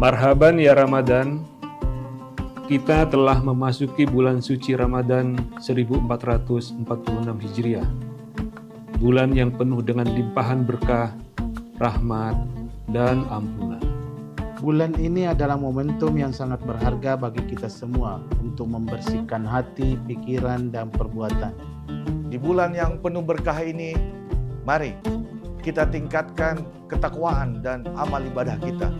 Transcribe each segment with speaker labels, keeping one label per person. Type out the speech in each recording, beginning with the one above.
Speaker 1: Marhaban ya Ramadan, kita telah memasuki bulan suci Ramadan 1446 Hijriah. Bulan yang penuh dengan limpahan berkah, rahmat, dan ampunan.
Speaker 2: Bulan ini adalah momentum yang sangat berharga bagi kita semua untuk membersihkan hati, pikiran, dan perbuatan.
Speaker 3: Di bulan yang penuh berkah ini, mari kita tingkatkan ketakwaan dan amal ibadah kita.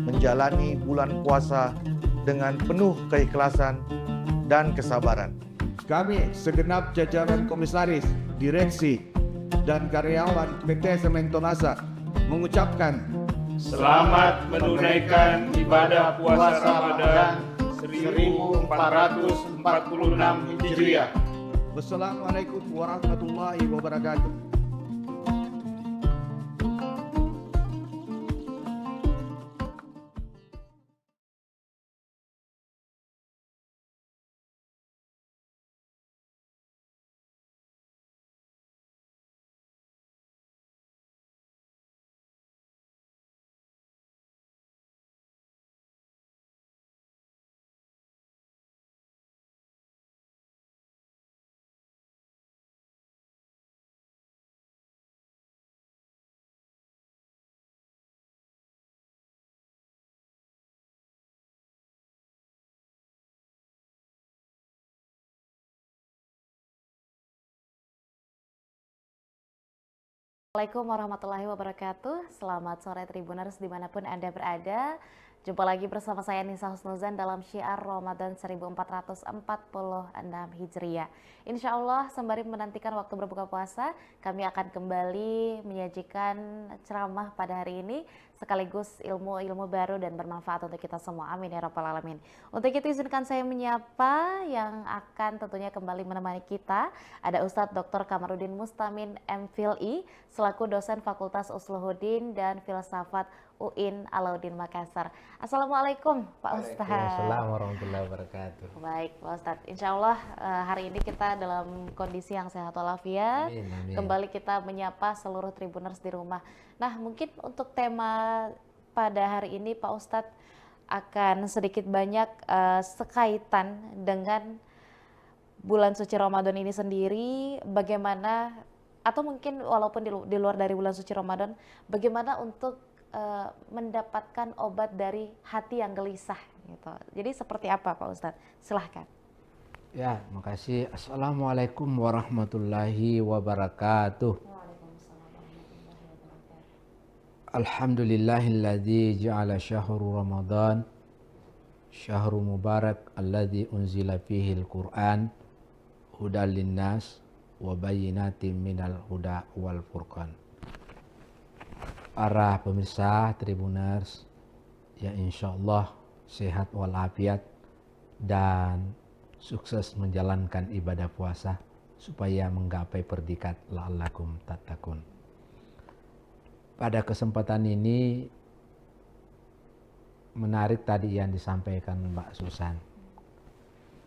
Speaker 3: Menjalani bulan puasa dengan penuh keikhlasan dan kesabaran.
Speaker 4: Kami segenap jajaran komisaris, direksi, dan karyawan PT Semen Tonasa mengucapkan
Speaker 1: Selamat menunaikan ibadah puasa Ramadan 1446 Hijriah.
Speaker 4: Wassalamualaikum warahmatullahi wabarakatuh.
Speaker 5: Assalamualaikum warahmatullahi wabarakatuh. Selamat sore Tribuners dimanapun Anda berada. Jumpa lagi bersama saya Nisa Husnuzan dalam Syiar Ramadan 1446 Hijriah. Insya Allah sembari menantikan waktu berbuka puasa, kami akan kembali menyajikan ceramah pada hari ini sekaligus ilmu-ilmu baru dan bermanfaat untuk kita semua. Amin ya rabbal alamin. Untuk itu izinkan saya menyapa yang akan tentunya kembali menemani kita. Ada Ustadz Dr. Kamarudin Mustamin MPhilI selaku dosen Fakultas Usluhuddin dan Filsafat UIN Alauddin Makassar. Assalamualaikum Pak Ustadz.
Speaker 6: Waalaikumsalam warahmatullahi wabarakatuh.
Speaker 5: Baik Pak Ustadz, insya Allah hari ini kita dalam kondisi yang sehat walafiat. Kembali kita menyapa seluruh Tribuners di rumah. Nah mungkin untuk tema pada hari ini Pak Ustadz akan sedikit banyak sekaitan dengan bulan suci Ramadan ini sendiri, bagaimana atau mungkin walaupun di luar dari bulan suci Ramadan, bagaimana untuk mendapatkan obat dari hati yang gelisah gitu. Jadi seperti apa Pak Ustadz? Silahkan.
Speaker 6: Ya, makasih. Assalamualaikum warahmatullahi wabarakatuh. Alhamdulillahilladzi ja'ala syahru Ramadan syahru mubarak alladzi unzila fihi al-Qur'an hudal linnas wa bayyinatin minal huda wal furqan. Para pemirsa Tribuners yang insya Allah sehat walafiat dan sukses menjalankan ibadah puasa supaya menggapai predikat la'allakum tattaqun. Pada kesempatan ini menarik tadi yang disampaikan Mbak Susan.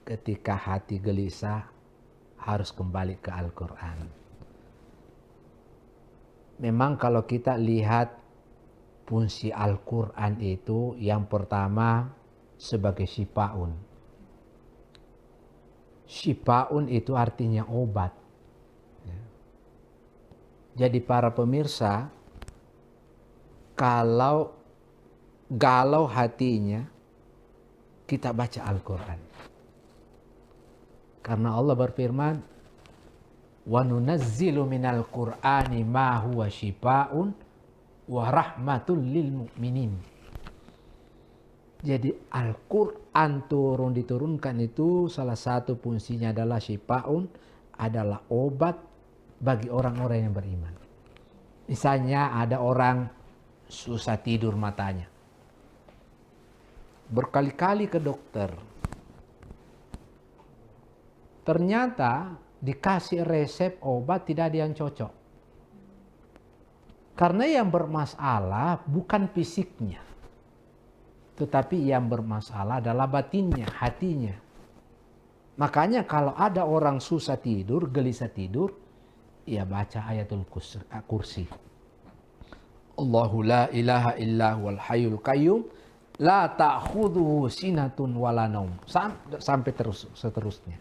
Speaker 6: Ketika hati gelisah harus kembali ke Al-Quran. Memang kalau kita lihat fungsi Al-Quran itu yang pertama sebagai syifaun. Syifaun itu artinya obat. Jadi para pemirsa, kalau galau hatinya, kita baca Al-Quran. Karena Allah berfirman, wa nunazzilu minal Qur'ani ma huwa syifaa'un wa rahmatul lil mu'minin. Jadi Al-Quran diturunkan itu salah satu fungsinya adalah syifaa'un, adalah obat bagi orang-orang yang beriman. Misalnya ada orang susah tidur matanya, berkali-kali ke dokter, ternyata dikasih resep obat tidak ada yang cocok. Karena yang bermasalah bukan fisiknya, tetapi yang bermasalah adalah batinnya, hatinya. Makanya kalau ada orang susah tidur, gelisah tidur, ya baca ayatul kursi. Allahu la ilaha illa huwal hayyul qayyum La ta'khudhuhu sinatun wala naum. Sampai seterusnya.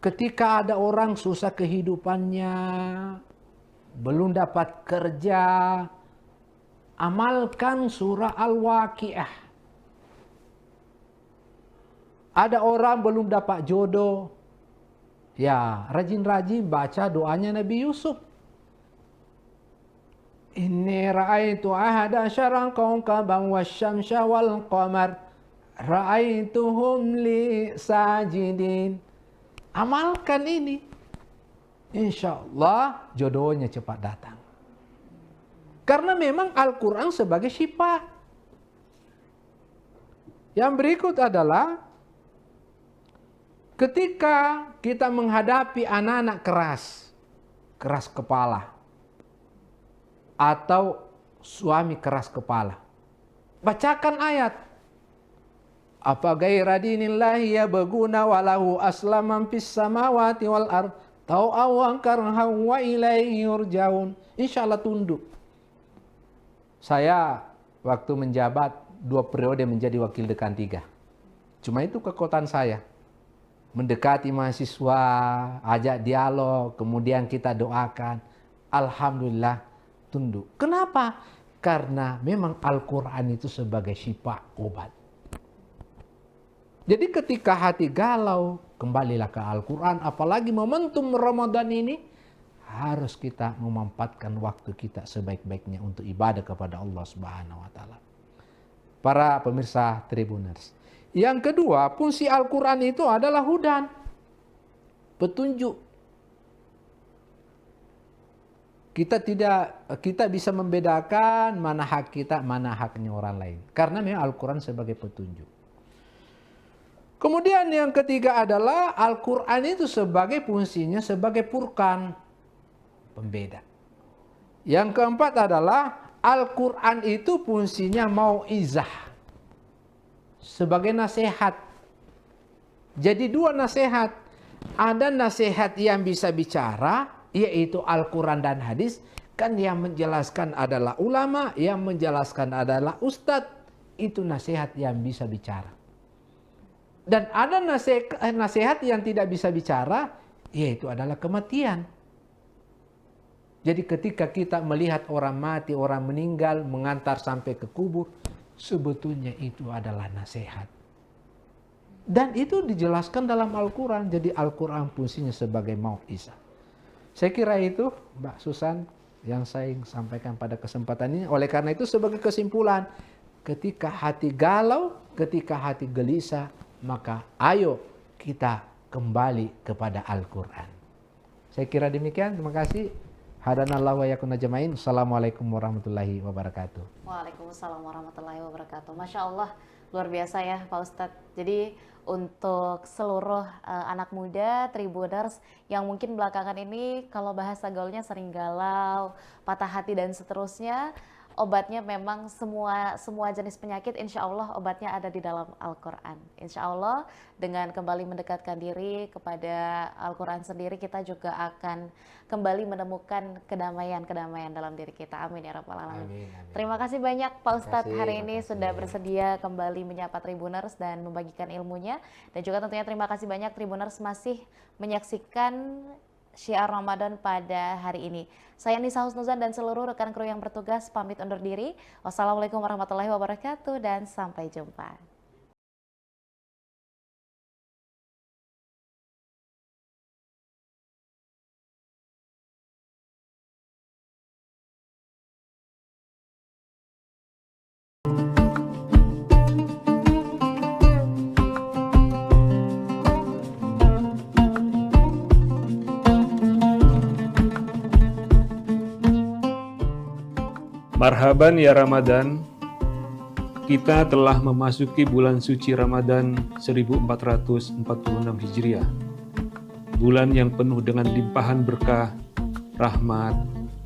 Speaker 6: Ketika ada orang susah kehidupannya, belum dapat kerja, amalkan surah Al-Waqiah. Ada orang belum dapat jodoh, ya rajin-rajin baca doanya Nabi Yusuf. Inni ra'aitu ahada syarran kawkaban wasyamsa wal qamar ra'aituhum li sajidin. Amalkan ini, insya Allah jodohnya cepat datang. Karena memang Al-Quran sebagai syifa. Yang berikut adalah ketika kita menghadapi anak-anak keras kepala, atau suami keras kepala, bacakan ayat. Apa gaira dinillahi yabghuna walahu aslaman fis samawati wal ard tau'aw karha wa ilaihi yurja'un. Insyaallah tunduk. Saya waktu menjabat 2 periode menjadi wakil dekan 3. Cuma itu kekuatan saya. Mendekati mahasiswa, ajak dialog, kemudian kita doakan. Alhamdulillah tunduk. Kenapa? Karena memang Al-Quran itu sebagai syifa, obat. Jadi ketika hati galau, kembalilah ke Al-Quran. Apalagi momentum Ramadan ini, harus kita memanfaatkan waktu kita sebaik-baiknya untuk ibadah kepada Allah Subhanahu wa Ta'ala. Para pemirsa Tribuners. Yang kedua, fungsi Al-Quran itu adalah hudan, petunjuk. Kita bisa membedakan mana hak kita, mana haknya orang lain. Karena memang Al-Quran sebagai petunjuk. Kemudian yang ketiga adalah Al-Quran itu sebagai fungsinya sebagai furqan, pembeda. Yang keempat adalah Al-Quran itu fungsinya mau'izah, sebagai nasihat. Jadi 2 nasihat. Ada nasihat yang bisa bicara, yaitu Al-Quran dan hadis. Kan yang menjelaskan adalah ulama, yang menjelaskan adalah ustadz. Itu nasihat yang bisa bicara. Dan ada nasihat yang tidak bisa bicara, yaitu adalah kematian. Jadi ketika kita melihat orang mati, orang meninggal, mengantar sampai ke kubur, sebetulnya itu adalah nasihat. Dan itu dijelaskan dalam Al-Quran. Jadi Al-Quran fungsinya sebagai mau'izah. Saya kira itu Mbak Susan yang saya sampaikan pada kesempatan ini. Oleh karena itu sebagai kesimpulan, ketika hati galau, ketika hati gelisah, maka ayo kita kembali kepada Al-Quran. Saya kira demikian. Terima kasih. Hadanallahu wa yakum ajmain. Assalamualaikum warahmatullahi wabarakatuh.
Speaker 5: Waalaikumsalam warahmatullahi wabarakatuh. Masya Allah, luar biasa ya Pak Ustadz. Jadi untuk seluruh anak muda Tribuners yang mungkin belakangan ini kalau bahasa gaulnya sering galau, patah hati dan seterusnya, obatnya memang semua jenis penyakit, insya Allah obatnya ada di dalam Al-Quran. Insya Allah dengan kembali mendekatkan diri kepada Al-Quran sendiri, kita juga akan kembali menemukan kedamaian dalam diri kita. Amin ya Rabbal Alamin.
Speaker 6: Amin, amin.
Speaker 5: Terima kasih banyak Pak Ustadz hari ini
Speaker 6: makasih.
Speaker 5: sudah bersedia kembali menyapa Tribuners dan membagikan ilmunya. Dan juga tentunya terima kasih banyak Tribuners masih menyaksikan Syiar Ramadan pada hari ini. Saya Nisa Husnuzan dan seluruh rekan kru yang bertugas pamit undur diri. Wassalamualaikum warahmatullahi wabarakatuh dan sampai jumpa.
Speaker 1: Marhaban ya Ramadan, kita telah memasuki bulan suci Ramadan 1446 Hijriah. Bulan yang penuh dengan limpahan berkah, rahmat,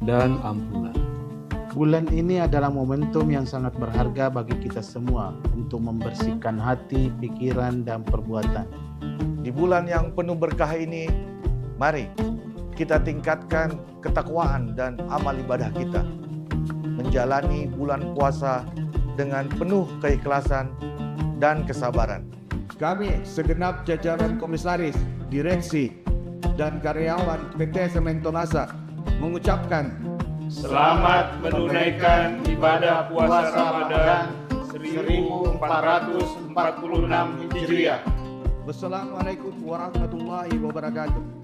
Speaker 1: dan ampunan.
Speaker 2: Bulan ini adalah momentum yang sangat berharga bagi kita semua untuk membersihkan hati, pikiran, dan perbuatan.
Speaker 3: Di bulan yang penuh berkah ini, mari kita tingkatkan ketakwaan dan amal ibadah kita. Menjalani bulan puasa dengan penuh keikhlasan dan kesabaran.
Speaker 4: Kami segenap jajaran komisaris, direksi, dan karyawan PT Sementonasa mengucapkan
Speaker 1: Selamat menunaikan ibadah puasa Ramadan 1446 Hijriah.
Speaker 4: Wassalamualaikum warahmatullahi wabarakatuh.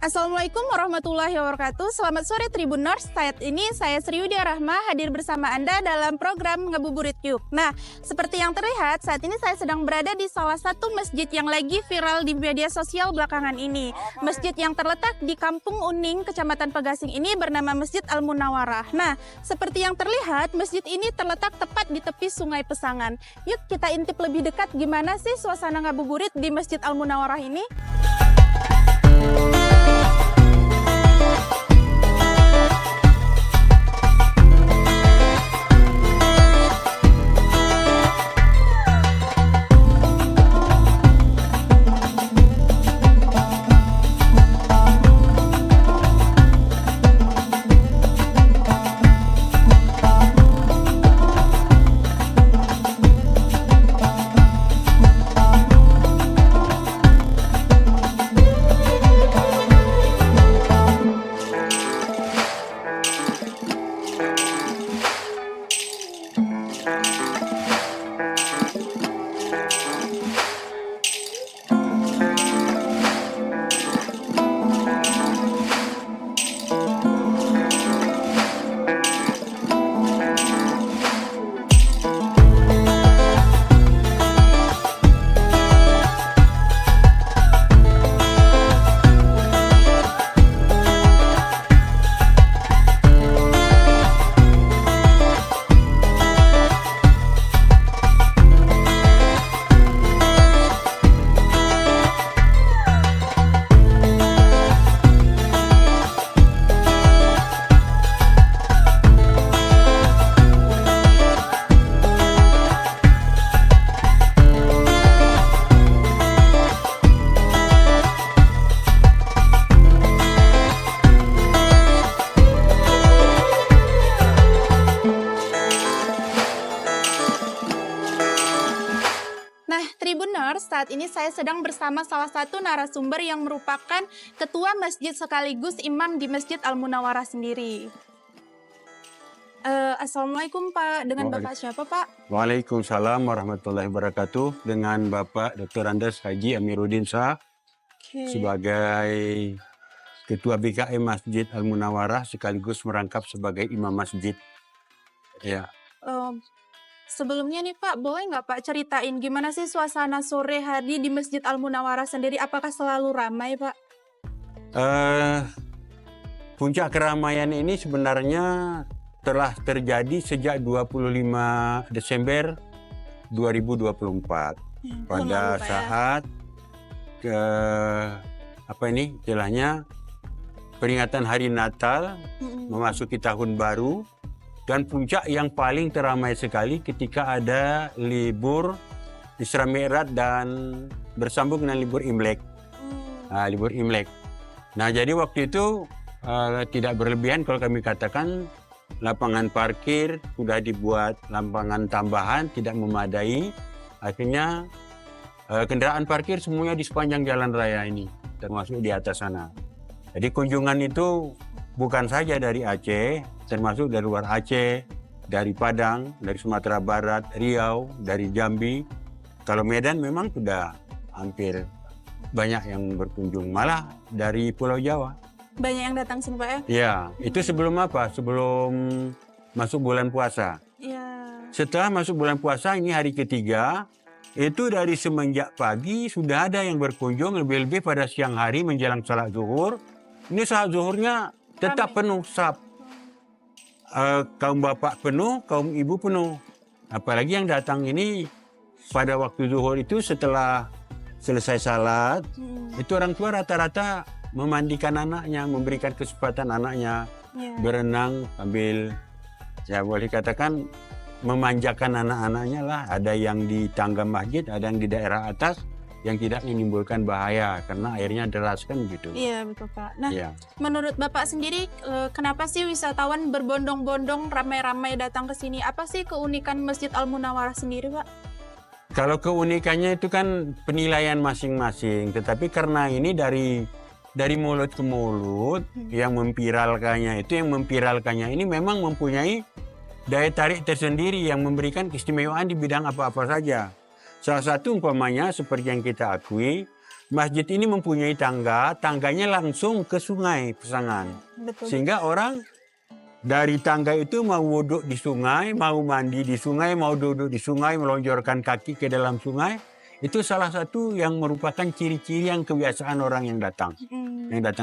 Speaker 7: Assalamualaikum warahmatullahi wabarakatuh. Selamat sore Tribuners. Saat ini saya Sri Widya Rahma hadir bersama Anda dalam program Ngabuburit Yuk. Nah, seperti yang terlihat saat ini saya sedang berada di salah satu masjid yang lagi viral di media sosial belakangan ini. Masjid yang terletak di Kampung Uning, Kecamatan Pegasing ini bernama Masjid Al-Munawarah. Nah, seperti yang terlihat masjid ini terletak tepat di tepi Sungai Pesangan. Yuk kita intip lebih dekat gimana sih suasana ngabuburit di Masjid Al-Munawarah ini. Saat ini saya sedang bersama salah satu narasumber yang merupakan ketua masjid sekaligus imam di Masjid Al-Munawarah sendiri. Assalamualaikum Pak, dengan Bapak siapa Pak?
Speaker 8: Waalaikumsalam warahmatullahi wabarakatuh. Dengan Bapak Dr. Andes Haji Amiruddin Shah sebagai Ketua BKM Masjid Al-Munawarah sekaligus merangkap sebagai imam masjid. Ya.
Speaker 7: Sebelumnya nih Pak, boleh nggak Pak ceritain gimana sih suasana sore hari di Masjid Al-Munawarah sendiri? Apakah selalu ramai Pak?
Speaker 8: Puncak keramaian ini sebenarnya telah terjadi sejak 25 Desember 2024. Pada saat istilahnya peringatan Hari Natal memasuki tahun baru. Dan puncak yang paling teramai sekali ketika ada libur Isra Mi'raj dan bersambung dengan libur Imlek. Libur Imlek. Nah, jadi waktu itu tidak berlebihan kalau kami katakan lapangan parkir sudah dibuat lapangan tambahan, tidak memadai. Akhirnya kendaraan parkir semuanya di sepanjang jalan raya ini, termasuk di atas sana. Jadi kunjungan itu bukan saja dari Aceh, termasuk dari luar Aceh, dari Padang, dari Sumatera Barat, Riau, dari Jambi. Kalau Medan memang sudah hampir banyak yang berkunjung, malah dari Pulau Jawa.
Speaker 7: Banyak yang datang sini Pak ya?
Speaker 8: Iya, itu sebelum apa? Sebelum masuk bulan puasa.
Speaker 7: Iya.
Speaker 8: Setelah masuk bulan puasa, ini hari ketiga, itu dari semenjak pagi sudah ada yang berkunjung, lebih-lebih pada siang hari menjelang salat zuhur. Ini salat zuhurnya tetap penuh, kaum bapak penuh, kaum ibu penuh. Apalagi yang datang ini pada waktu zuhur itu setelah selesai salat, itu orang tua rata-rata memandikan anaknya, memberikan kesempatan anaknya berenang sambil, saya boleh katakan, memanjakan anak-anaknya lah. Ada yang di tangga masjid, ada yang di daerah atas, yang tidak menimbulkan bahaya karena airnya deras kan gitu.
Speaker 7: Iya betul Pak. Nah, menurut Bapak sendiri kenapa sih wisatawan berbondong-bondong ramai-ramai datang ke sini? Apa sih keunikan Masjid Al Munawwarah sendiri Pak?
Speaker 8: Kalau keunikannya itu kan penilaian masing-masing, tetapi karena ini dari mulut ke mulut, yang memviralkannya ini memang mempunyai daya tarik tersendiri yang memberikan keistimewaan di bidang apa-apa saja. Salah satu umpamanya seperti yang kita akui, masjid ini mempunyai tangganya langsung ke sungai Pesangan.
Speaker 7: Betul.
Speaker 8: Sehingga orang dari tangga itu mau wudhu di sungai, mau mandi di sungai, mau duduk di sungai, melonjorkan kaki ke dalam sungai. Itu salah satu yang merupakan ciri-ciri yang kebiasaan orang yang datang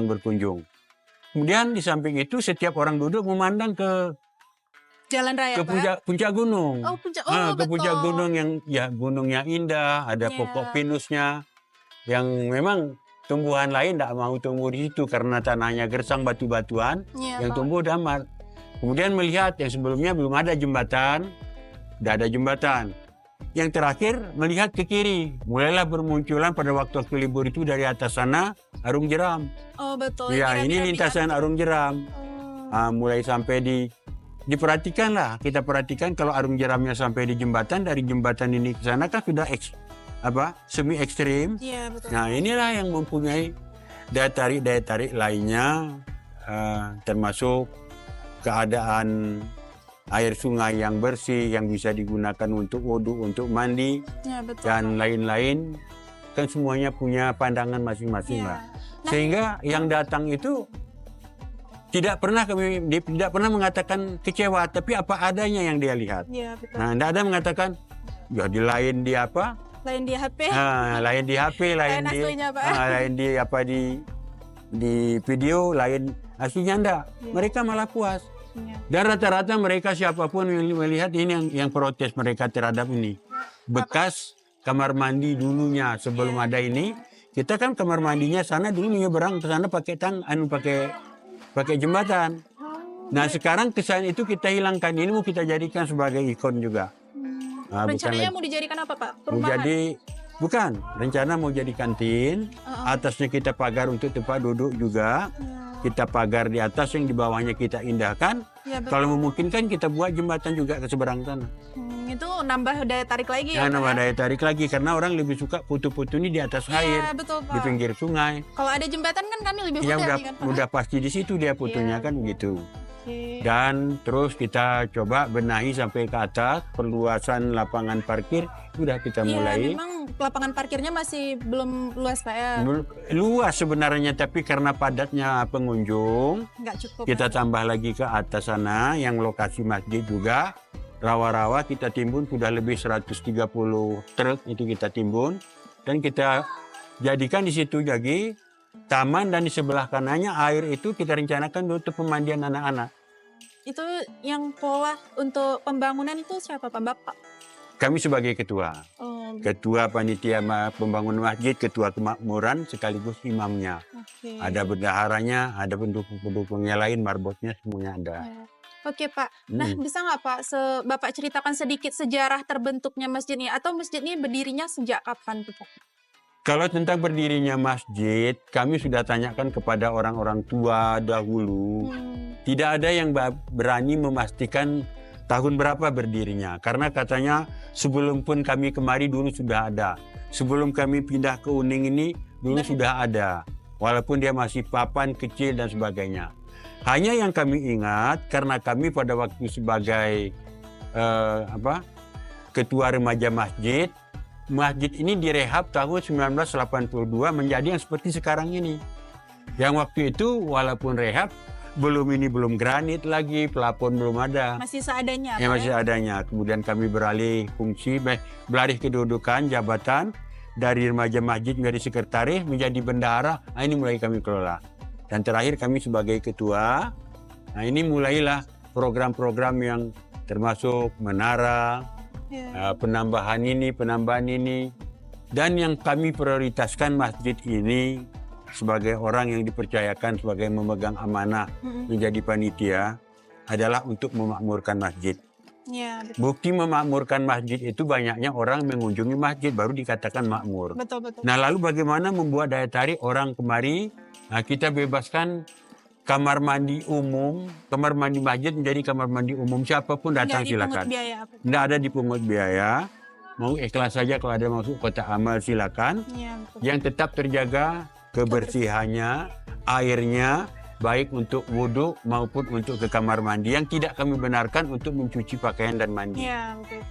Speaker 8: berkunjung. Kemudian di samping itu setiap orang duduk memandang ke
Speaker 7: Jalan raya
Speaker 8: ke puncak gunung.
Speaker 7: Oh, puncak.
Speaker 8: Ke
Speaker 7: Betul.
Speaker 8: puncak gunung yang gunungnya indah, ada pokok pinusnya yang memang tumbuhan lain tidak mau tumbuh di situ karena tanahnya gersang batu-batuan yang tumbuh damar. Kemudian melihat yang sebelumnya belum ada jembatan, tidak ada jembatan. Yang terakhir melihat ke kiri, mulailah bermunculan pada waktu libur itu dari atas sana Arung Jeram.
Speaker 7: Oh betul.
Speaker 8: Ya ini lintasan Arung Jeram. Mulai sampai kita perhatikan kalau Arung Jeramnya sampai di jembatan, dari jembatan ini ke sana kan sudah semi ekstrim.
Speaker 7: Iya, betul.
Speaker 8: Nah inilah yang mempunyai daya tarik lainnya, termasuk keadaan air sungai yang bersih yang bisa digunakan untuk wudhu, untuk mandi, dan lain-lain, kan semuanya punya pandangan masing-masing lah. Sehingga yang datang itu tidak pernah mengatakan kecewa, tapi apa adanya yang dia lihat.
Speaker 7: Iya, betul.
Speaker 8: Nah, tidak ada mengatakan, ya di lain di apa?
Speaker 7: Lain di HP.
Speaker 8: Lain di HP, lain di video, lain aslinya enggak. Mereka malah puas. Dan rata-rata mereka siapapun yang melihat ini yang protes mereka terhadap ini. Bekas kamar mandi dulunya sebelum ada ini, kita kan kamar mandinya sana dulu nyeberang ke sana pakai jembatan. Nah sekarang kesan itu kita hilangkan, ini mau kita jadikan sebagai ikon juga.
Speaker 7: Rencananya mau dijadikan apa Pak? Perumahan?
Speaker 8: Rencana mau jadi kantin, atasnya kita pagar untuk tempat duduk juga. Kita pagar di atas, yang di bawahnya kita indahkan. Kalau memungkinkan kita buat jembatan juga ke seberang sana.
Speaker 7: Itu nambah daya tarik lagi ya?
Speaker 8: Nambah daya tarik lagi, karena orang lebih suka foto-foto ini di atas air,
Speaker 7: betul, Pak.
Speaker 8: di pinggir sungai.
Speaker 7: Kalau ada jembatan kan kami lebih mudah
Speaker 8: Ya
Speaker 7: kan, Pak?
Speaker 8: udah pasti di situ dia fotonya kan begitu. Dan terus kita coba benahi sampai ke atas, perluasan lapangan parkir sudah kita mulai.
Speaker 7: Memang lapangan parkirnya masih belum luas Pak ya?
Speaker 8: Luas sebenarnya, tapi karena padatnya pengunjung,
Speaker 7: nggak cukup.
Speaker 8: Kita tambah lagi ke atas sana, yang lokasi masjid juga. Rawa-rawa kita timbun sudah lebih 130 truk itu kita timbun, dan kita jadikan di situ lagi taman, dan di sebelah kanannya air itu kita rencanakan untuk pemandian anak-anak.
Speaker 7: Itu yang pola untuk pembangunan itu siapa Pak? Bapak?
Speaker 8: Kami sebagai ketua. Ketua panitia pembangunan masjid, ketua kemakmuran, sekaligus imamnya. Ada bendaharanya, ada pendukung-pendukungnya lain, marbotnya semuanya ada.
Speaker 7: Oke Pak. Nah bisa nggak Pak Bapak ceritakan sedikit sejarah terbentuknya masjid ini, atau masjid ini berdirinya sejak kapan tuh Pak?
Speaker 8: Kalau tentang berdirinya masjid, kami sudah tanyakan kepada orang-orang tua dahulu. Tidak ada yang berani memastikan tahun berapa berdirinya. Karena katanya sebelum pun kami kemari dulu sudah ada. Sebelum kami pindah ke Uning ini dulu sudah ada. Walaupun dia masih papan, kecil dan sebagainya. Hanya yang kami ingat, karena kami pada waktu sebagai ketua remaja masjid, masjid ini direhab tahun 1982 menjadi yang seperti sekarang ini. Yang waktu itu walaupun rehab, belum granit lagi, pelapon belum ada.
Speaker 7: Masih seadanya.
Speaker 8: Ya, masih adanya. Kemudian kami beralih kedudukan jabatan dari remaja masjid menjadi sekretaris, menjadi bendahara. Nah, ini mulai kami kelola. Dan terakhir kami sebagai ketua. Nah, ini mulailah program-program yang termasuk menara, penambahan ini. Dan yang kami prioritaskan masjid ini sebagai orang yang dipercayakan sebagai memegang amanah menjadi panitia adalah untuk memakmurkan masjid.
Speaker 7: Ya, betul.
Speaker 8: Bukti memakmurkan masjid itu banyaknya orang mengunjungi masjid baru dikatakan makmur.
Speaker 7: Betul.
Speaker 8: Nah, lalu bagaimana membuat daya tarik orang kemari? Nah, kita bebaskan kamar mandi umum, kamar mandi masjid menjadi kamar mandi umum, siapapun datang silakan. Tidak ada dipungut biaya. Mau ikhlas saja kalau ada masuk kotak amal silakan.
Speaker 7: Ya,
Speaker 8: yang tetap terjaga kebersihannya, airnya, baik untuk wudhu maupun untuk ke kamar mandi. Yang tidak kami benarkan untuk mencuci pakaian dan mandi.
Speaker 7: Ya, betul.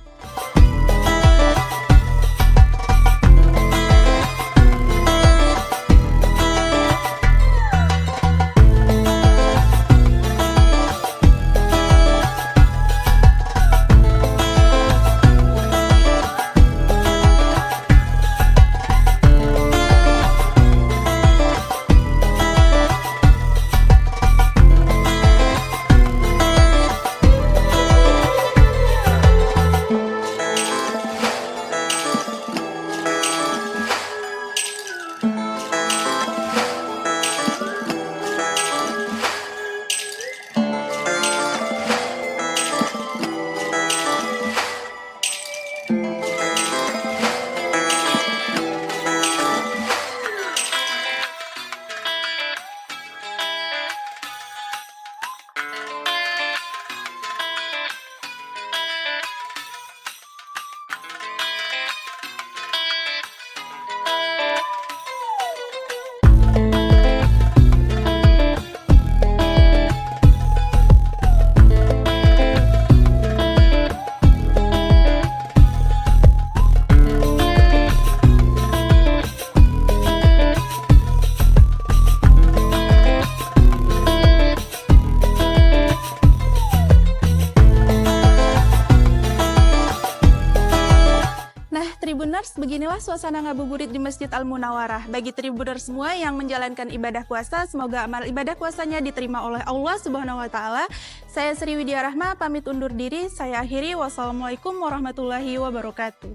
Speaker 7: Tribuners, beginilah suasana ngabuburit di Masjid Al-Munawarah. Bagi Tribuners semua yang menjalankan ibadah puasa, semoga amal ibadah puasanya diterima oleh Allah Subhanahu wa Ta'ala. Saya Sri Widya Rahma, pamit undur diri. Saya akhiri. Wassalamualaikum warahmatullahi wabarakatuh.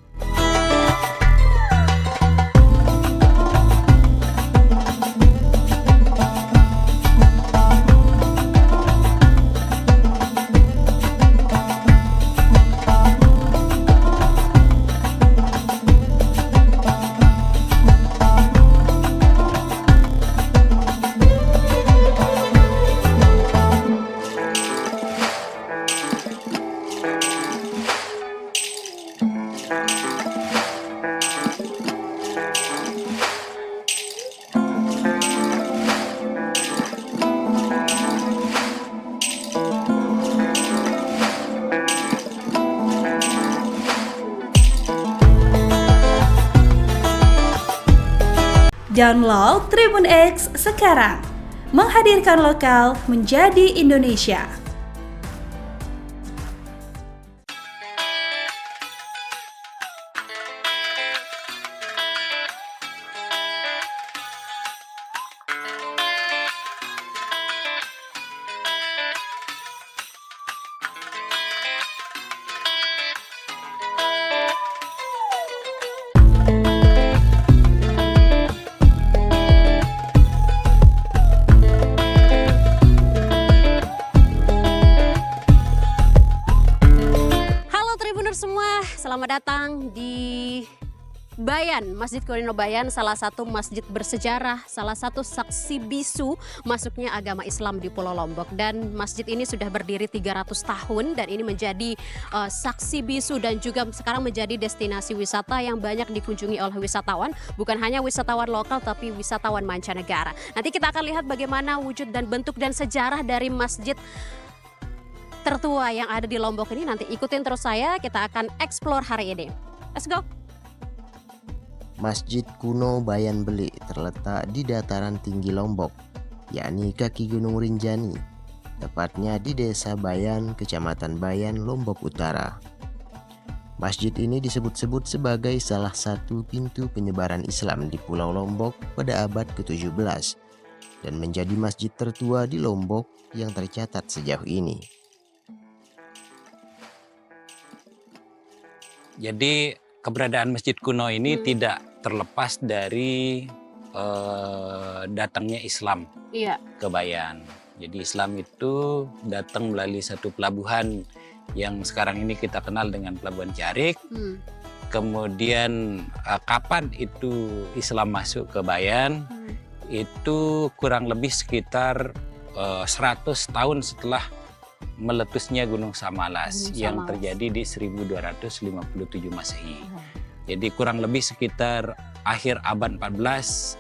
Speaker 9: Download Tribun X sekarang, menghadirkan lokal menjadi Indonesia.
Speaker 10: Selamat datang di Bayan, Masjid Kurino Bayan, salah satu masjid bersejarah, salah satu saksi bisu masuknya agama Islam di Pulau Lombok. Dan masjid ini sudah berdiri 300 tahun dan ini menjadi saksi bisu dan juga sekarang menjadi destinasi wisata yang banyak dikunjungi oleh wisatawan. Bukan hanya wisatawan lokal tapi wisatawan mancanegara. Nanti kita akan lihat bagaimana wujud dan bentuk dan sejarah dari masjid tertua yang ada di Lombok ini. Nanti ikutin terus saya, kita akan explore hari ini. Let's go.
Speaker 11: Masjid kuno Bayan Beli terletak di dataran tinggi Lombok, yakni kaki Gunung Rinjani, tepatnya di Desa Bayan, Kecamatan Bayan, Lombok Utara. Masjid ini disebut-sebut sebagai salah satu pintu penyebaran Islam di Pulau Lombok pada abad ke-17 dan menjadi masjid tertua di Lombok yang tercatat sejauh ini.
Speaker 12: Jadi keberadaan masjid kuno ini tidak terlepas dari datangnya Islam ke Bayan. Jadi Islam itu datang melalui satu pelabuhan yang sekarang ini kita kenal dengan Pelabuhan Carik. Kemudian kapan itu Islam masuk ke Bayan? Itu kurang lebih sekitar 100 tahun setelah meletusnya Gunung Samalas yang terjadi di 1257 Masehi. Jadi kurang lebih sekitar akhir abad 14,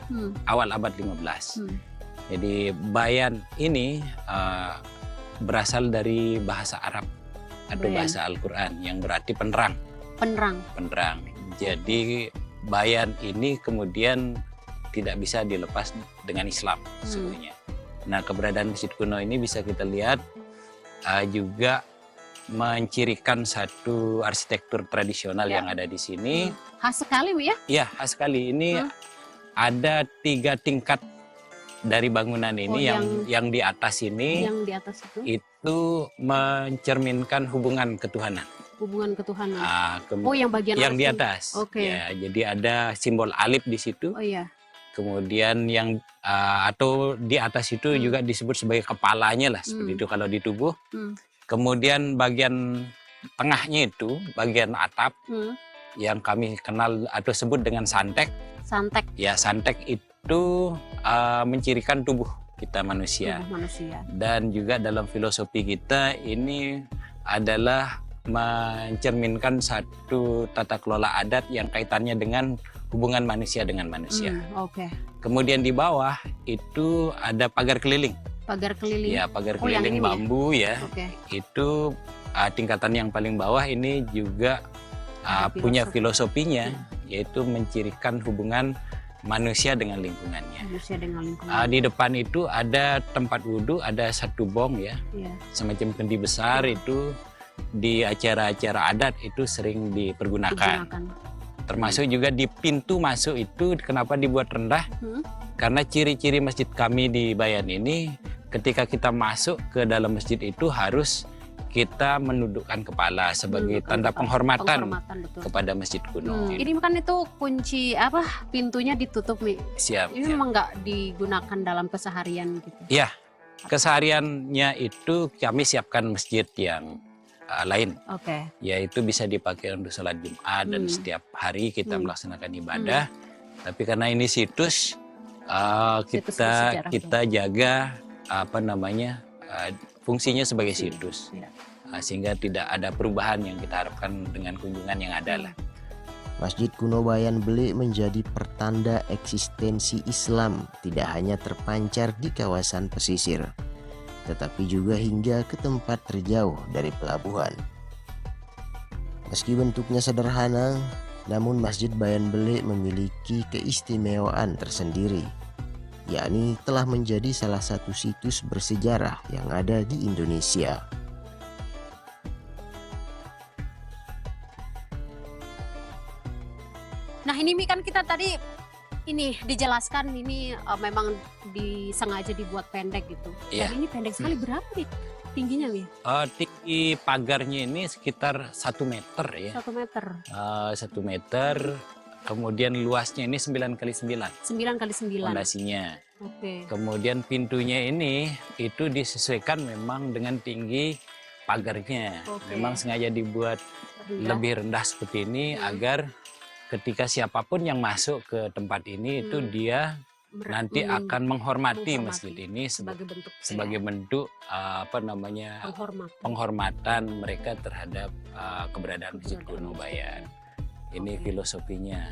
Speaker 12: awal abad 15. Jadi Bayan ini berasal dari bahasa Arab atau bahasa Al-Quran yang berarti penerang. Penerang. Jadi Bayan ini kemudian tidak bisa dilepas dengan Islam sesungguhnya. Nah, keberadaan masjid kuno ini bisa kita lihat juga mencirikan satu arsitektur tradisional yang ada di sini.
Speaker 10: Khas sekali, Bu ya?
Speaker 12: Iya, khas sekali. Ini ada 3 tingkat dari bangunan ini. Yang di atas ini,
Speaker 10: yang di atas
Speaker 12: itu mencerminkan hubungan ketuhanan.
Speaker 10: Hubungan ketuhanan. Yang bagian
Speaker 12: yang di atas. Ya, jadi ada simbol alif di situ. Kemudian yang atau di atas itu juga disebut sebagai kepalanya lah, seperti itu kalau di tubuh. Kemudian bagian tengahnya itu bagian atap yang kami kenal atau sebut dengan santek.
Speaker 10: Santek.
Speaker 12: Ya, santek itu mencirikan tubuh kita manusia. Dan juga dalam filosofi kita ini adalah mencerminkan satu tata kelola adat yang kaitannya dengan hubungan manusia dengan manusia. Kemudian di bawah itu ada pagar keliling.
Speaker 10: Pagar keliling.
Speaker 12: Ya, pagar keliling bambu ya. Itu tingkatan yang paling bawah ini juga punya filosofinya, yaitu mencirikan hubungan manusia dengan lingkungannya. Di depan itu ada tempat wudhu, ada satu bong ya, semacam kendi besar itu di acara-acara adat itu sering dipergunakan. Termasuk juga di pintu masuk itu kenapa dibuat rendah? Karena ciri-ciri masjid kami di Bayan ini ketika kita masuk ke dalam masjid itu harus kita menundukkan kepala sebagai tanda penghormatan kepada masjid kuno.
Speaker 10: Ini kan itu kunci pintunya ditutup nih.
Speaker 12: Siap.
Speaker 10: Ini memang nggak digunakan dalam keseharian gitu.
Speaker 12: Iya, kesehariannya itu kami siapkan masjid yang lain, yaitu bisa dipakai untuk sholat Jumat dan setiap hari kita melaksanakan ibadah. Tapi karena ini situs, kita jaga fungsinya sebagai situs, sehingga tidak ada perubahan yang kita harapkan dengan kunjungan yang ada lah.
Speaker 11: Masjid kuno Bayan Bele menjadi pertanda eksistensi Islam tidak hanya terpancar di kawasan pesisir, tetapi juga hingga ke tempat terjauh dari pelabuhan. Meski bentuknya sederhana, namun Masjid Bayan Bele memiliki keistimewaan tersendiri, yakni telah menjadi salah satu situs bersejarah yang ada di Indonesia.
Speaker 10: Nah, ini Mi, kan kita tadi ini dijelaskan ini memang disengaja dibuat pendek gitu. Jadi ini pendek sekali, berapa nih tingginya Mi?
Speaker 12: Tinggi pagarnya ini sekitar 1 meter ya.
Speaker 10: 1 meter.
Speaker 12: 1 meter. Kemudian luasnya ini 9 kali 9.
Speaker 10: 9 kali 9.
Speaker 12: Fondasinya. Kemudian pintunya ini itu disesuaikan memang dengan tinggi pagarnya. Memang sengaja dibuat lebih rendah seperti ini agar ketika siapapun yang masuk ke tempat ini itu dia nanti akan menghormati masjid ini sebagai bentuk penghormatan mereka terhadap keberadaan Masjid Kuno Bayan. Ini filosofinya.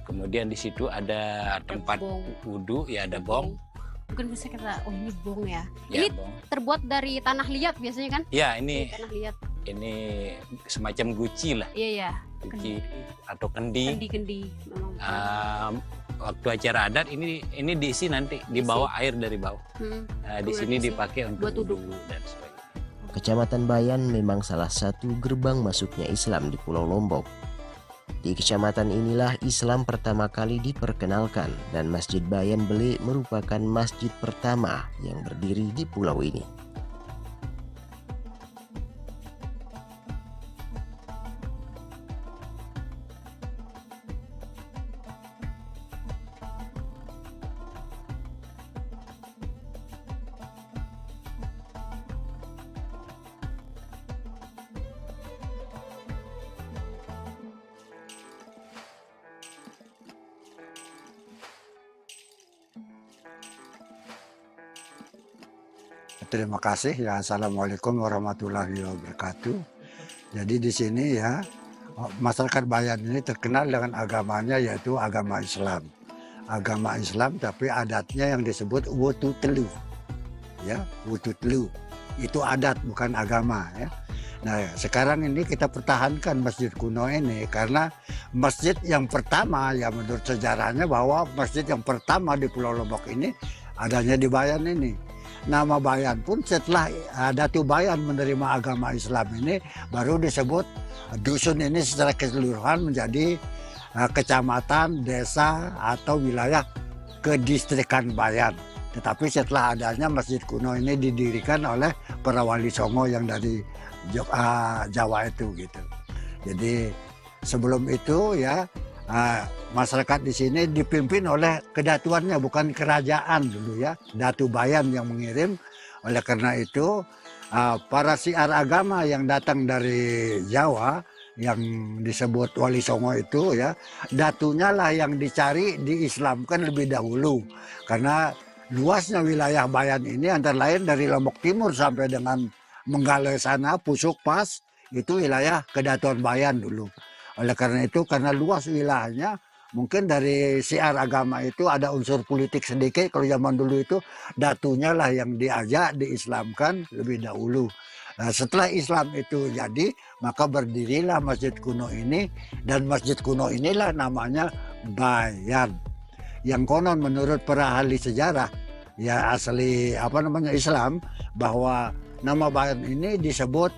Speaker 12: Kemudian di situ ada tempat wudhu, ya ada bong.
Speaker 10: Mungkin bisa kita, ini bong ya. Ini bong. Terbuat dari tanah liat biasanya kan?
Speaker 12: Ya, ini
Speaker 10: tanah liat.
Speaker 12: Ini semacam guci lah.
Speaker 10: Iya.
Speaker 12: Guci atau kendi.
Speaker 10: Kendi.
Speaker 12: Waktu acara adat ini diisi nanti di bawah air dari bawah. Di sini dipakai untuk wudhu dan sebagainya.
Speaker 11: Kecamatan Bayan memang salah satu gerbang masuknya Islam di Pulau Lombok. Di kecamatan inilah Islam pertama kali diperkenalkan dan Masjid Bayan Bele merupakan masjid pertama yang berdiri di pulau ini.
Speaker 13: Terima kasih ya. Assalamualaikum warahmatullahi wabarakatuh. Jadi di sini ya masyarakat Bayan ini terkenal dengan agamanya yaitu agama Islam. Agama Islam tapi adatnya yang disebut Wututelu. Ya, Wututelu. Itu adat bukan agama ya. Nah, sekarang ini kita pertahankan masjid kuno ini karena masjid yang pertama ya menurut sejarahnya bahwa masjid yang pertama di Pulau Lombok ini adanya di Bayan ini. Nama Bayan pun setelah Datu Bayan menerima agama Islam ini baru disebut dusun ini secara keseluruhan menjadi kecamatan, desa atau wilayah kedistrikan Bayan. Tetapi setelah adanya masjid kuno ini didirikan oleh para wali songo yang dari Jawa itu gitu. Jadi sebelum itu ya masyarakat di sini dipimpin oleh kedatuannya bukan kerajaan dulu ya. Datu Bayan yang mengirim. Oleh karena itu para syiar agama yang datang dari Jawa yang disebut wali songo itu ya, datunya lah yang dicari diislamkan lebih dahulu. Karena luasnya wilayah Bayan ini antara lain dari Lombok Timur sampai dengan Menggale sana, Pusuk Pas, itu wilayah kedatuan Bayan dulu. Oleh karena itu, karena luas wilayahnya, mungkin dari syiar agama itu ada unsur politik sedikit. Kalau zaman dulu itu datunya lah yang diajak diislamkan lebih dahulu. Nah, setelah Islam itu jadi, maka berdirilah masjid kuno ini, dan masjid kuno inilah namanya Bayan. Yang konon menurut para ahli sejarah, ya asli Islam, bahwa nama Bayan ini disebut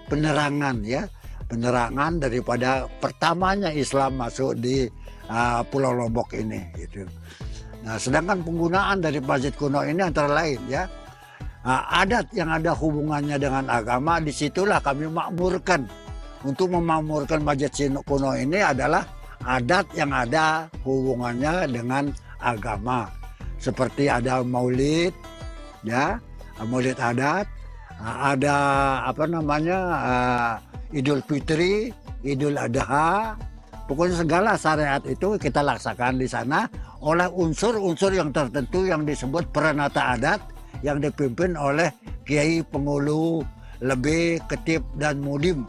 Speaker 13: penerangan ya. Penerangan daripada pertamanya Islam masuk di Pulau Lombok ini gitu. Nah, sedangkan penggunaan dari masjid kuno ini antara lain ya adat yang ada hubungannya dengan agama, disitulah kami makmurkan. Untuk memakmurkan masjid kuno ini adalah adat yang ada hubungannya dengan agama, seperti ada maulid ya, maulid adat, ada Idul Fitri, Idul Adha, pokoknya segala syariat itu kita laksanakan di sana oleh unsur-unsur yang tertentu yang disebut peranata adat yang dipimpin oleh kiai pengulu, lebih, ketip dan mudim,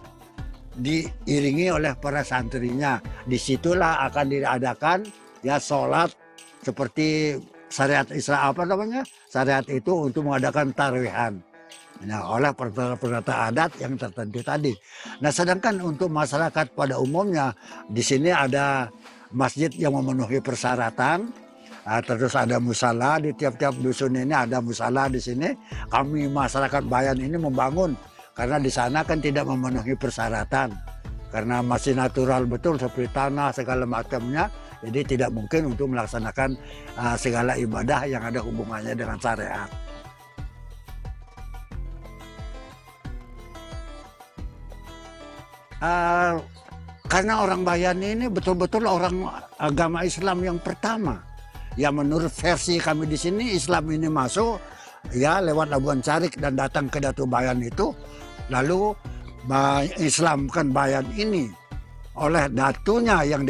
Speaker 13: diiringi oleh para santrinya. Disitulah akan diadakan ya sholat seperti syariat syariat itu untuk mengadakan tarawih. Nah, oleh peranata adat yang tertentu tadi. Nah, sedangkan untuk masyarakat pada umumnya di sini ada masjid yang memenuhi persyaratan. Terus ada musala di tiap-tiap dusun ini, ada musala di sini. Kami masyarakat Bayan ini membangun karena di sana kan tidak memenuhi persyaratan. Karena masih natural betul seperti tanah segala macamnya. Jadi tidak mungkin untuk melaksanakan segala ibadah yang ada hubungannya dengan syariat. Karena orang Bayan ini betul-betul orang agama Islam yang pertama. Ya menurut versi kami di sini Islam ini masuk ya lewat Labuan Carik dan datang ke Datu Bayan itu, lalu Islamkan Bayan ini oleh datunya yang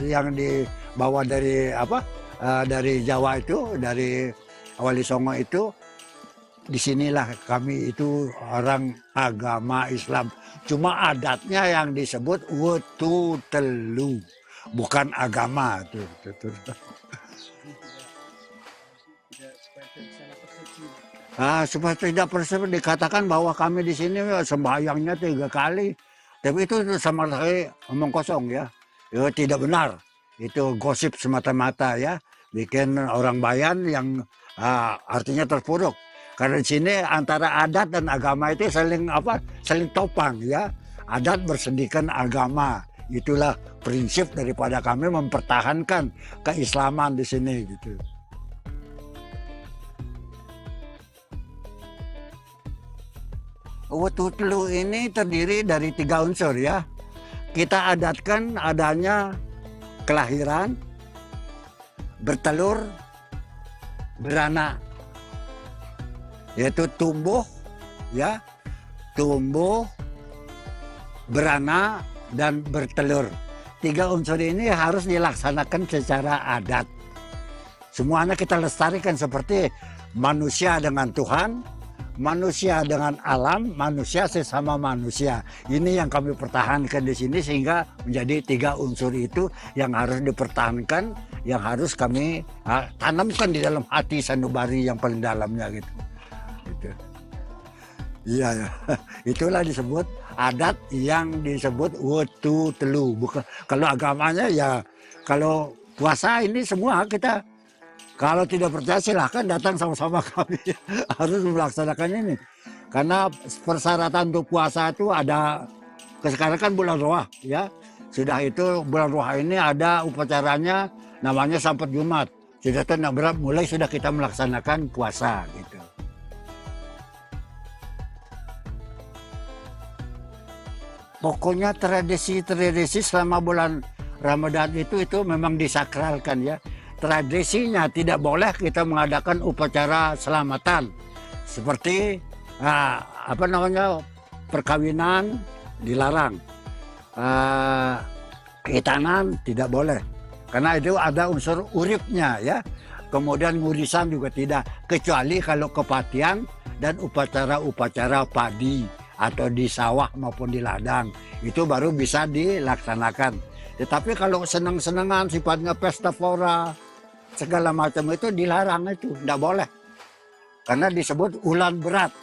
Speaker 13: yang dibawa dari Jawa itu, dari Wali Songo itu. Disinilah kami itu orang agama Islam. Cuma adatnya yang disebut Wututelu, bukan agama. Supaya tidak persepsi dikatakan bahwa kami di sini sembahyangnya 3 kali. Tapi itu sama sekali omong kosong ya. Itu tidak benar. Itu gosip semata-mata ya. Bikin orang Bayan yang artinya terpuruk. Karena di sini antara adat dan agama itu saling topang ya. Adat bersendikan agama. Itulah prinsip daripada kami mempertahankan keislaman di sini gitu. Wututelu ini terdiri dari 3 unsur ya. Kita adatkan adanya kelahiran, bertelur, beranak. Yaitu tumbuh, ya, tumbuh, beranak, dan bertelur. 3 unsur ini harus dilaksanakan secara adat. Semuanya kita lestarikan seperti manusia dengan Tuhan, manusia dengan alam, manusia sesama manusia. Ini yang kami pertahankan di sini sehingga menjadi 3 unsur itu yang harus dipertahankan, yang harus kami tanamkan di dalam hati sanubari yang paling dalamnya gitu. Iya, ya. Itulah disebut adat yang disebut wetu telu. Bukan kalau agamanya ya, kalau puasa ini semua kita, kalau tidak percaya silahkan datang sama-sama kami harus melaksanakan ini. Karena persyaratan untuk puasa itu ada, sekarang kan bulan Roah ya. Sudah itu bulan Roah ini ada upacaranya namanya Sampat Jumat. Sudah itu mulai sudah kita melaksanakan puasa gitu. Pokoknya tradisi-tradisi selama bulan Ramadan itu memang disakralkan ya. Tradisinya tidak boleh kita mengadakan upacara selamatan seperti perkawinan dilarang, khitanan tidak boleh karena itu ada unsur uripnya ya. Kemudian ngurisan juga tidak, kecuali kalau kepatian dan upacara-upacara padi atau di sawah maupun di ladang, itu baru bisa dilaksanakan. Tetapi kalau senang-senangan sifatnya pesta pora segala macam itu dilarang, itu tidak boleh. Karena disebut bulan berat,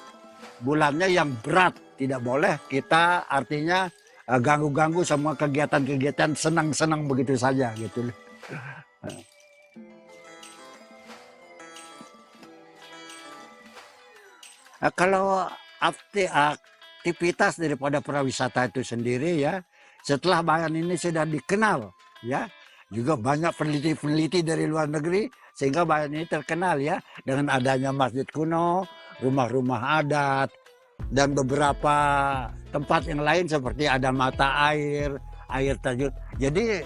Speaker 13: bulannya yang berat, tidak boleh kita artinya ganggu-ganggu semua kegiatan-kegiatan senang-senang begitu saja gitu. Kalau aktivitas daripada pariwisata itu sendiri ya, setelah Bayan ini sudah dikenal ya, juga banyak peneliti-peneliti dari luar negeri sehingga Bayan ini terkenal ya dengan adanya masjid kuno, rumah-rumah adat dan beberapa tempat yang lain seperti ada mata air terjun. Jadi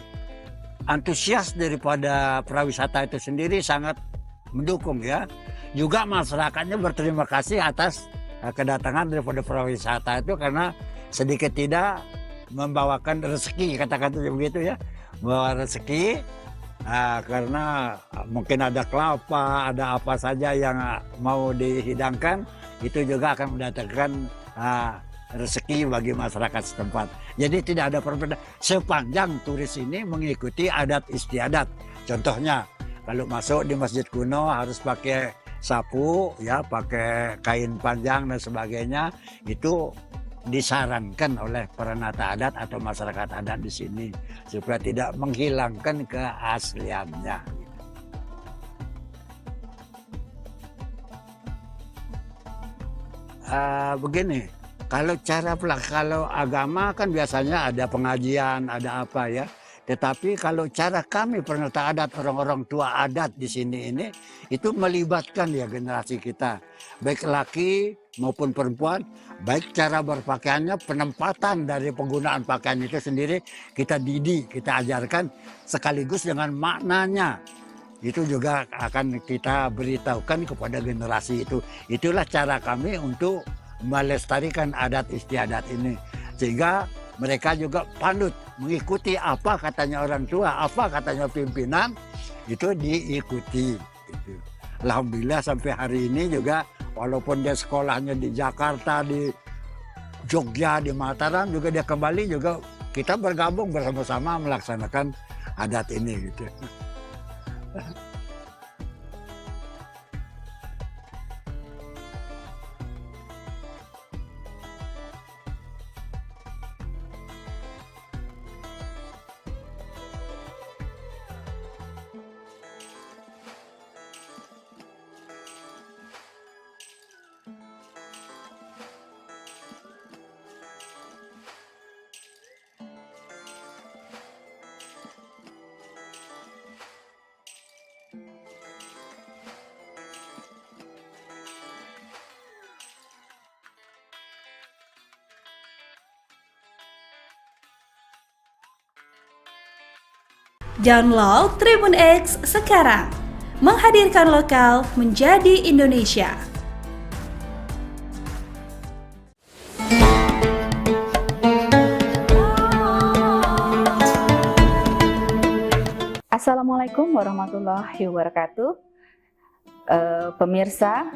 Speaker 13: antusias daripada pariwisata itu sendiri sangat mendukung ya. Juga masyarakatnya berterima kasih atas kedatangan daripada pariwisata itu karena sedikit tidak membawakan rezeki, kata-kata begitu ya, membawa rezeki karena mungkin ada kelapa, ada apa saja yang mau dihidangkan, itu juga akan mendatangkan rezeki bagi masyarakat setempat. Jadi tidak ada perbedaan sepanjang turis ini mengikuti adat istiadat. Contohnya kalau masuk di masjid kuno harus pakai sapu ya, pakai kain panjang dan sebagainya, itu disarankan oleh peranata adat atau masyarakat adat di sini supaya tidak menghilangkan keasliannya. Begini, kalau agama kan biasanya ada pengajian, ada apa ya. Tetapi kalau cara kami peranata adat, orang-orang tua adat di sini ini, itu melibatkan ya generasi kita. Baik laki maupun perempuan, baik cara berpakaiannya, penempatan dari penggunaan pakaian itu sendiri, kita didik, kita ajarkan sekaligus dengan maknanya. Itu juga akan kita beritahukan kepada generasi itu. Itulah cara kami untuk melestarikan adat istiadat ini. Sehingga mereka juga pandut mengikuti apa katanya orang tua, apa katanya pimpinan, itu diikuti. Gitu. Alhamdulillah sampai hari ini juga walaupun dia sekolahnya di Jakarta, di Jogja, di Mataram, juga dia kembali juga kita bergabung bersama-sama melaksanakan adat ini gitu.
Speaker 9: Download Tribun X sekarang, menghadirkan lokal menjadi Indonesia.
Speaker 14: Assalamualaikum warahmatullahi wabarakatuh. Pemirsa,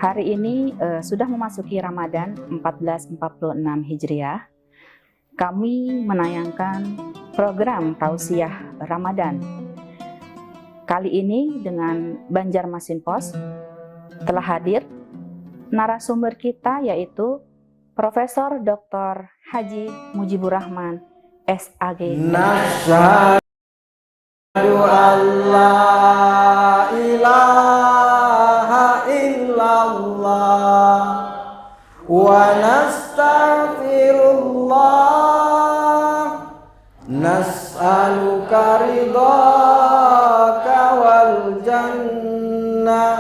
Speaker 14: hari ini sudah memasuki Ramadan 1446 Hijriah. Kami menayangkan program Tausiah Ramadan. Kali ini dengan Banjarmasin Pos telah hadir narasumber kita yaitu Profesor Dr. Haji Mujibur Rahman, SAG.
Speaker 15: Asyhadu an la ilaha illallah wa nastaghfirullah nas'aluka ridhaka wal jannah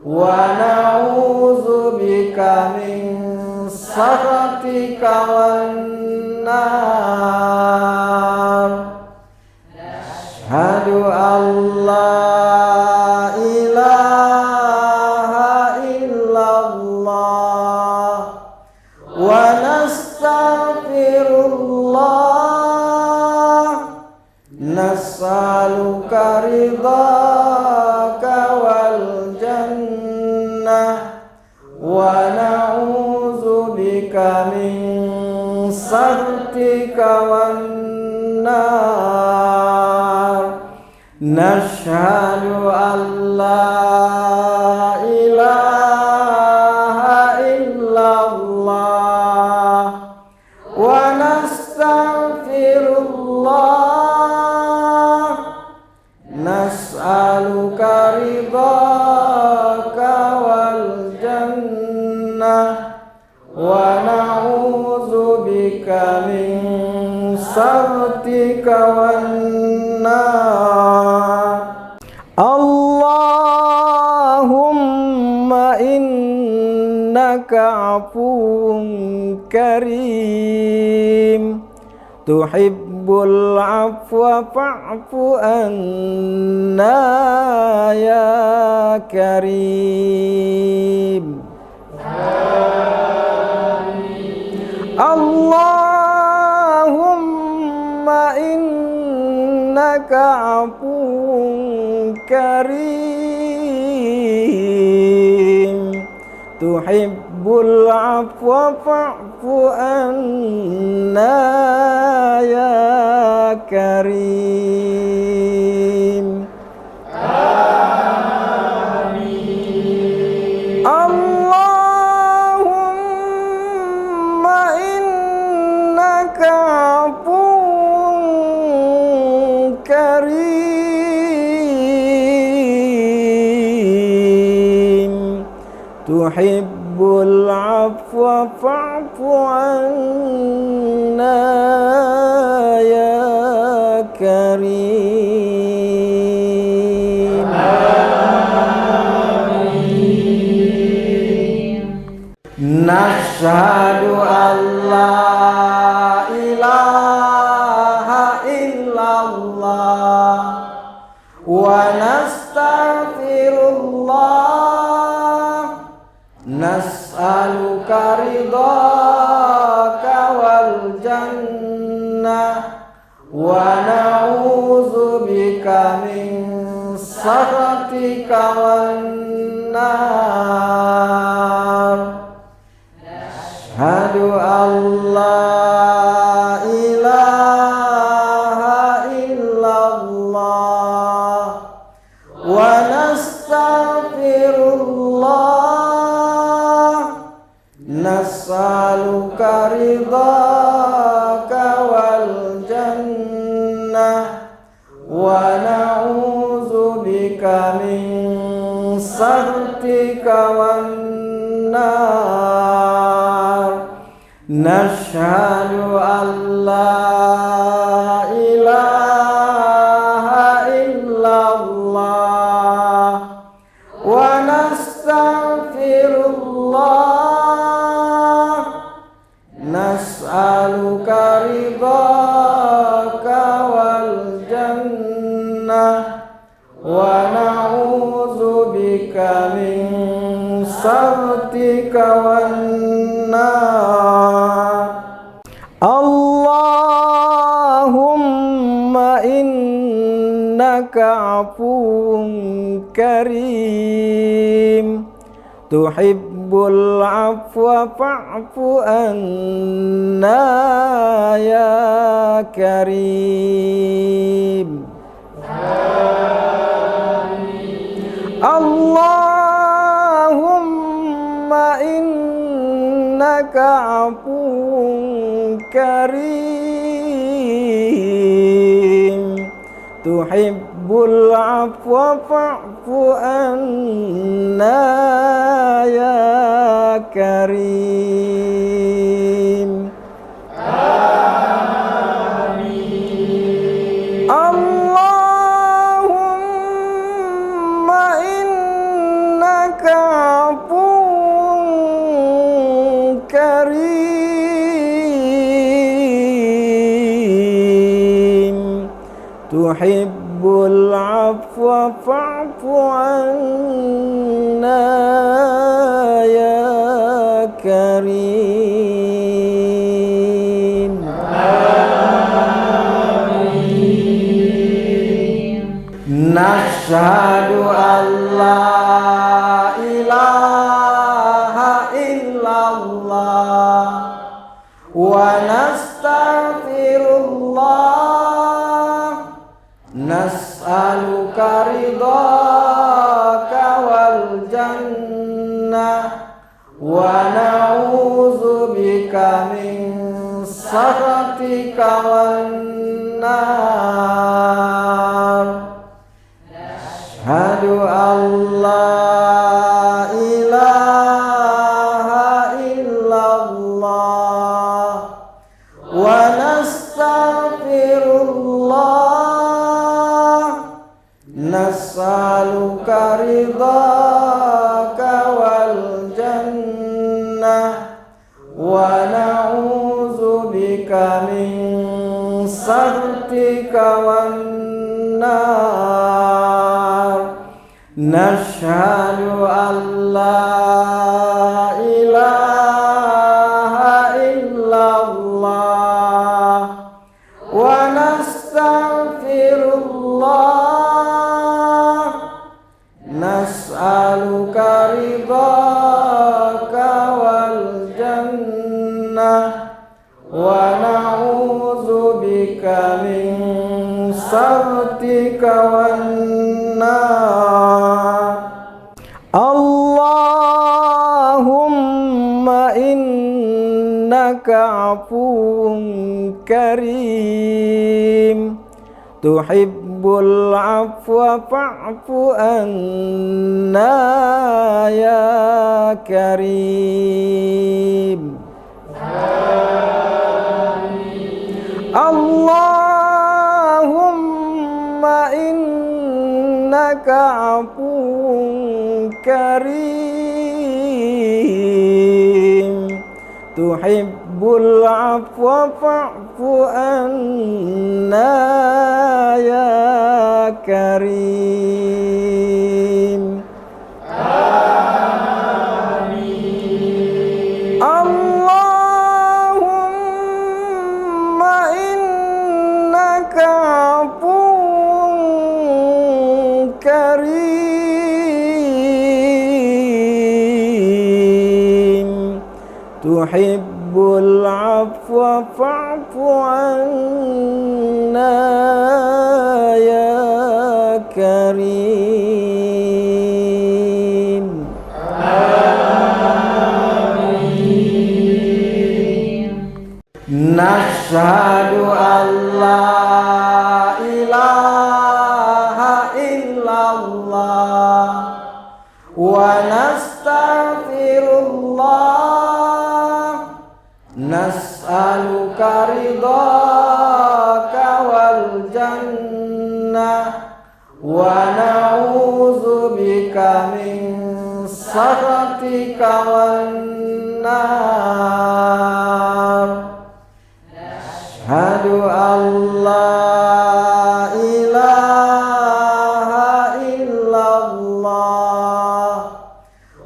Speaker 15: wa na'udzubika min sakhatika wan nar. Asyhadu an la ilaha illallah wa nastaghfirullah nas'aluka ridhaka wal jannah wa na'udzubika min sakhatika wan nar. Nashhadu an la ilaha illallah wa nastaghfirullah nas'aluka ridhaka wal jannah wa na'udzubika min sakhatika wan nar. Allahumma innaka afuwun karim tuhibbul afwa fa'fu anna ya karim. Allahumma innaka afuwun karim tuhibbul afwa fa'fu anna ya karim. Allahumma innaka afuwun karim tuhibbul afwa fa'fu anna ya karim. Nashhadu an la ilaha illallah wa nastaghfirullah nas'aluka ridhaka wal jannah wa na'udzubika min sakhatika wan nar. Asyhadu an la ilaha illallah wa nastaghfirullah nas'aluka ridhaka wal jannah wa na'udzubika min sakhatika wan nar. Nashhadu an la ilaha illallah wa nastaghfirullah nas'aluka ridhaka wal jannah wa na'udzubika min sakhatika wan nar. Allahumma innaka afuwun karim tuhibbul afwa fa'fu anna ya karim. Allahumma innaka afuwun karim tuhibbul afwa fa'fu anna ya karim. Amin. Allahumma innaka afuwun karim tuhibbul afwa fa'fu anna ya karim. Amin. Nashhadu an la ilaha illallah wa nastaghfirullah nas'aluka ridhaka wal jannah wa na'udzubika min sakhatika wan nar. Asyhadu an la ilaha illallah wa nastaghfirullah nas'aluka ridhaka wal jannah wa na'udzubika min sakhatika wan nar. Nashhadu an la ilaha illallah wa nastaghfirullah nas'aluka ridhaka wal jannah wa na'udzubika min sakhatika wan nar. Allahumma innaka afuwun karim tuhibbul afwa fa'fu anna ya karim. Allahumma innaka afuwun karim tuhibbul afwa fa'fu anna ya karim. Amin. Allahumma innaka afuwun karim tuhibbul afwa fa'fu anna ya karim. Amin. Nashhadu an la ilaha illallah wa nastaghfirullah nas'aluka ridhaka wal jannah wa na'udzubika min sakhatika wan nar. Asyhadu an la ilaha illallah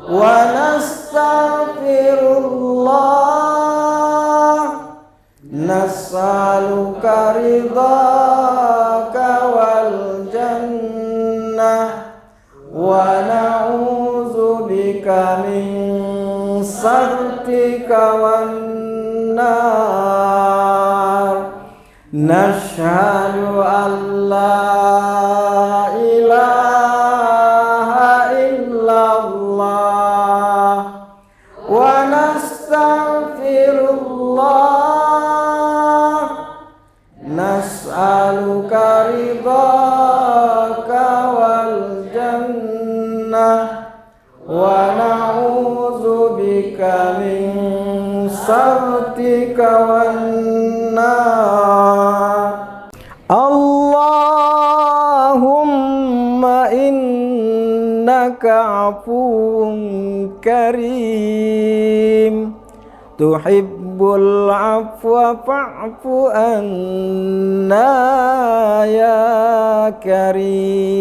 Speaker 15: wa nastaghfirullah nas'aluka ridhaka wal jannah wa na'udzu bika min sakhatika wan nar. Nashhadu an la ilaha illallah wa nastaghfirullah. Nas'aluka ridhaka wal jannah wa na'udzu bika min sakhatika wan nar. Allahumma innaka afuwun karim tuhibbul afwa fa'fu anna ya karim.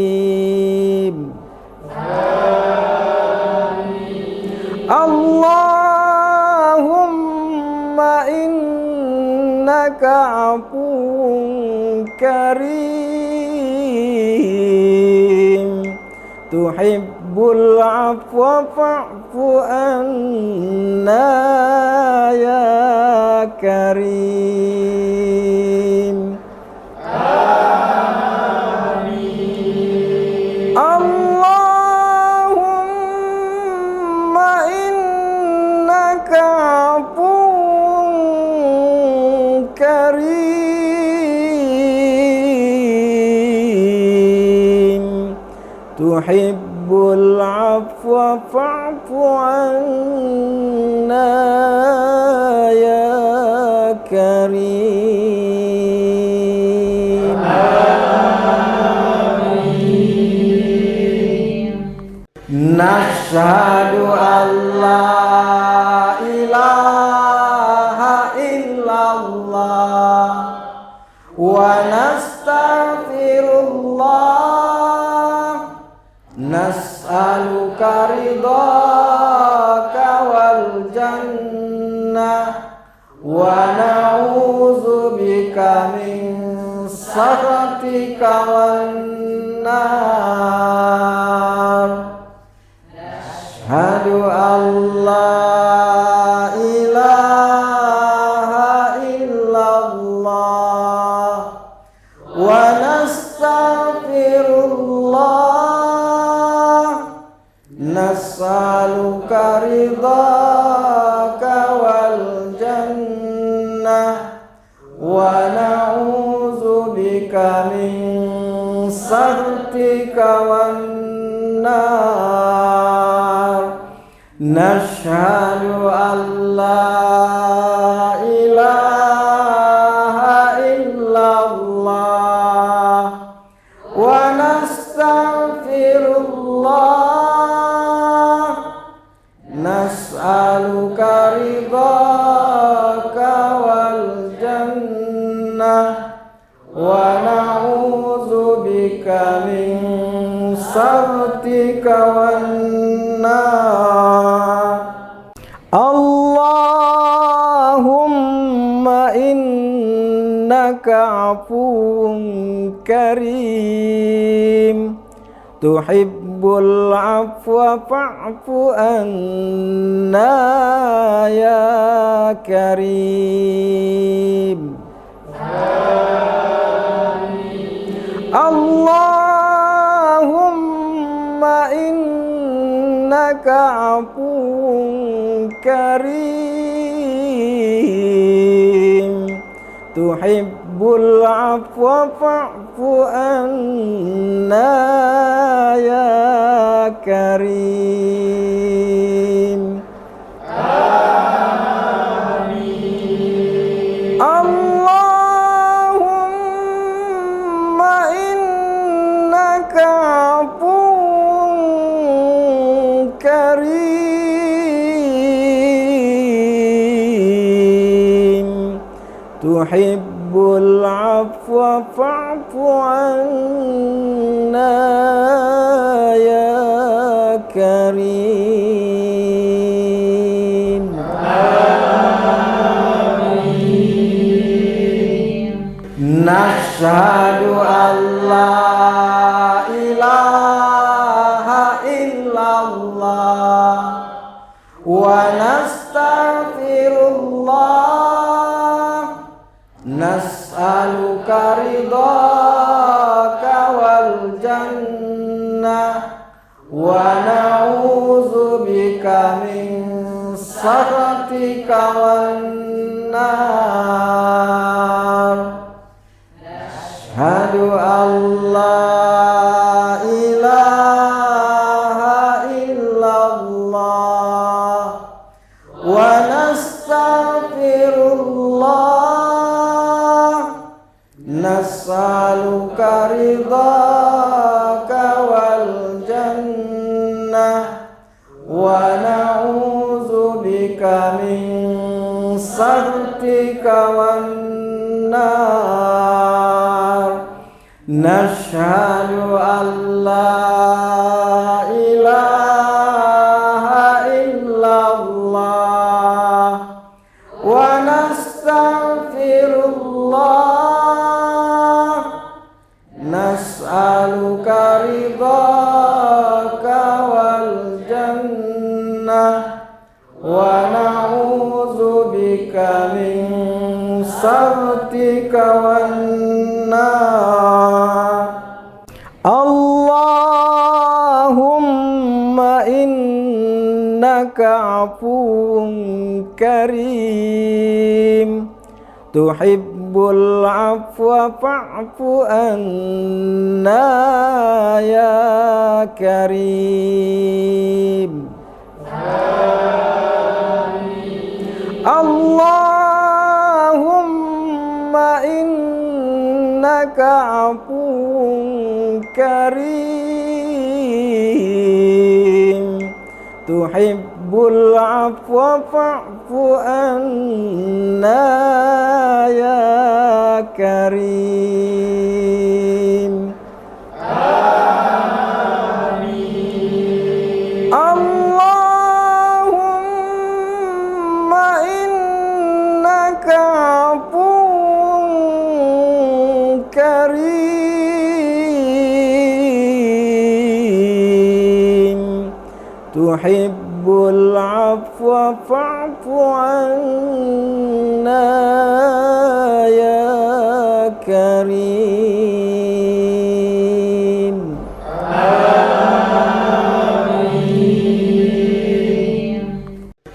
Speaker 15: Allahumma innaka afuwun karim tuhibbul afwa fa'fu anna ya karim. Allahumma innaka afuwun karim tuhibbul afwa fa'fu anna ya karim. Nashhadu an la ilaha illallah wa nastaghfirullah. Nas'aluka ridhaka wal jannah wa na'udzu bika min sakhatika wan nar. Ashhadu an la ilaha illallah wa nastaghfirullah. Nas'aluka ridhaka wal jannah wa na'udzu bika min sakhatika wan nar. Nashhadu an la ilaha illallah wa nastaghfirullah. Nas'aluka ridhaka wal jannah wa na'udzu bika min sakhatika wan nar. Allahumma innaka afuwun karim tuhibbul afwa fa'fu anna ya karim. Allahumma innaka afuwun karim tuhibbul afwa fa'fu anna ya karim. Allahumma innaka afuwun karim tuhibbul afwa fa'fu anna ya karim. Nashhadu an la ilaha nas'aluka ridhaka wal jannah wa na'udzubika min sakhatika wan nar. Asyhadu an la ilaha illallah wa nastaghfirullah nas'aluka ridhaka wal jannah wa na'udzubika min sakhatika wan nar. Nashhadu an la ilaha illallah wa nastaghfirullah nas'aluka ridhaka wal jannah wa na'udzubika min sakhatika wan nar. Allahumma innaka afuwun karim tuhibbul afwa fa'fu anna ya karim. Allahumma innaka afuwun karim tuhibbul afwa fa'fu anna ya karim. Allahumma innaka afuwun karim tuhibbul afwa fa'fu anna ya karim.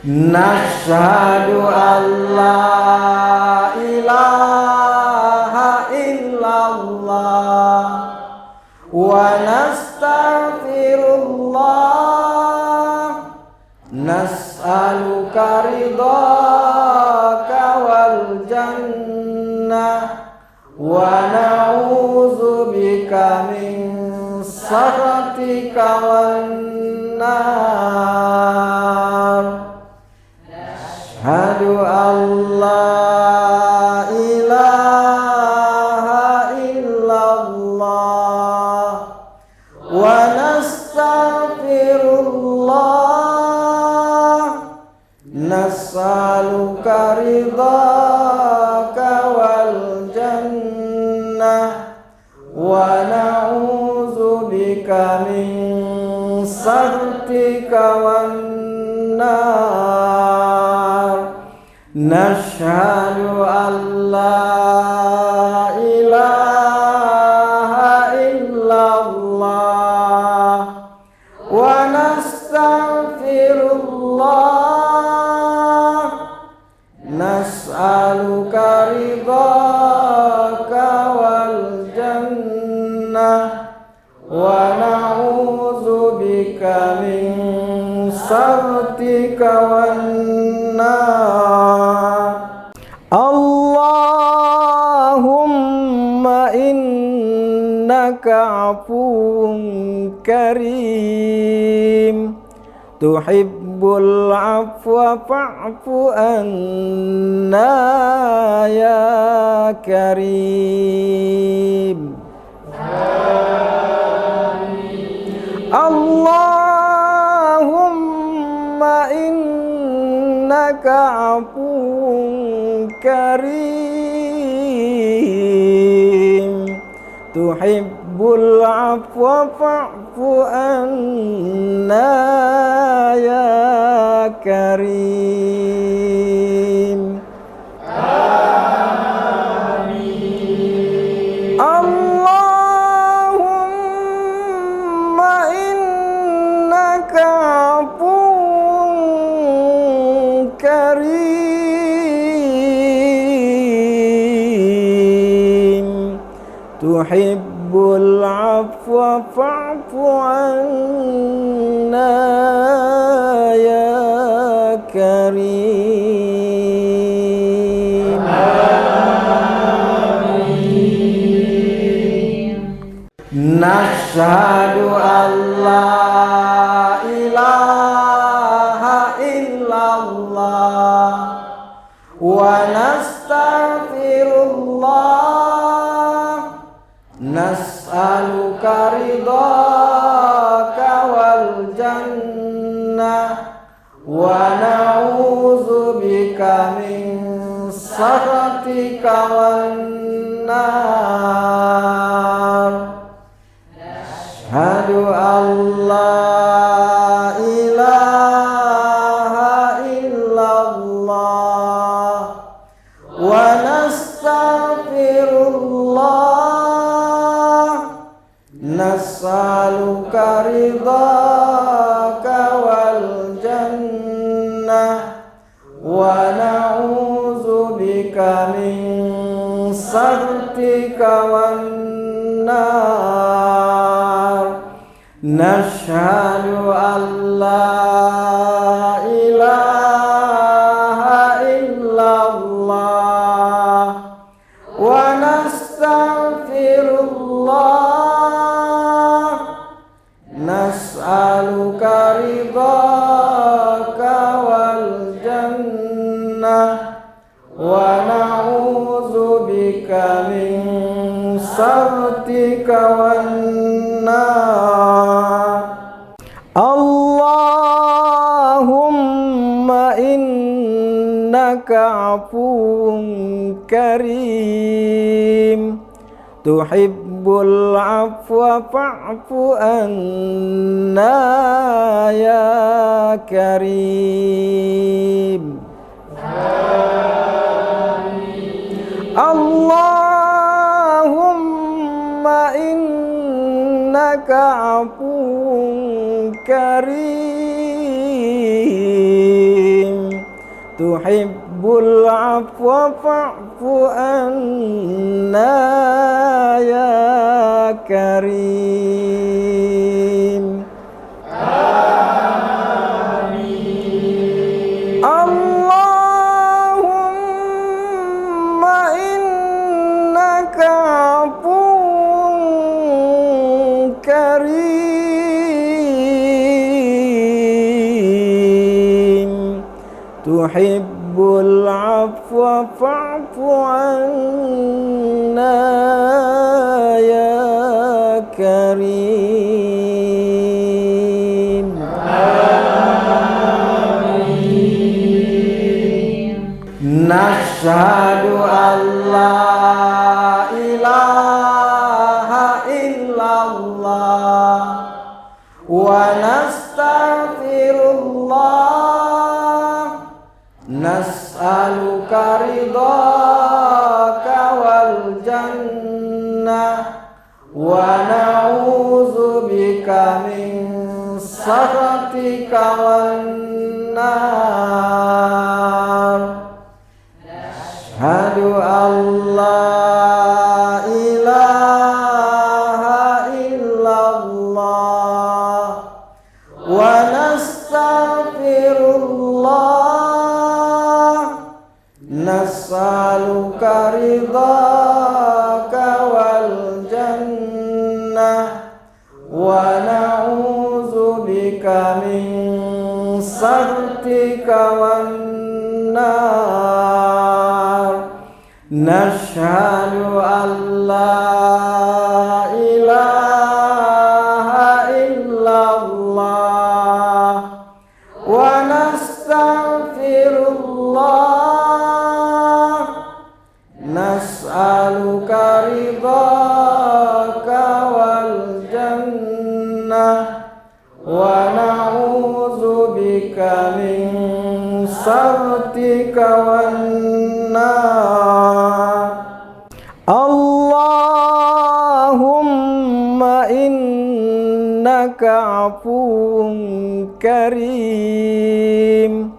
Speaker 15: Nashhadu an la ilaha illallah wa nastaghfirullah nas'aluka ridhaka wal jannah wa na'udzubika min sakhatika wan nar. Asyhadu an la ilaha illallah wa nastaghfirullah nas'aluka ridhaka wal jannah wa na'udzubika min sakhatika wan nar. Nashhadu an la ilaha illallah wa nastaghfirullah nas'aluka ridhaka wal jannah wa na'udzubika min sakhatika wan nar. Allahumma innaka afuwun karim tuhibbul afwa fa'fu anna ya karim. Allahumma innaka afuwun karim tuhibbul afwa fa'fu anna ya karim. tuhibbul afwa fa'fu anna ya karim. Nashhadu an la ilaha illallah wa nastaghfirullah, nas'aluka ridhaka wal jannah wa na'udzubika min sakhatika wan nar. Asyhadu an la ilaha illallah wa nastaghfirullah, nas'aluka ridhaka wal jannah wa na'udzubika min sakhatika wan nar. Nashhadu an la ilaha illallah wa nastaghfirullah, nas'aluka ridhaka wal jannah wa na'udzubika min sakhatika wan nar. Allahumma innaka afuwun karim, tuhibbul afwa fa'fu anna ya karim. Allahumma innaka afuwun karim, tuhibbul afwa fa'fu anna ya karim. Allahumma innaka afuwun karim, tuhibbul afwa fa'fu anna ya karim. Nashhadu an la ilaha illallah wa nastaghfirullah, nas'aluka ridhaka wal jannah wa na'udzubika min sakhatika wan nar. Asyhadu an la ilaha illallah wa nastaghfirullah, nas'aluka ridhaka wal jannah wa na'udzubika min sakhatika wan nar. Nashhadu an la ilaha illallah wa nastaghfirullah, nas'aluka ridhaka wal jannah wa na'udzubika min sakhatika wan nar. Allahumma innaka afuwun karim,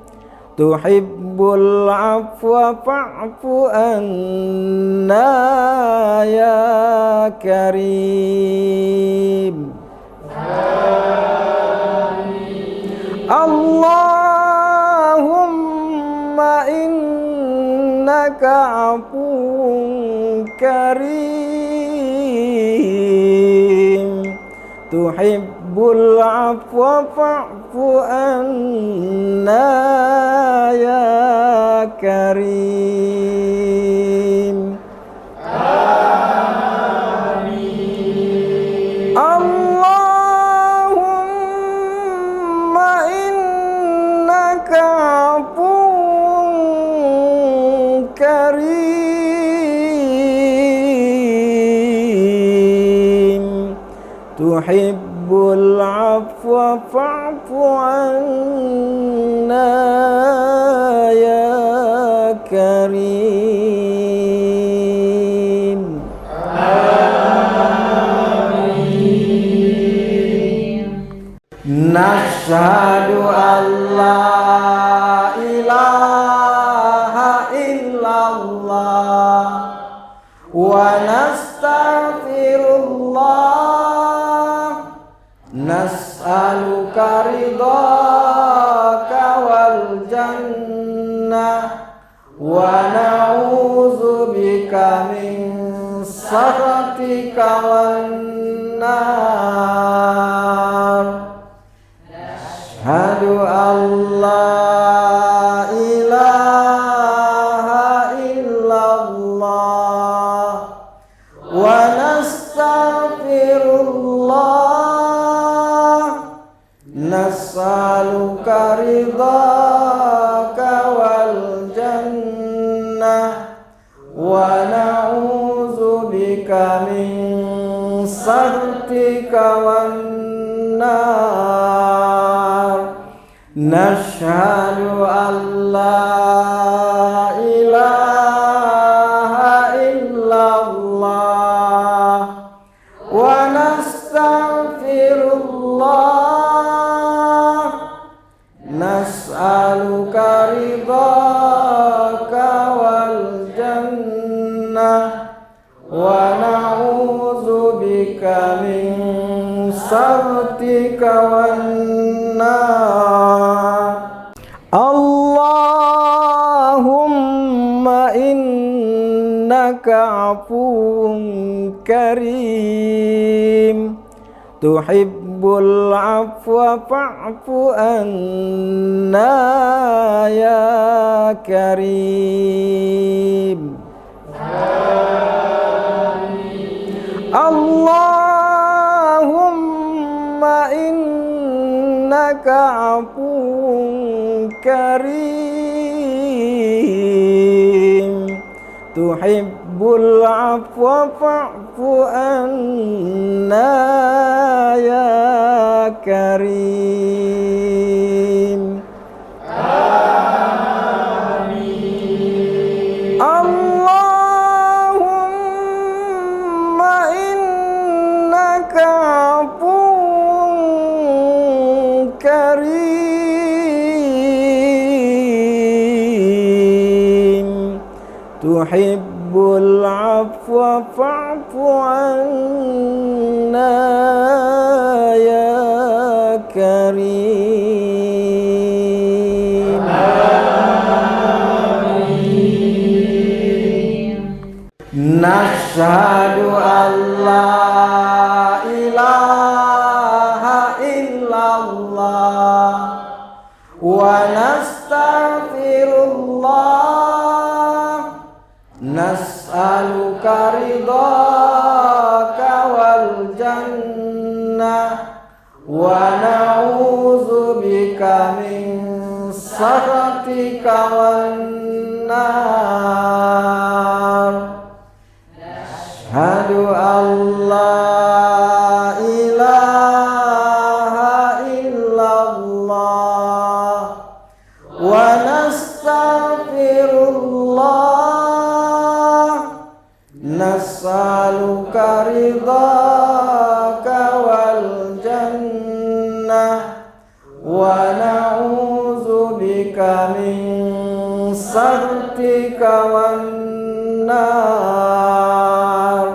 Speaker 15: tuhibbul tuhibbul afwa fa'fu anna ya karim. Allahumma innaka afuwun karim tuhibbul afwa fa'fu anna ya karim. Allahumma innaka afuwun karim tuhibbul afwa fa'fu anna ya karim. Nashhadu an la ilaha illallah wa nastaghfirullah nas'aluka ridhaka wal jannah wa na'udzubika min sakhatika wan nar. Asyhadu an la ilaha illallah wa nastaghfirullah nas'aluka ridhaka wal jannah wa na'udzubika min sakhatika wan nar. Nashhadu an la ilaha illallah wa nastaghfirullah nas'aluka ridhaka wal jannah wa na'udzubika min sakhatika wan nar. Allahumma innaka afuwun karim tuhibbul afwa fa'fu anna ya karim. Allahumma innaka afuwun karim tuhibbul afwa fa'fu anna ya karim. Allahumma innaka afuwun karim tuhibbul afwa fa'fu anna ya karim. Nashhadu an la ilaha illallah wa nastaghfirullah nas'aluka ridhaka wal jannah wa na'udzubika min sakhatika wan nar. Asyhadu an la ilaha illallah wa nastaghfirullah nas'aluka ridhaka wal jannah wa na'udzubika min سخطك والنار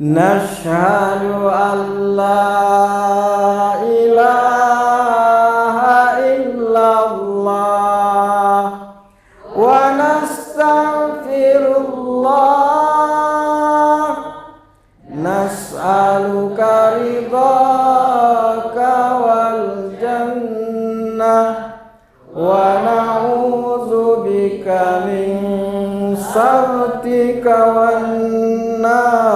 Speaker 15: نشهد أن لا إله إلا الله ونستغفر الله نسألك رضاك والجنة ونعوذ بك من سخطك والنار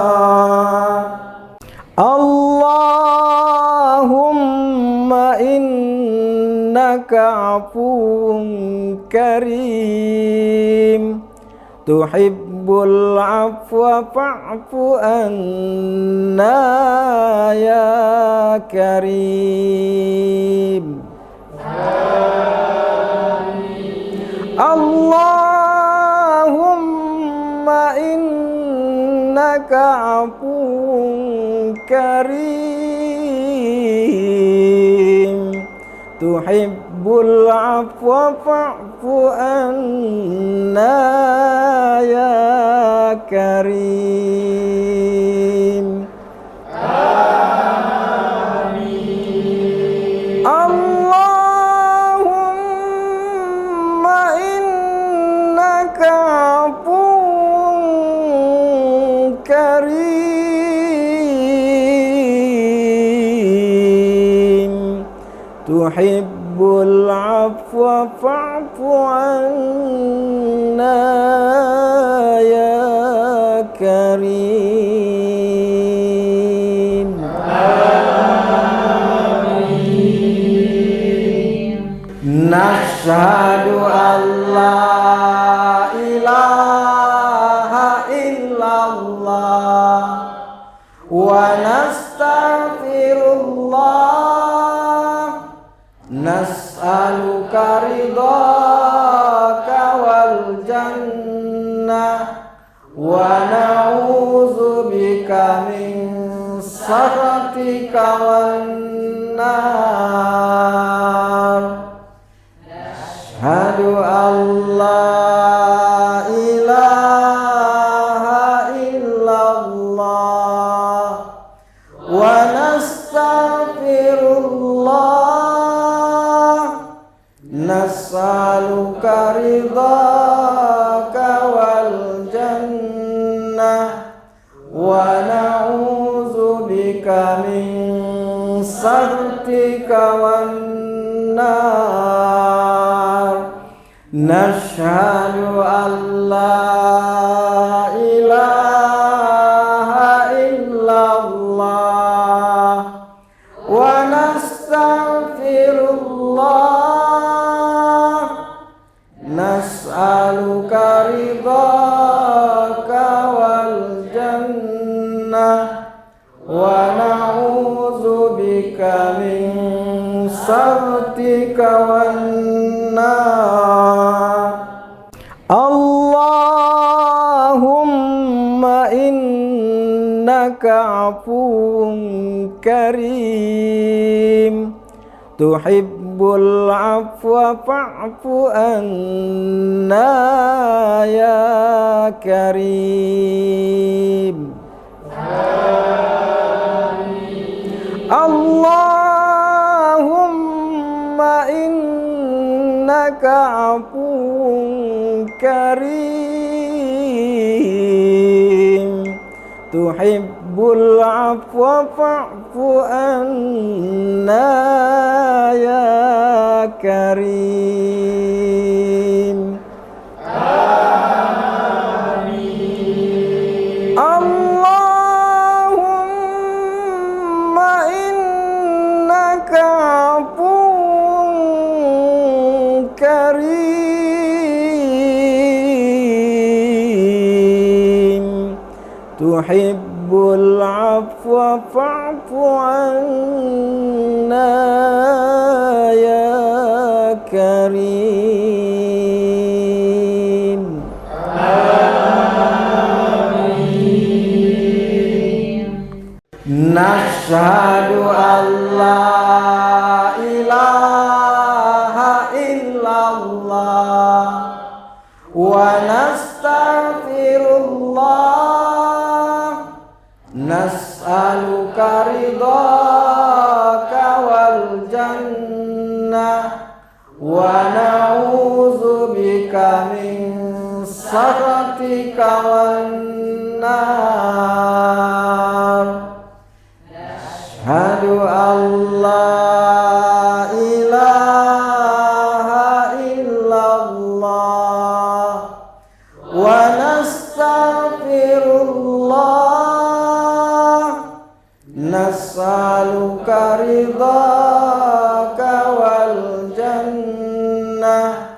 Speaker 15: اللهم إنك عفو كريم تحب العفو فاعف عنا يا كريم اللهم إنك عفو كريم تحب العفو فاعف عنا يا كريم اللهم إنك عفو كريم تحب العفو فاعف عنا يا كريم نشهد أن لا إله إلا الله ونستغفر الله نسألك رضاك والجنة ونعوذ بك من سخطك والنار نشهد أن لا إله إلا الله ونستغفر الله نسألك رضاك والجنة ونعوذ بك من سخطك والنار نشهد أن لا إله إلا الله ونستغفر الله نسألك رضاك والجنة ونعوذ بك من سخطك والنار اللهم إنك عفو كريم تحب العفو فاعف عنا يا كريم اللهم إنك عفو كريم تحب العفو فاعف عنا يا كريم اللهم إنك عفو كريم تحب العفو فاعف عنا يا كريم نشهد أن لا إله إلا الله wa nastaghfirullah, nas'aluka ridhaka wal jannah wa na'udzubika min sakhatika wan nar. Asyhadu an la ilaha illallah wa nastaghfirullah, nas'aluka ridhaka wal jannah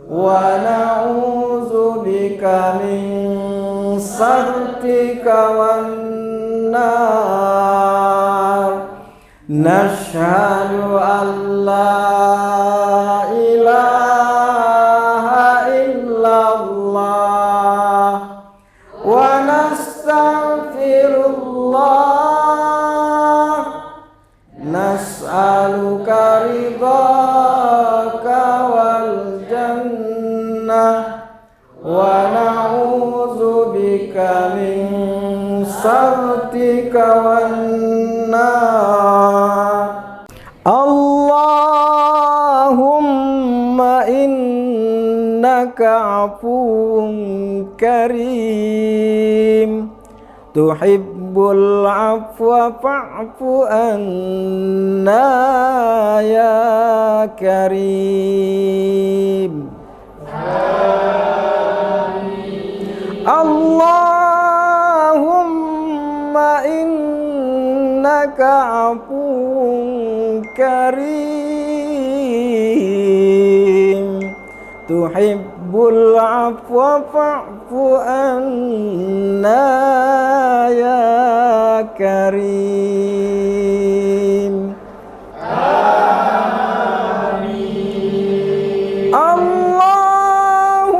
Speaker 15: wa na'udzubika min sakhatika wan nar. Nashhadu an la ilaha illallah wa nastaghfirullah, nas'aluka ridhaka wal jannah wa na'udzubika min sakhatika wan nar. Allahumma innaka afuwun karim, tuhibbul afwa fa'fu anna ya karim. Allahumma innaka afuwun karim, tuhibbul afwa fa'fu anna ya karim. Amin. Allahumma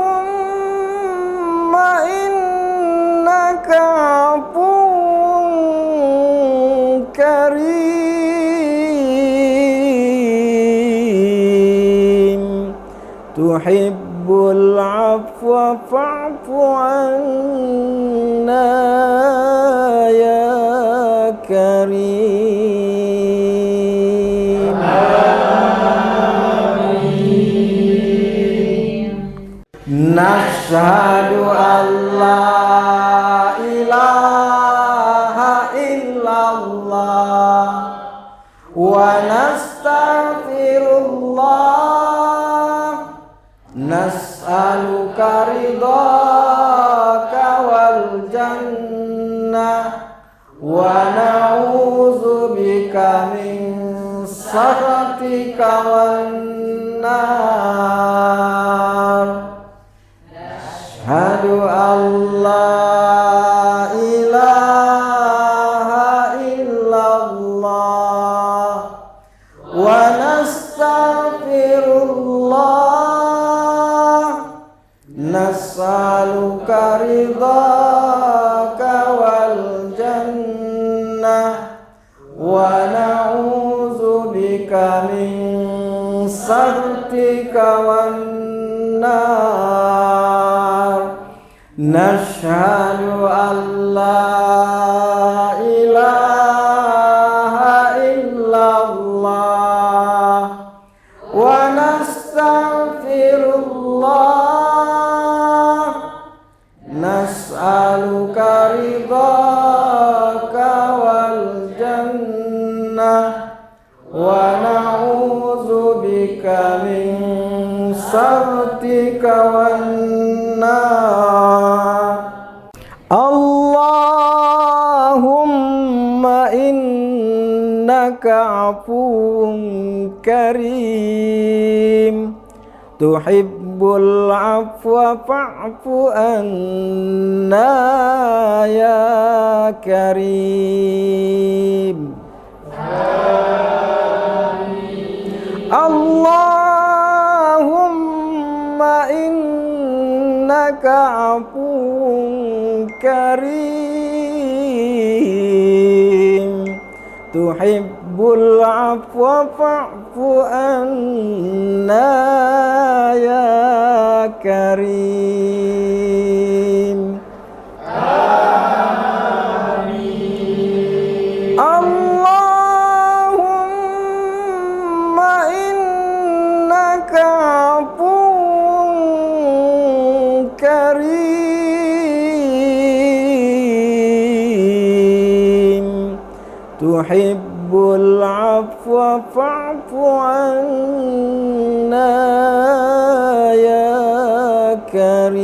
Speaker 15: innaka afuwun karim, tuhibbul afwa fa'fu anna ya karim. Amin. Nashhadu an la ilaha illallah wa nastaghfirullah, nas'aluka ridhaka wal jannah wa na'udzubika min sakhatika wan nar. Asyhadu an la ilaha illallah wa nastaghfirullah, nas'aluka ridhaka wal jannah wa na'udzubika min sakhatika wan nar. Nashhadu an la ilaha illallah wa nastaghfirullah, nas'aluka ridhaka wal jannah wa na'udzubika min sakhatika wan nar. Allahumma innaka afuwun karim, tuhibbul afwa fa'fu anna ya karim. Allahumma innaka afuwun karim, tuhibbul afwa fa'fu anna ya karim. tuhibbul afwa fa'fu anna ya karim.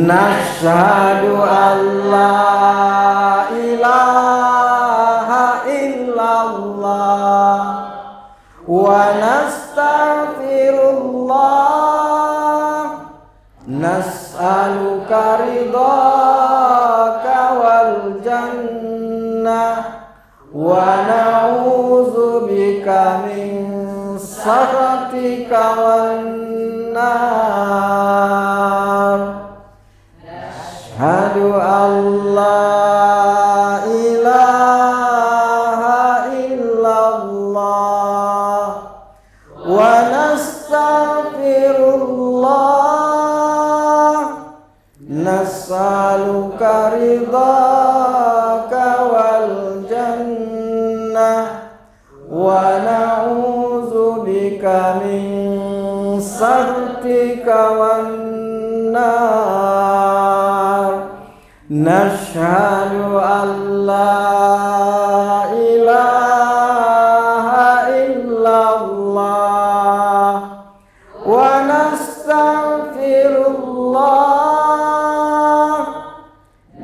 Speaker 15: Nashhadu an la ilaha illallah wa nastaghfirullah, nas'aluka ridhaka wal jannah wa na'udzubika min sakhatika wan nar. Asyhadu an la ilaha illallah wa nastaghfirullah, nas'aluka ridhaka wal jannah wa na'udzubika min sakhatika wan nar. Nashhadu an la ilaha illallah wa nastaghfirullah,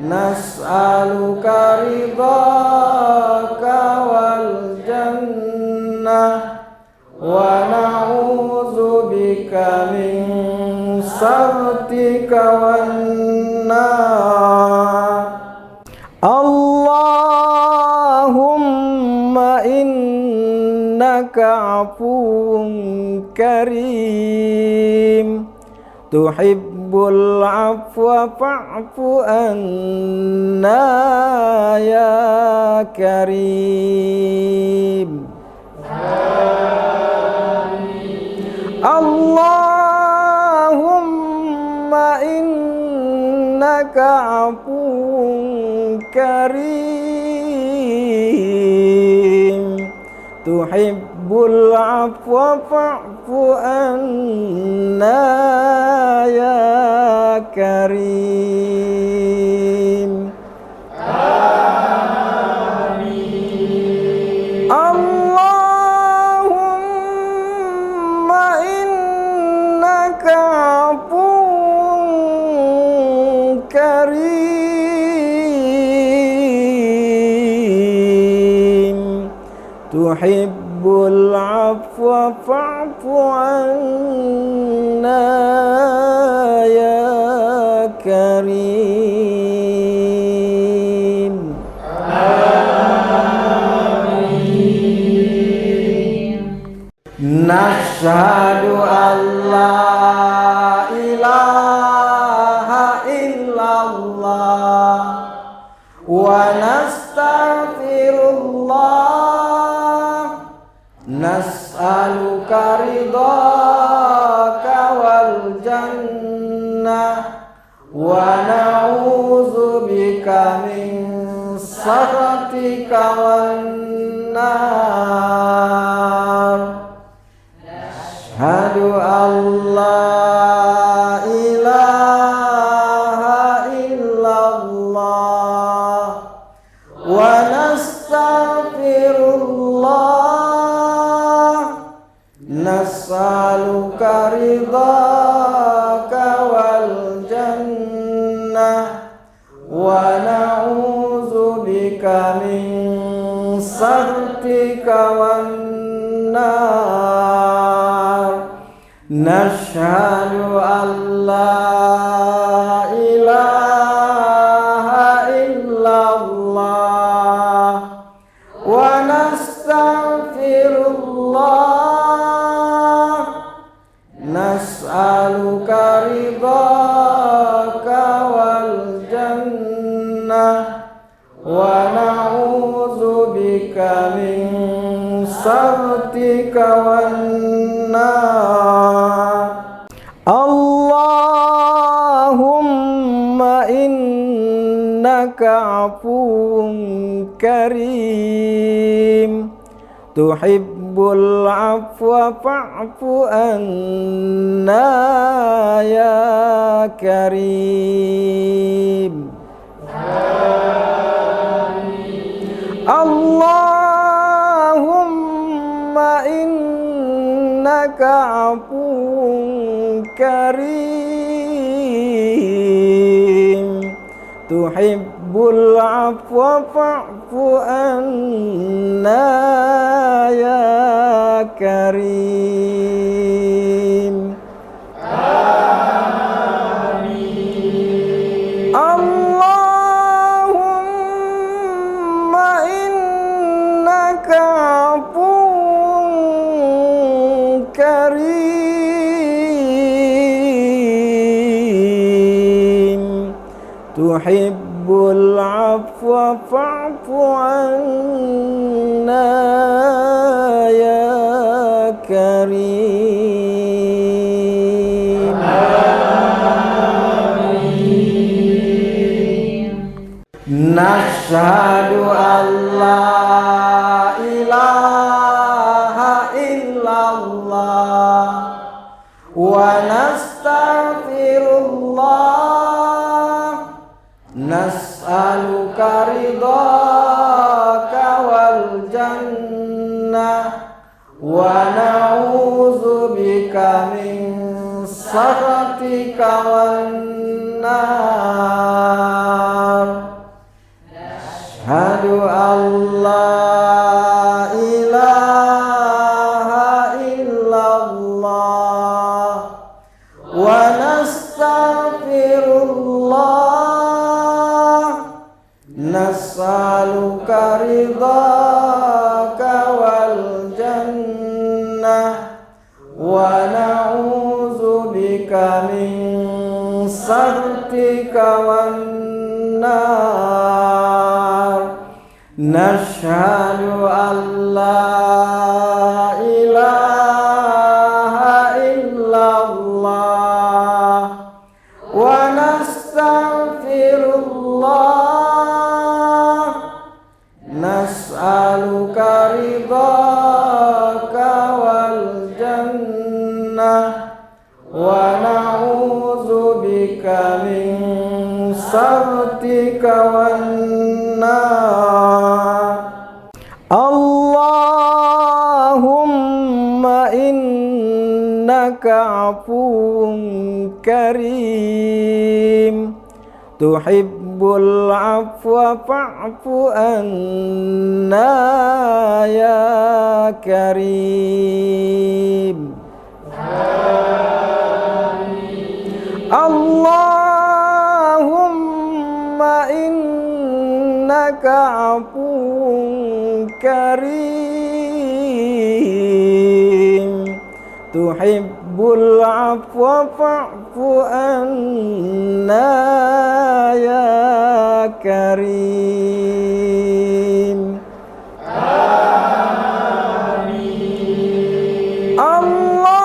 Speaker 15: nas'aluka ridhaka wal jannah wa na'udzubika min sakhatika wan nar. Allahumma innaka afuwun karim, tuhibbul afwa fa'fu anna ya karim. Allahumma innaka afuwun karim, tuhibbul afwa fa'fu anna ya karim. Allahumma innaka afuwun karim, tuhibbul afwa fa'fu anna ya karim. Nashhadu an la ilaha illallah wa nastaghfirullah, nas'aluka ridhaka wal jannah wa na'udzubika min sakhatika wan nar. Asyhadu an la ilaha illallah wa nastaghfirullah, nas'aluka ridhaka wal jannah wa na'udzubika min sakhatika wan nar. Nashhadu an la ilaha illallah wa nastaghfirullah, nas'aluka ridhaka wal jannah wa na'udzubika min sakhatika wan nar. Allahumma innaka afuwun karim, tuhibbul tuhibbul afwa fa'fu anna ya karim. Allahumma innaka afuwun karim, tuhibbul afwa fa'fu anna ya karim. Amin. Allahumma innaka afuwun karim, tuhibbul afwa fa'fu anna ya karim. Amin. Nashhadu an la ilaha illallah wa nastaghfirullah, nas'aluka ridhaka wal jannah wa na'udzubika min sakhatika wan nar. Asyhadu an la ilaha illallah wa nastaghfirullah, nas'aluka ridhaka wal jannah wa na'udzubika min sakhatika wan nar. Nashhadu an la ilaha illallah wa nastaghfirullah, nas'aluka ridhaka wal jannah wa na'udzubika min sakhatika wan nar. Allahumma innaka afuwun karim, tuhibbul afwa fa'fu anna ya karim. Allahumma innaka afuwun karim, tuhibbul afwa fa'fu anna ya karim. Amin. Allahumma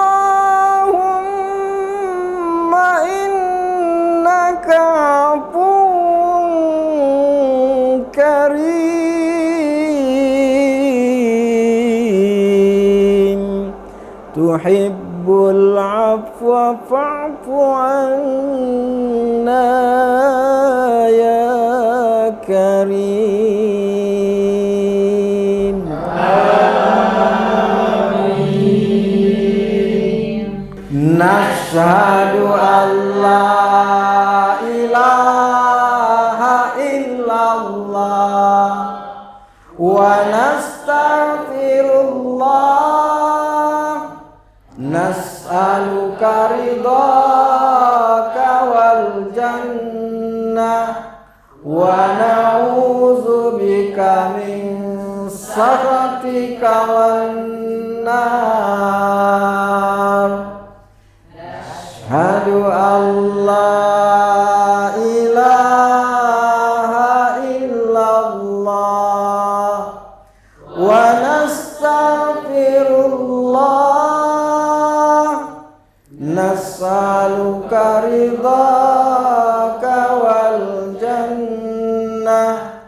Speaker 15: innaka afuwun karim, tuhibbul afwa fa'fu anna ya karim. Amin. Nashhadu an la ilaha illallah wa nastaghfirullah, nas'aluka ridhaka wal jannah wa na'udzubika min sakhatika wan nar. Asyhadu an la ilaha illallah wa nastaghfirullah, nas'aluka ridhaka wal jannah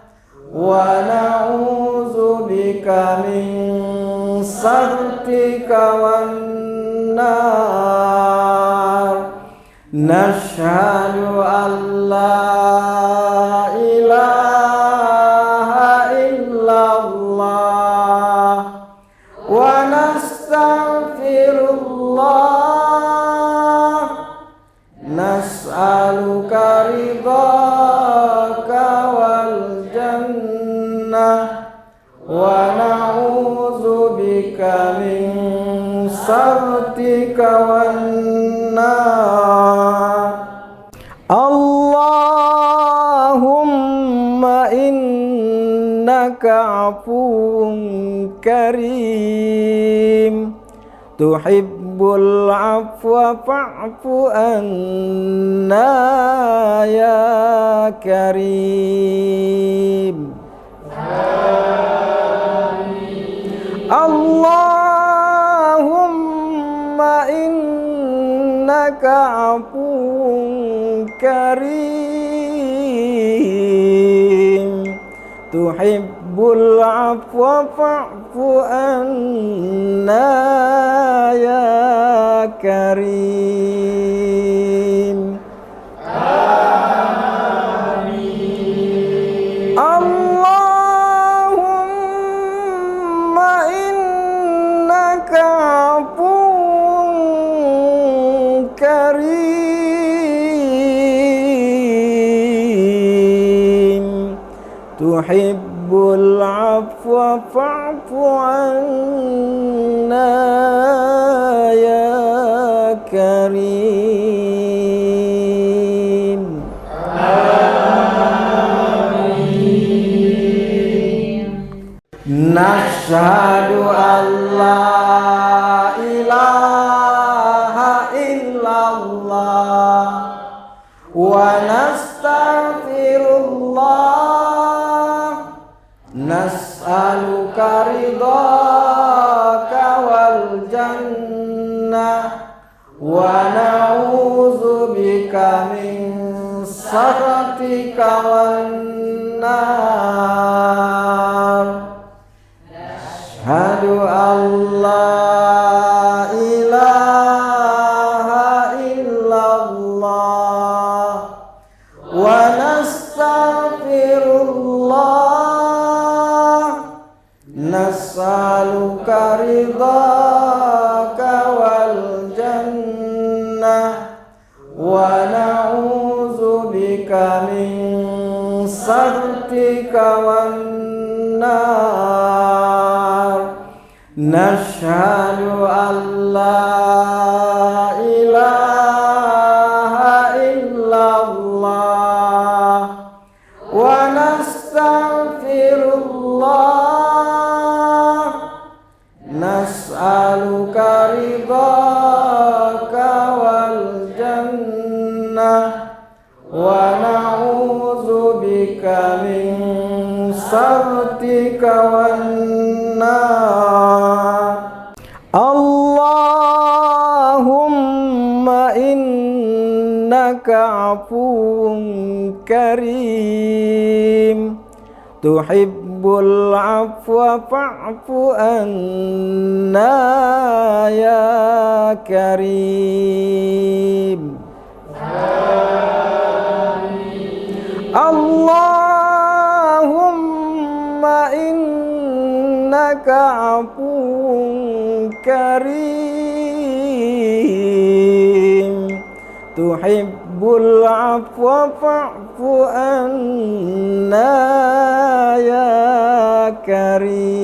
Speaker 15: wa na'udzubika min saktika wan nar. Nashhadu an la ilaha illallah wa nastaghfirullah. Nas'aluka ridhaka wal jannah wa na'udzubika min saktika wan nar. Allahumma innaka afuwun karim tuhibbul afwa fa'fu anna ya karim. Allahumma innaka afuwun karim tuhibbul afwa fa'fu anna ya karim. Allahumma innaka afuwun karim tuhibbul afwa fa'fu anna ya karim. Nashhadu an la ilaha illallah wa nastaghfirullah. Nas'aluka ridhaka wal jannah wa na'udzubika min sakhatika wan nar. Ashhadu an la ilaha illallah wa nastaghfirullah. Nas'aluka ridhaka wal jannah wa na'udzubika min sakhatika wan nar. Nashhadu an la ilaha illallah wa nastaghfirullah. Nas'aluka ridhaka wal jannah wa na'udzubika min sakhatika wan nar. Allahumma innaka afuwun karim tuhibbul afwa fa'fu anna ya karim. Allahumma innaka afuwun karim tuhibbul afwa fa'fu anna ya karim.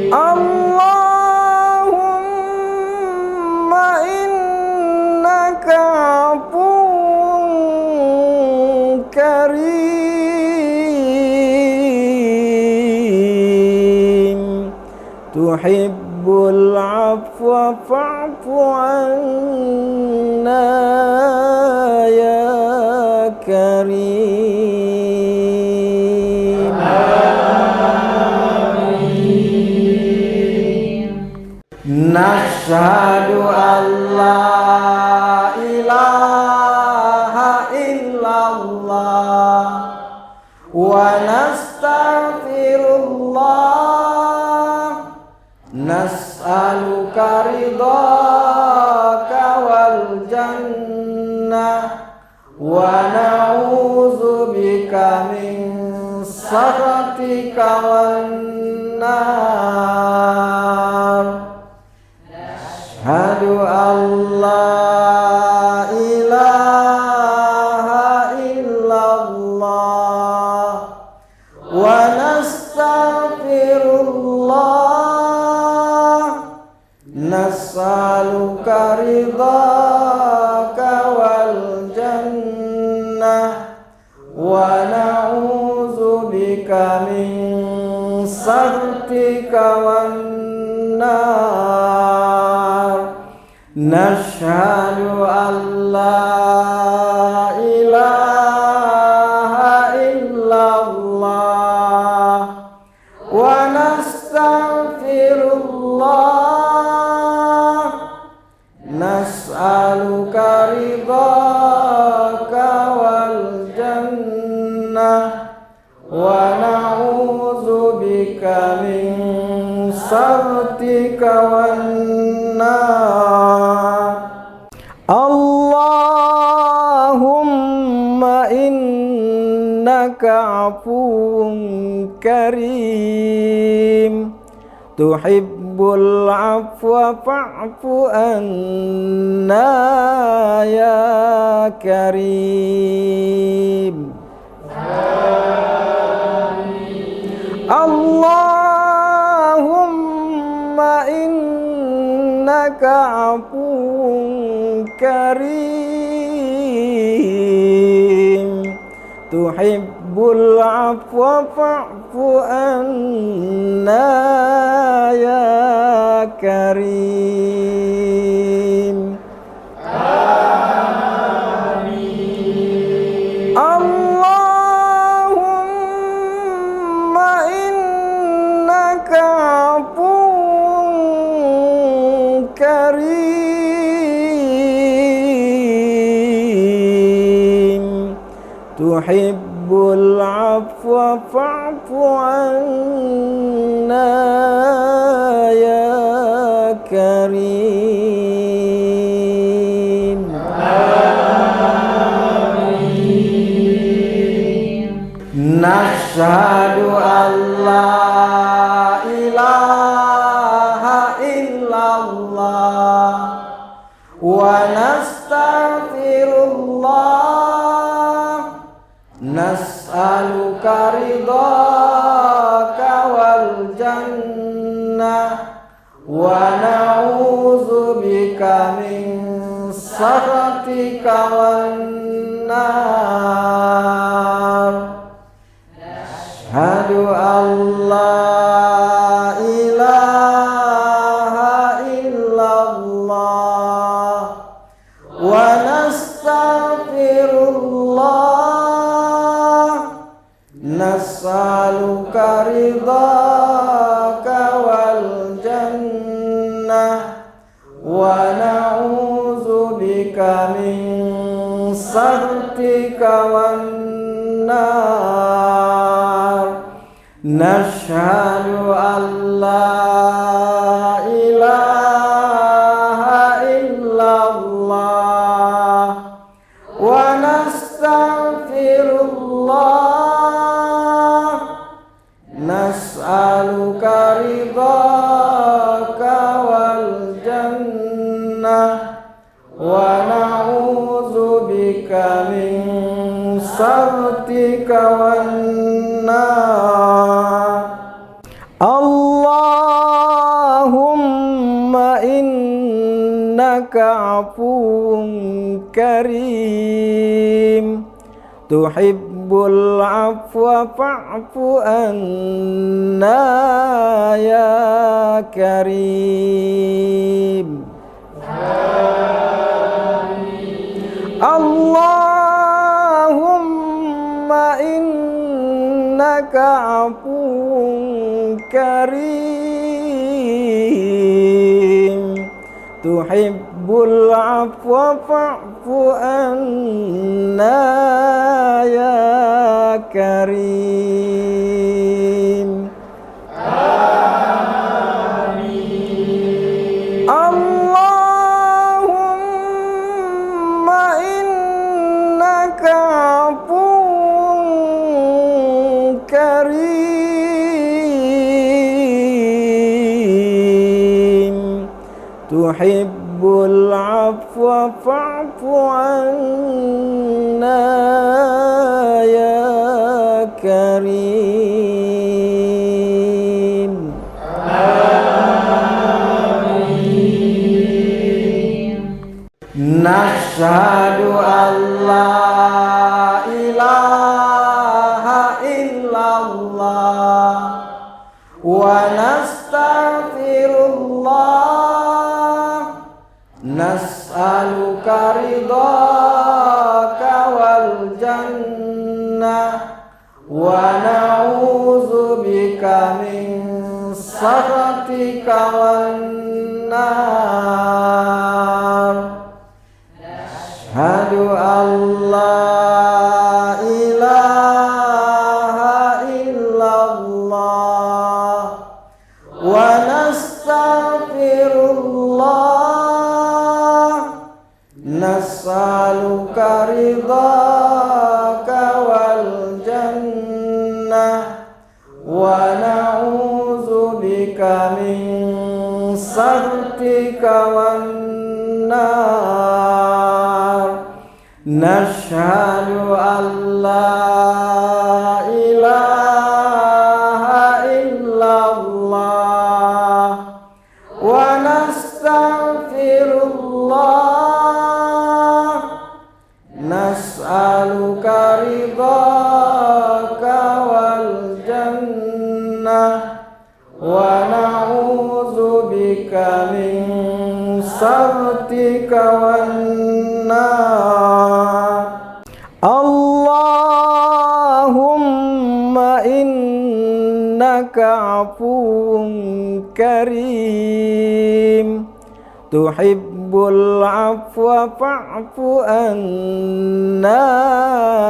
Speaker 15: Allahumma innaka afuwun karim tuhibbul afwa fa'fu anna ya karim. Nashhadu an la ilaha illallah wa nastaghfirullah, nas'aluka ridhaka wal jannah, wa na'udzubika min sakhatika wan nar. Asyhadu an la ilaha illallah wa nastaghfirullah, nas'aluka ridhaka wal jannah, wa na'udzubika min sakhatika wan nar. Nashhadu an la ilaha illallah wa nastaghfirullah, nas'aluka ridhaka wal jannah, wa na'udzubika min sakhatika wan nar. Allahumma innaka afuwun karim, tuhibbul afwa fa'fu anna ya karim. Allahumma innaka afuwun karim, tuhibbul afwa fa'fu anna ya karim. Allahumma innaka afuwun karim, tuhibbul afwa fa'fu anna ya karim. Nashhadu an la ilaha illallah wa nastaghfirullah, nas'aluka ridhaka wal jannah, wa na'udzubika min sakhatika wan nar. Asyhadu an la ilaha illallah wa nastaghfirullah, nas'aluka ridhaka wal jannah, wa na'udzubika min sakhatika wan nar. Nashhadu an la ilaha illallah wa nastaghfirullah, nas'aluka ridhaka wal jannah, wa na'udzubika min sakhatika wan nar. Allahumma innaka afuwun karim, tuhibbul afwa fa'fu anna ya karim. Allahumma innaka afuwun karim, tuhibbul afwa fa'fu anna ya karim. tuhibbul afwa fa'fu anna ya karim. Nashhadu an la ilaha illallah wa nastaghfirullah, nas'aluka ridhaka wal jannah wa na'udzubika min sakhatika wan nar. Asyhadu an la ilaha illallah wa nastaghfirullah, nas'aluka ridhaka wal jannah wa na'udzubika min sakhatika wan nar. Nashhadu an la ilaha illallah wa nastaghfirullah, nas'aluka ridhaka wal jannah wa na'udzubika min sakhatika wan nar. Allahumma innaka afuwun karim, tuhibbul afwa fa'fu anna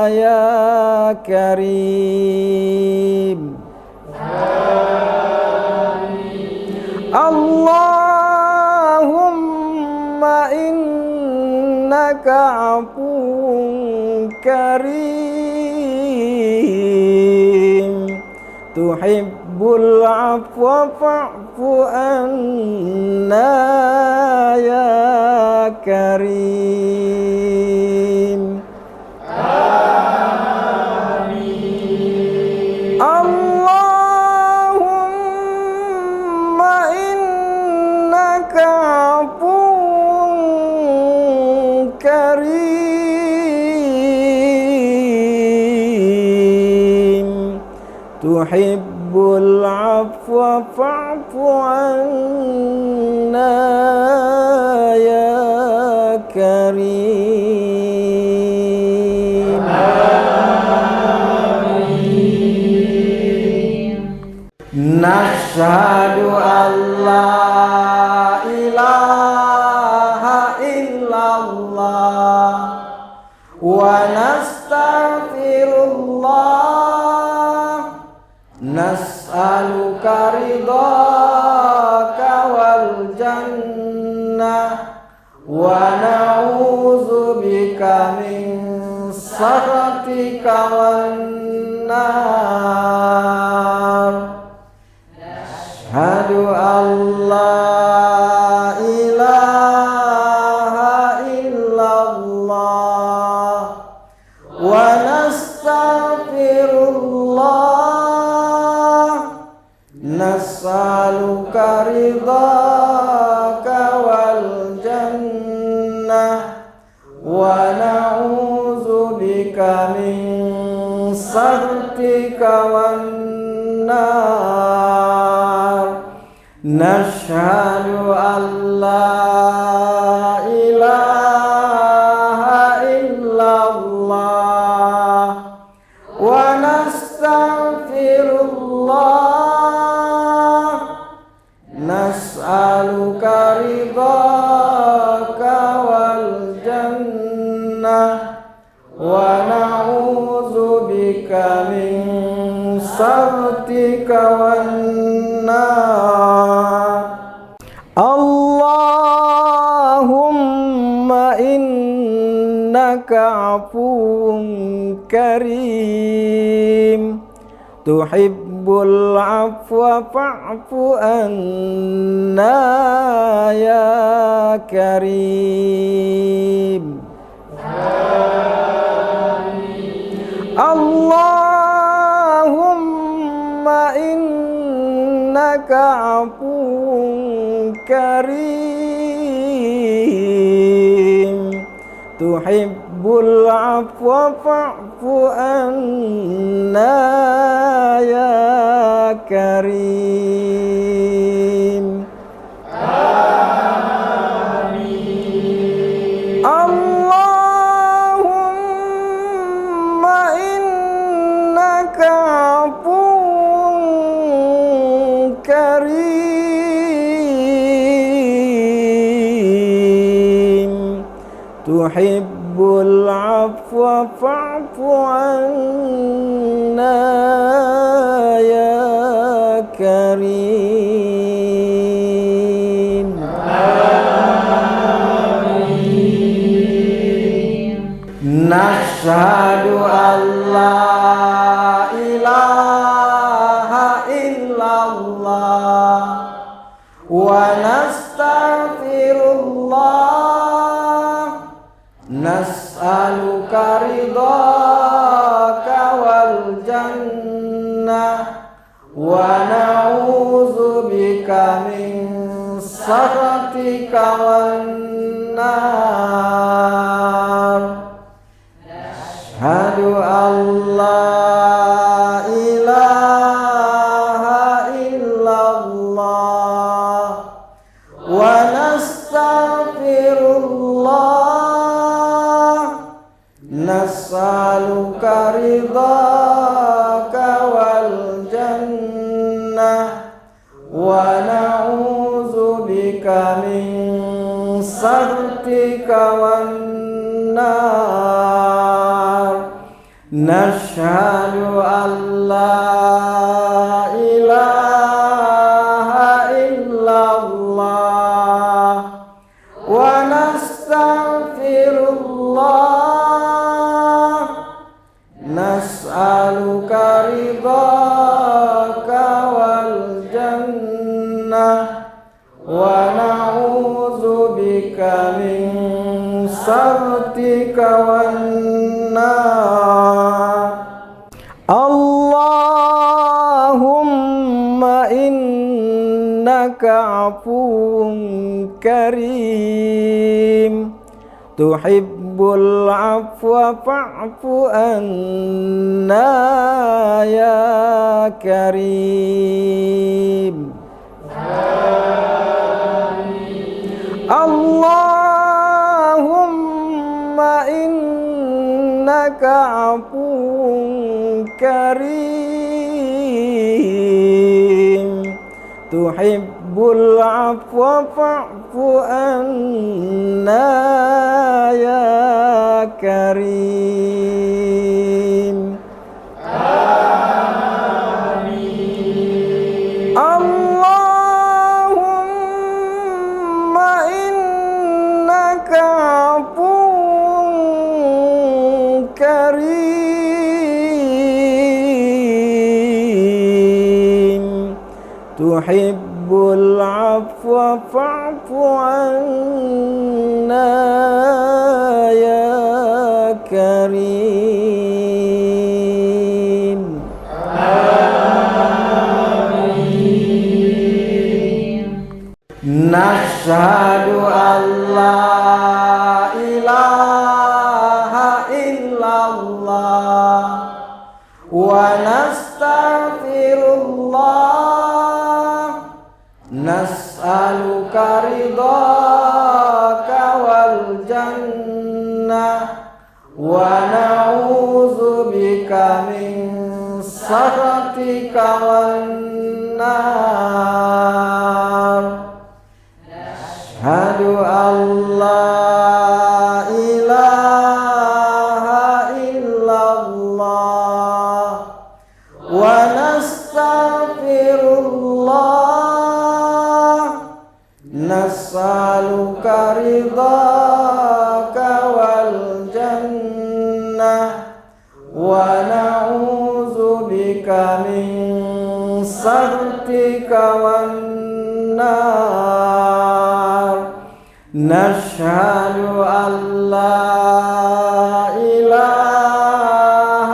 Speaker 15: ya karim. Allahumma innaka afuwun karim, tuhibbul afwa fa'fu anna ya karim. Amin. Allahumma innaka afuwun karim, tuhibbul afwa fa'fu anna ya karim. Nashhadu an la ilaha illallah wa nastaghfirullah, nas'aluka ridhaka wal jannah wa na'udzubika min sakhatika wan nar. Asyhadu an la ilaha illallah wa nastaghfirullah, nas'aluka ridhaka wal jannah wa na'udzubika min sakhatika wan nar. Nashhadu an la ilaha illallah wa nastaghfirullah, nas'aluka ridhaka wal jannah wa na'udzubika min sakhatika wan nar. Allahumma innaka afuwun karim, tuhibbul afwa fa'fu anna ya karim. Allahumma innaka afuwun karim, tuhibbul afwa fa'fu anna ya karim. Amin. Allahumma innaka afuwun karim, tuhibbul afwa fa'fu anna ya karim. Nashhadu an la ilaha illallah wa nastaghfirullah, nas'aluka ridhaka wal jannah wa na'udzubika min sakhatika wan nar. Asyhadu an la ilaha illallah wa nastaghfirullah, nas'aluka ridhaka wal jannah wa na'udzubika min sakhatika wan nar. Nashhadu an la ilaha illallah wa nastaghfirullah, nas'aluka ridhaka wal jannah wa na'udzubika min sakhatika wan nar. Allahumma innaka afuwun karim, tuhibbul afwa fa'fu anna ya karim. Allahumma innaka afuwun karim, tuhibbul afwa fa'fu anna ya karim. Amin. Allahumma innaka afuwun karim, tuhibbul afwa fa'fu anna ya karim. Nashhadu an la ilaha illallah wa nastaghfirullah, nas'aluka ridhaka wal jannah wa na'udzubika min sakhatika wan nar. Asyhadu an la ilaha illallah wa nastaghfirullah, nas'aluka ridhaka wal jannah wa na'udzubika من سخطك والنار نشهد أن لا إله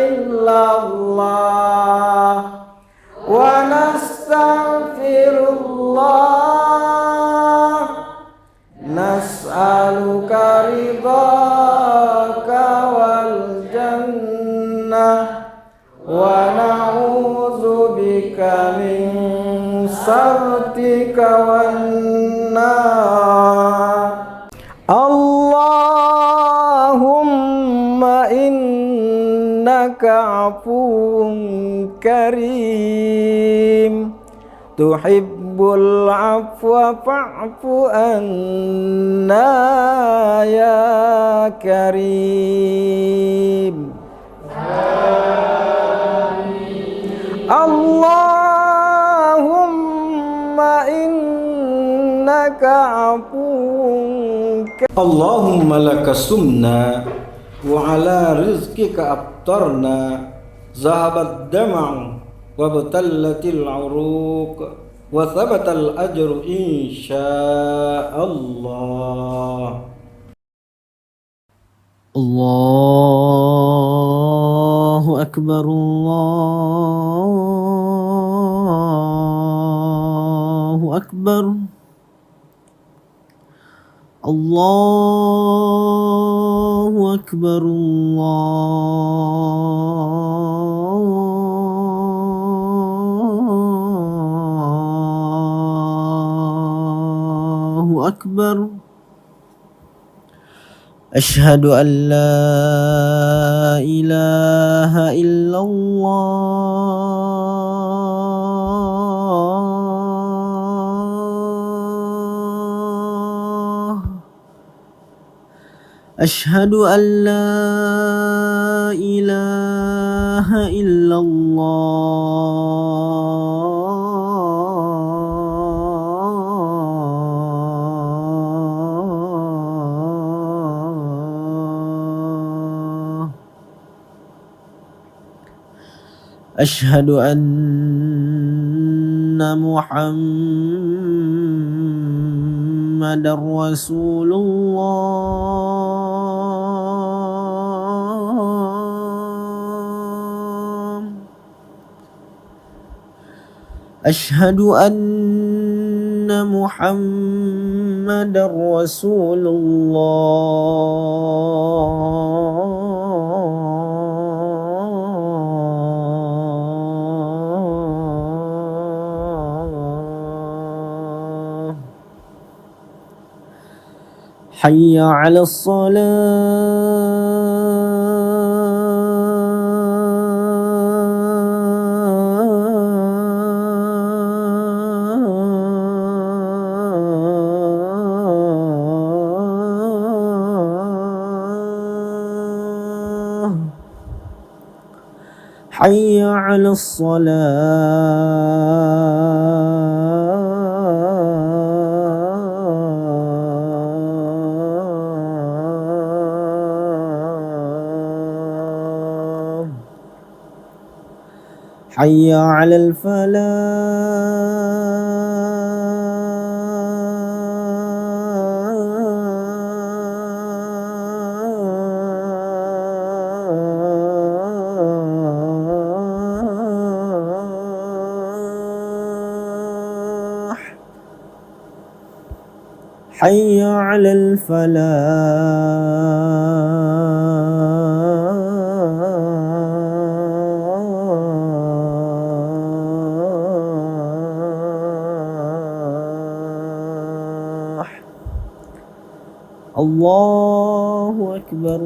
Speaker 15: إلا الله ونستغفر الله نسألك رضاك والجنة ونعوذ بك من سخطك والنار اللهم إنك عفو كريم تحب العفو فاعف عنا يا كريم اللهم إنك عفو اللهم لك سمنا وعلى رزقك أفطرنا ذهب الدمع وابتلت العروق وثبت الأجر إن شاء الله الله أكبر الله أكبر الله أكبر الله أكبر أشهد أن لا إله إلا الله أشهد أن لا إله إلا الله أشهد أن محمد رسول الله أشهد أن محمد رسول الله حي على الصلاة حي على الصلاة حي على الفلاح حي على الفلاح الله أكبر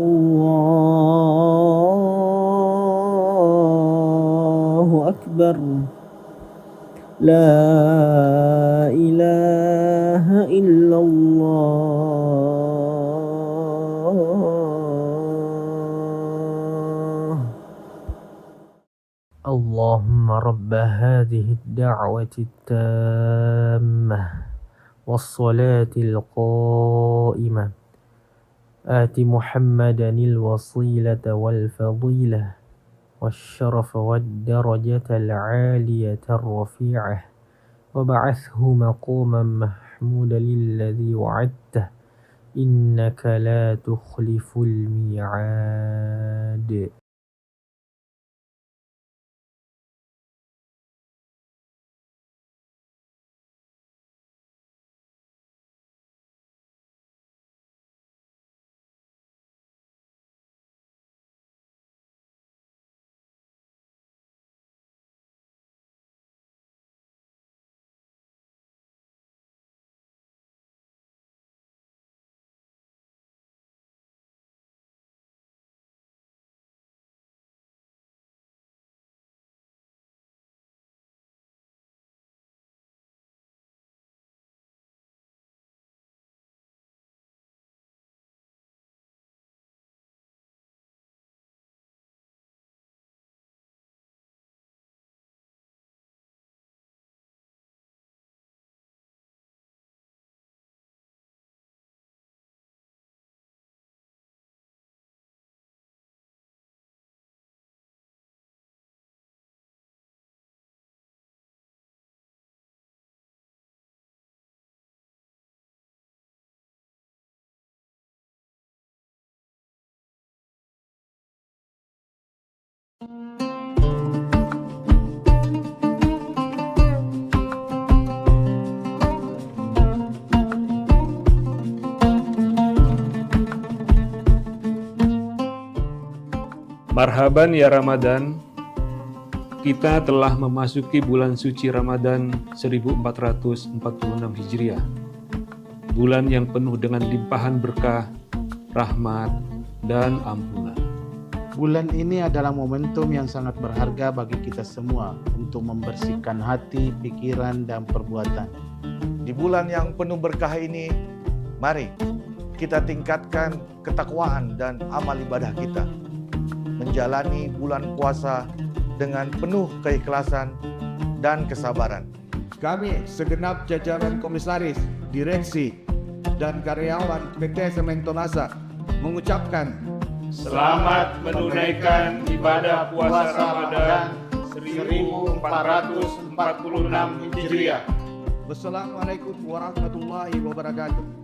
Speaker 15: الله أكبر لا إله إلا الله اللهم رب هذه الدعوة التامة والصلاة القائمة آت محمدا الوسيلة والفضيلة والشرف والدرجة العالية الرفيعة وبعثه مقاما محمودا الذي وعدته إنك لا تخلف الميعاد.
Speaker 1: Marhaban ya Ramadan, kita telah memasuki bulan suci Ramadan 1446 Hijriah. Bulan yang penuh dengan limpahan berkah, rahmat, dan ampunan.
Speaker 2: Bulan ini adalah momentum yang sangat berharga bagi kita semua untuk membersihkan hati, pikiran, dan perbuatan.
Speaker 3: Di bulan yang penuh berkah ini, mari kita tingkatkan ketakwaan dan amal ibadah kita. Menjalani bulan puasa dengan penuh keikhlasan dan kesabaran.
Speaker 4: Kami segenap jajaran komisaris, direksi, dan karyawan PT Sementonasa mengucapkan
Speaker 1: selamat menunaikan ibadah puasa Ramadan 1446 Hijriah.
Speaker 4: Wassalamualaikum warahmatullahi wabarakatuh.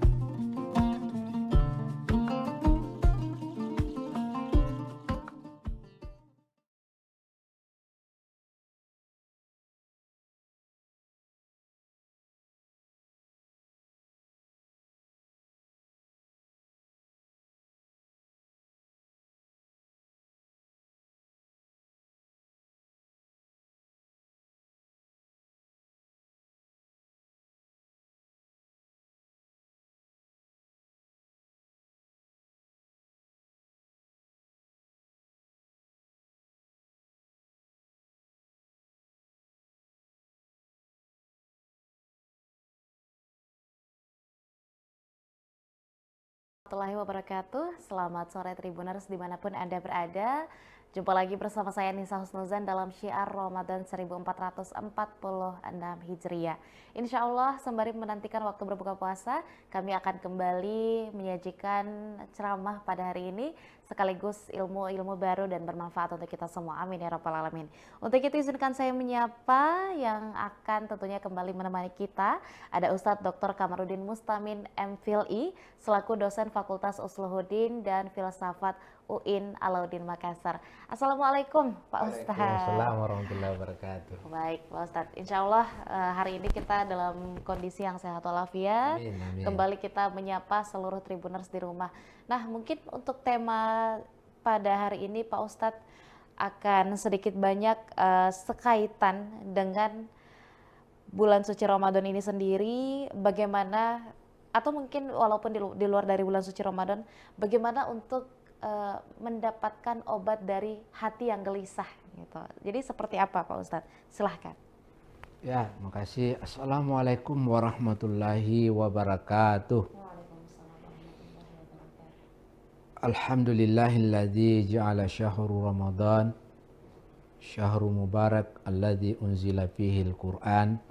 Speaker 5: Warahmatullahi wabarakatuh. Selamat sore Tribuners dimanapun Anda berada. Jumpa lagi bersama saya Nisa Husnuzan dalam Syiar Ramadan 1446 Hijriah. Insya Allah sembari menantikan waktu berbuka puasa, kami akan kembali menyajikan ceramah pada hari ini sekaligus ilmu-ilmu baru dan bermanfaat untuk kita semua. Amin ya rabbal alamin. Untuk itu izinkan saya menyapa yang akan tentunya kembali menemani kita. Ada Ustadz Dr. Kamarudin Mustamin MPhilI selaku dosen Fakultas Usluhuddin dan Filsafat UIN Alauddin Makassar. Assalamualaikum Pak Ustadz.
Speaker 6: Waalaikumsalam warahmatullahi wabarakatuh.
Speaker 5: Baik Pak Ustadz, insya Allah hari ini kita dalam kondisi yang sehat walafiat.
Speaker 6: Amin, amin.
Speaker 5: Kembali kita menyapa seluruh Tribuners di rumah. Nah mungkin untuk tema pada hari ini Pak Ustadz akan sedikit banyak sekaitan dengan bulan suci Ramadan ini sendiri, bagaimana atau mungkin walaupun di luar dari bulan suci Ramadan, bagaimana untuk mendapatkan obat dari hati yang gelisah gitu. Jadi seperti apa Pak Ustadz? Silahkan.
Speaker 6: Ya, makasih. Assalamualaikum warahmatullahi wabarakatuh. Alhamdulillahilladzi ja'ala syahru Ramadan syahru mubarak alladzi unzila fihi al-Qur'an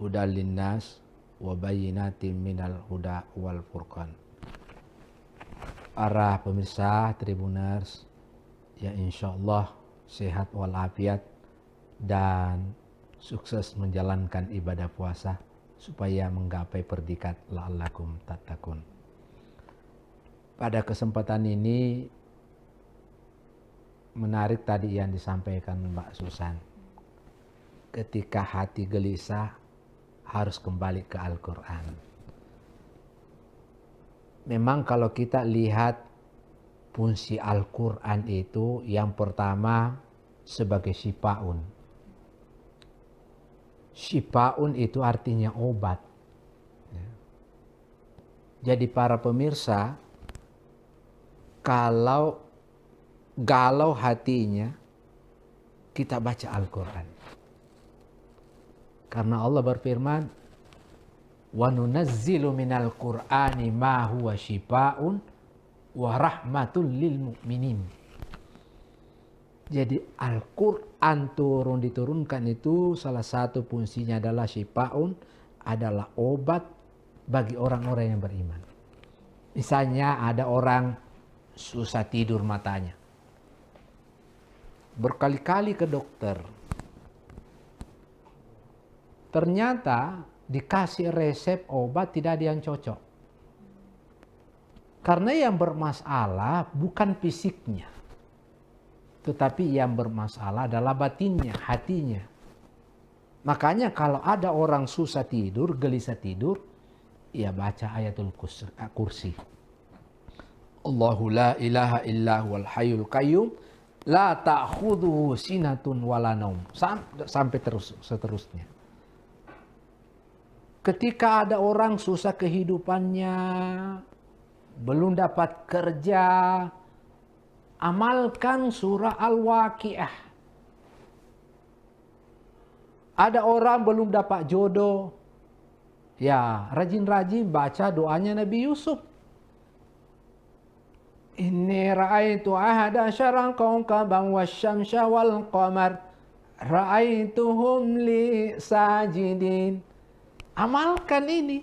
Speaker 6: hudal linnas wa bayyinatin minal huda wal furqan. Para pemirsa Tribuners, ya insya Allah sehat walafiat, dan sukses menjalankan ibadah puasa supaya menggapai predikat la'allakum tattaqun. Pada kesempatan ini menarik tadi yang disampaikan Mbak Susan. Ketika hati gelisah harus kembali ke Al-Quran. Memang kalau kita lihat fungsi Al-Quran itu yang pertama sebagai syifaun. Syifaun itu artinya obat. Jadi para pemirsa, kalau galau hatinya, kita baca Al-Quran. Karena Allah berfirman, wa nunazzilu minal Qur'ani ma huwa syifaun wa rahmatul lil mu'minin. Jadi Al-Quran diturunkan itu salah satu fungsinya adalah syifaun, adalah obat bagi orang-orang yang beriman. Misalnya ada orang susah tidur matanya, berkali-kali ke dokter, ternyata dikasih resep obat tidak ada yang cocok. Karena yang bermasalah bukan fisiknya, tetapi yang bermasalah adalah batinnya, hatinya. Makanya kalau ada orang susah tidur, gelisah tidur, ya baca ayatul kursi. Allahu la ilaha illa huwal hayyul qayyum la ta'khudhuhu sinatun wala naum. Sampai seterusnya. Ketika ada orang susah kehidupannya, belum dapat kerja, amalkan surah Al-Waqiah. Ada orang belum dapat jodoh, ya rajin-rajin baca doanya Nabi Yusuf. Inni ra'aitu ahada syarran kawkaban wasyamsa wal qamar ra'aituhum li sajidin. Amalkan ini,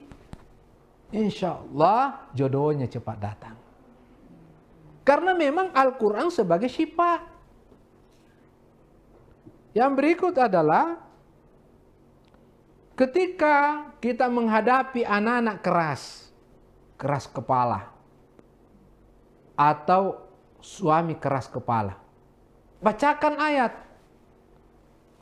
Speaker 6: insya Allah jodohnya cepat datang. Karena memang Al-Quran sebagai syifa. Yang berikut adalah ketika kita menghadapi anak-anak keras kepala, atau suami keras kepala, bacakan ayat.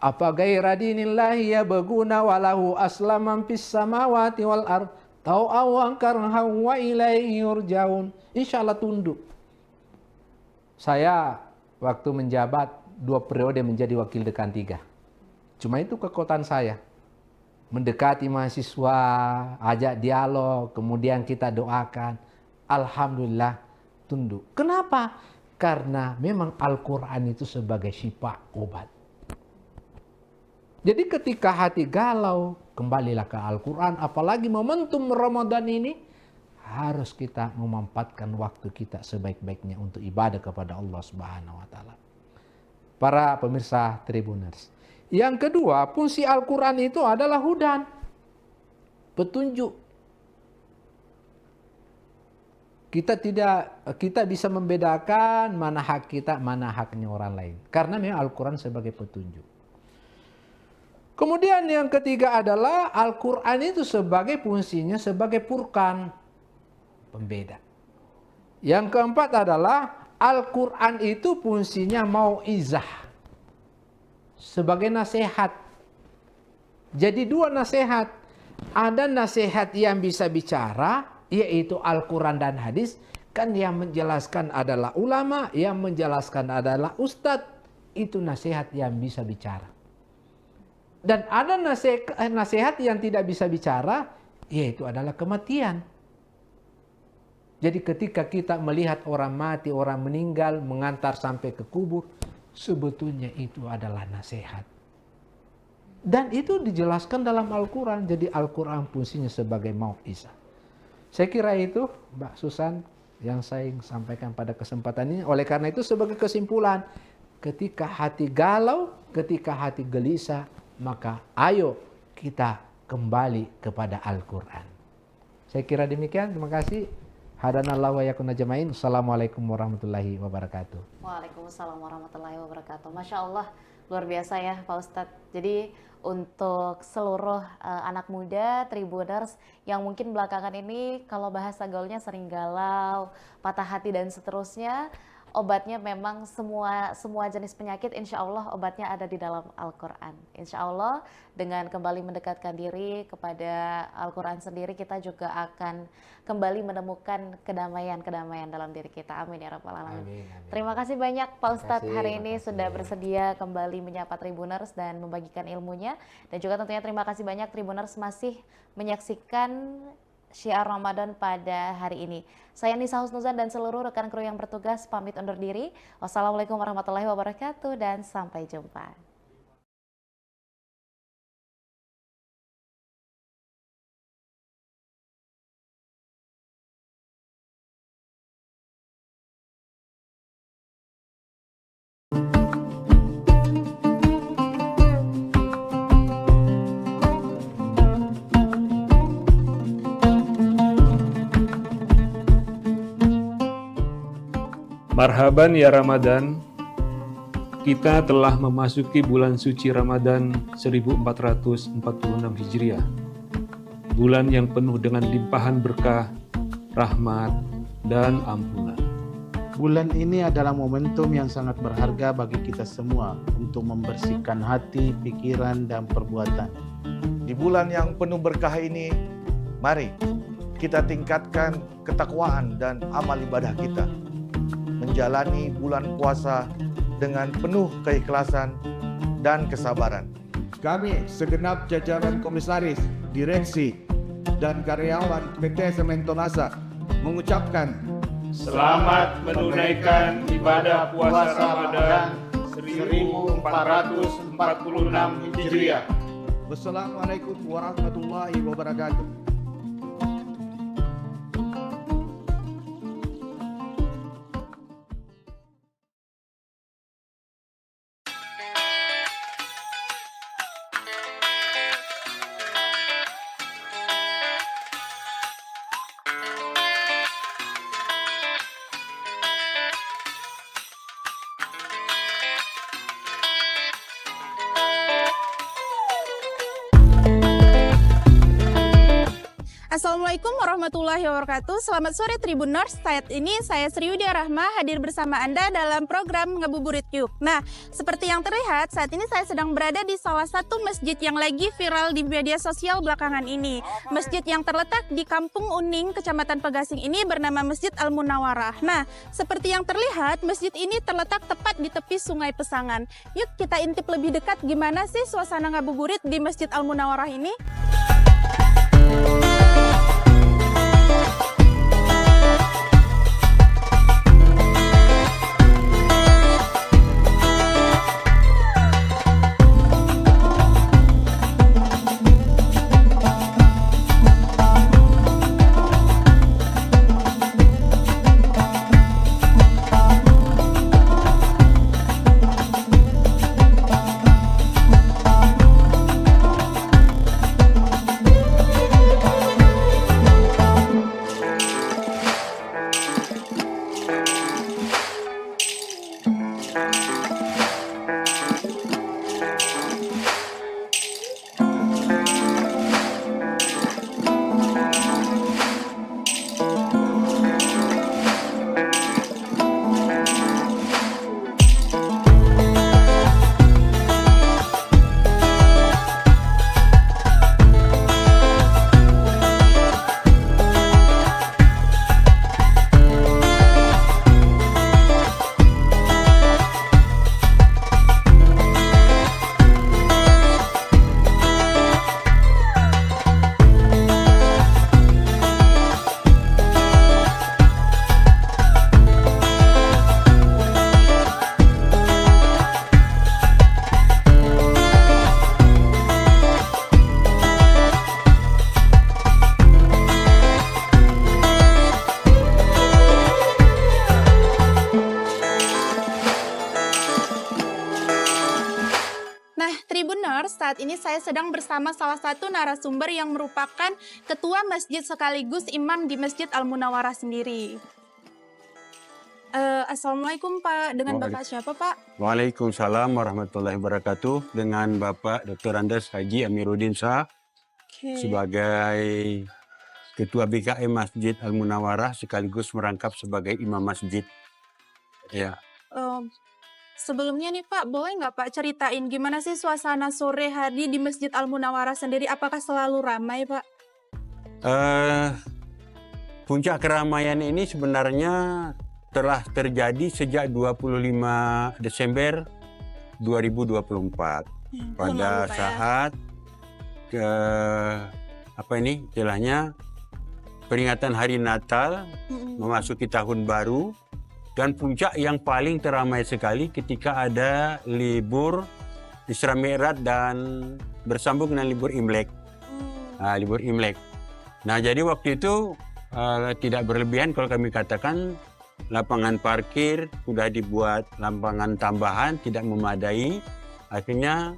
Speaker 6: Apa gaira dinillahi yabghuna walahu aslaman fis samawati wal ard tau'aw wa karha wa ilaihi yurja'un. Insyaallah tunduk. Saya waktu menjabat 2 periode menjadi wakil dekan 3. Cuma itu kekuatan saya. Mendekati mahasiswa, ajak dialog, kemudian kita doakan. Alhamdulillah tunduk. Kenapa? Karena memang Al-Quran itu sebagai syifa, obat. Jadi ketika hati galau, kembalilah ke Al-Quran. Apalagi momentum Ramadan ini, harus kita memanfaatkan waktu kita sebaik-baiknya untuk ibadah kepada Allah Subhanahu wa Ta'ala. Para pemirsa Tribuners. Yang kedua, fungsi Al-Quran itu adalah hudan, petunjuk. Kita bisa membedakan mana hak kita, mana haknya orang lain. Karena memang Al-Quran sebagai petunjuk. Kemudian yang ketiga adalah Al-Quran itu sebagai fungsinya sebagai furqan, pembeda. Yang keempat adalah Al-Quran itu fungsinya mau'izah, sebagai nasihat. Jadi 2 nasihat. Ada nasihat yang bisa bicara, yaitu Al-Quran dan hadis. Kan yang menjelaskan adalah ulama, yang menjelaskan adalah ustadz. Itu nasihat yang bisa bicara. Dan ada nasihat yang tidak bisa bicara, yaitu adalah kematian. Jadi ketika kita melihat orang mati, orang meninggal, mengantar sampai ke kubur, sebetulnya itu adalah nasihat. Dan itu dijelaskan dalam Al-Quran. Jadi Al-Quran fungsinya sebagai mau'izah. Saya kira itu Mbak Susan yang saya sampaikan pada kesempatan ini. Oleh karena itu sebagai kesimpulan, ketika hati galau, ketika hati gelisah, maka ayo kita kembali kepada Al-Quran. Saya kira demikian. Terima kasih. Hadanallahu wa iyyakum ajmain. Assalamualaikum warahmatullahi wabarakatuh.
Speaker 5: Waalaikumsalam warahmatullahi wabarakatuh. Masya Allah, luar biasa ya Pak Ustadz. Jadi untuk seluruh anak muda Tribuners yang mungkin belakangan ini kalau bahasa gaulnya sering galau, patah hati dan seterusnya, obatnya memang semua jenis penyakit insya Allah obatnya ada di dalam Al-Quran. Insya Allah dengan kembali mendekatkan diri kepada Al-Quran sendiri, kita juga akan kembali menemukan kedamaian dalam diri kita. Amin ya Rabbal Alamin. Terima kasih banyak Pak Ustadz hari ini sudah bersedia kembali menyapa Tribuners dan membagikan ilmunya. Dan juga tentunya terima kasih banyak Tribuners masih menyaksikan Syiar Ramadan pada hari ini. Saya Nisa Husnuzan dan seluruh rekan kru yang bertugas pamit undur diri. Wassalamualaikum warahmatullahi wabarakatuh dan sampai jumpa.
Speaker 1: Marhaban ya Ramadan, kita telah memasuki bulan suci Ramadan 1446 Hijriah. Bulan yang penuh dengan limpahan berkah, rahmat, dan ampunan.
Speaker 2: Bulan ini adalah momentum yang sangat berharga bagi kita semua untuk membersihkan hati, pikiran, dan perbuatan.
Speaker 3: Di bulan yang penuh berkah ini, mari kita tingkatkan ketakwaan dan amal ibadah kita. Menjalani bulan puasa dengan penuh keikhlasan dan kesabaran.
Speaker 4: Kami segenap jajaran komisaris, direksi, dan karyawan PT Sementonasa mengucapkan
Speaker 1: selamat menunaikan ibadah puasa Ramadan 1446 Hijriah.
Speaker 4: Wassalamualaikum warahmatullahi wabarakatuh.
Speaker 7: Assalamualaikum warahmatullahi wabarakatuh. Selamat sore Tribuners. Saat ini saya Sri Widya Rahma hadir bersama Anda dalam program Ngabuburit Yuk. Nah, seperti yang terlihat saat ini saya sedang berada di salah satu masjid yang lagi viral di media sosial belakangan ini. Masjid yang terletak di Kampung Uning, Kecamatan Pegasing ini bernama Masjid Al-Munawarah. Nah, seperti yang terlihat masjid ini terletak tepat di tepi Sungai Pesangan. Yuk kita intip lebih dekat gimana sih suasana ngabuburit di Masjid Al-Munawarah ini. Tribuners, saat ini saya sedang bersama salah satu narasumber yang merupakan ketua masjid sekaligus imam di Masjid Al-Munawwarah sendiri. Assalamualaikum Pak, dengan Bapak siapa Pak?
Speaker 8: Waalaikumsalam warahmatullahi wabarakatuh. Dengan Bapak Dr. Andes Haji Amiruddin Shah sebagai Ketua BKM Masjid Al-Munawwarah sekaligus merangkap sebagai imam masjid. Ya.
Speaker 7: Sebelumnya nih Pak, boleh nggak Pak ceritain gimana sih suasana sore hari di Masjid Al-Munawwarah sendiri? Apakah selalu ramai Pak?
Speaker 8: Puncak keramaian ini sebenarnya telah terjadi sejak 25 Desember 2024 pada saat istilahnya peringatan hari Natal memasuki tahun baru. Dan puncak yang paling teramai sekali ketika ada libur Isra Mi'raj dan bersambung dengan libur Imlek. Libur Imlek. Nah, jadi waktu itu tidak berlebihan kalau kami katakan lapangan parkir sudah dibuat lapangan tambahan tidak memadai. Akhirnya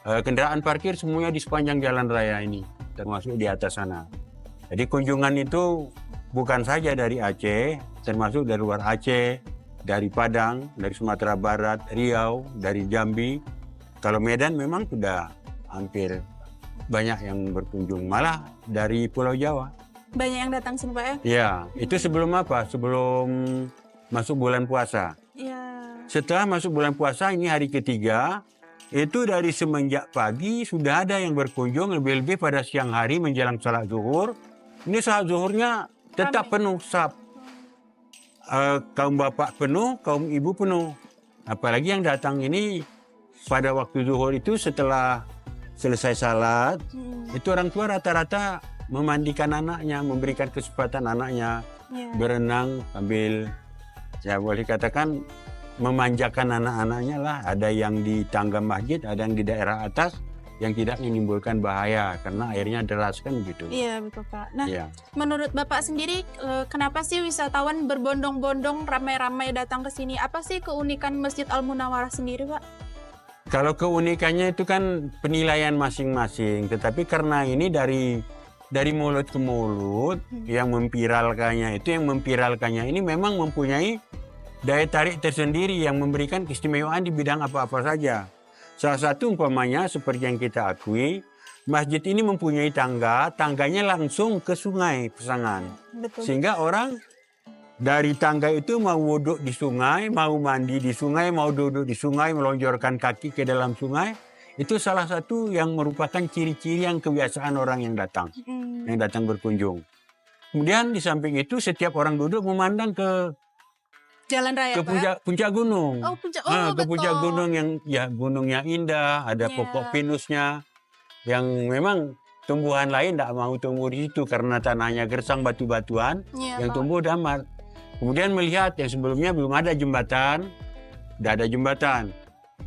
Speaker 8: kendaraan parkir semuanya di sepanjang jalan raya ini, termasuk di atas sana. Jadi kunjungan itu bukan saja dari Aceh, termasuk dari luar Aceh, dari Padang, dari Sumatera Barat, Riau, dari Jambi. Kalau Medan memang sudah hampir banyak yang berkunjung, malah dari Pulau Jawa.
Speaker 7: Banyak yang datang sini Pak ya?
Speaker 8: Ya, itu sebelum apa? Sebelum masuk bulan puasa.
Speaker 7: Ya.
Speaker 8: Setelah masuk bulan puasa, ini hari ketiga, itu dari semenjak pagi sudah ada yang berkunjung, lebih-lebih pada siang hari menjelang salat zuhur. Ini salat zuhurnya tetap penuh saf. Kaum bapak penuh, kaum ibu penuh. Apalagi yang datang ini pada waktu zuhur itu setelah selesai salat, itu orang tua rata-rata memandikan anaknya, memberikan kesempatan anaknya berenang sambil, saya boleh katakan memanjakan anak-anaknya lah. Ada yang di tangga masjid, ada yang di daerah atas, yang tidak menimbulkan bahaya karena airnya deras kan gitu.
Speaker 7: Iya betul Pak. Nah, menurut Bapak sendiri kenapa sih wisatawan berbondong-bondong ramai-ramai datang ke sini? Apa sih keunikan Masjid Al-Munawwarah sendiri Pak?
Speaker 8: Kalau keunikannya itu kan penilaian masing-masing, tetapi karena ini dari mulut ke mulut yang memviralkannya ini memang mempunyai daya tarik tersendiri yang memberikan keistimewaan di bidang apa-apa saja. Salah satu umpamanya seperti yang kita akui, masjid ini mempunyai tangganya langsung ke sungai Pesangan.
Speaker 7: Betul.
Speaker 8: Sehingga orang dari tangga itu mau wudhu di sungai, mau mandi di sungai, mau duduk di sungai, melonjorkan kaki ke dalam sungai. Itu salah satu yang merupakan ciri-ciri yang kebiasaan orang yang datang berkunjung. Kemudian di samping itu setiap orang duduk memandang ke
Speaker 7: Jalan raya,
Speaker 8: ke puncak gunung. Ke puncak gunung yang gunungnya indah, ada pokok pinusnya yang memang tumbuhan lain tidak mau tumbuh di situ karena tanahnya gersang batu-batuan yang tumbuh damar. Kemudian melihat yang sebelumnya belum ada jembatan, tidak ada jembatan.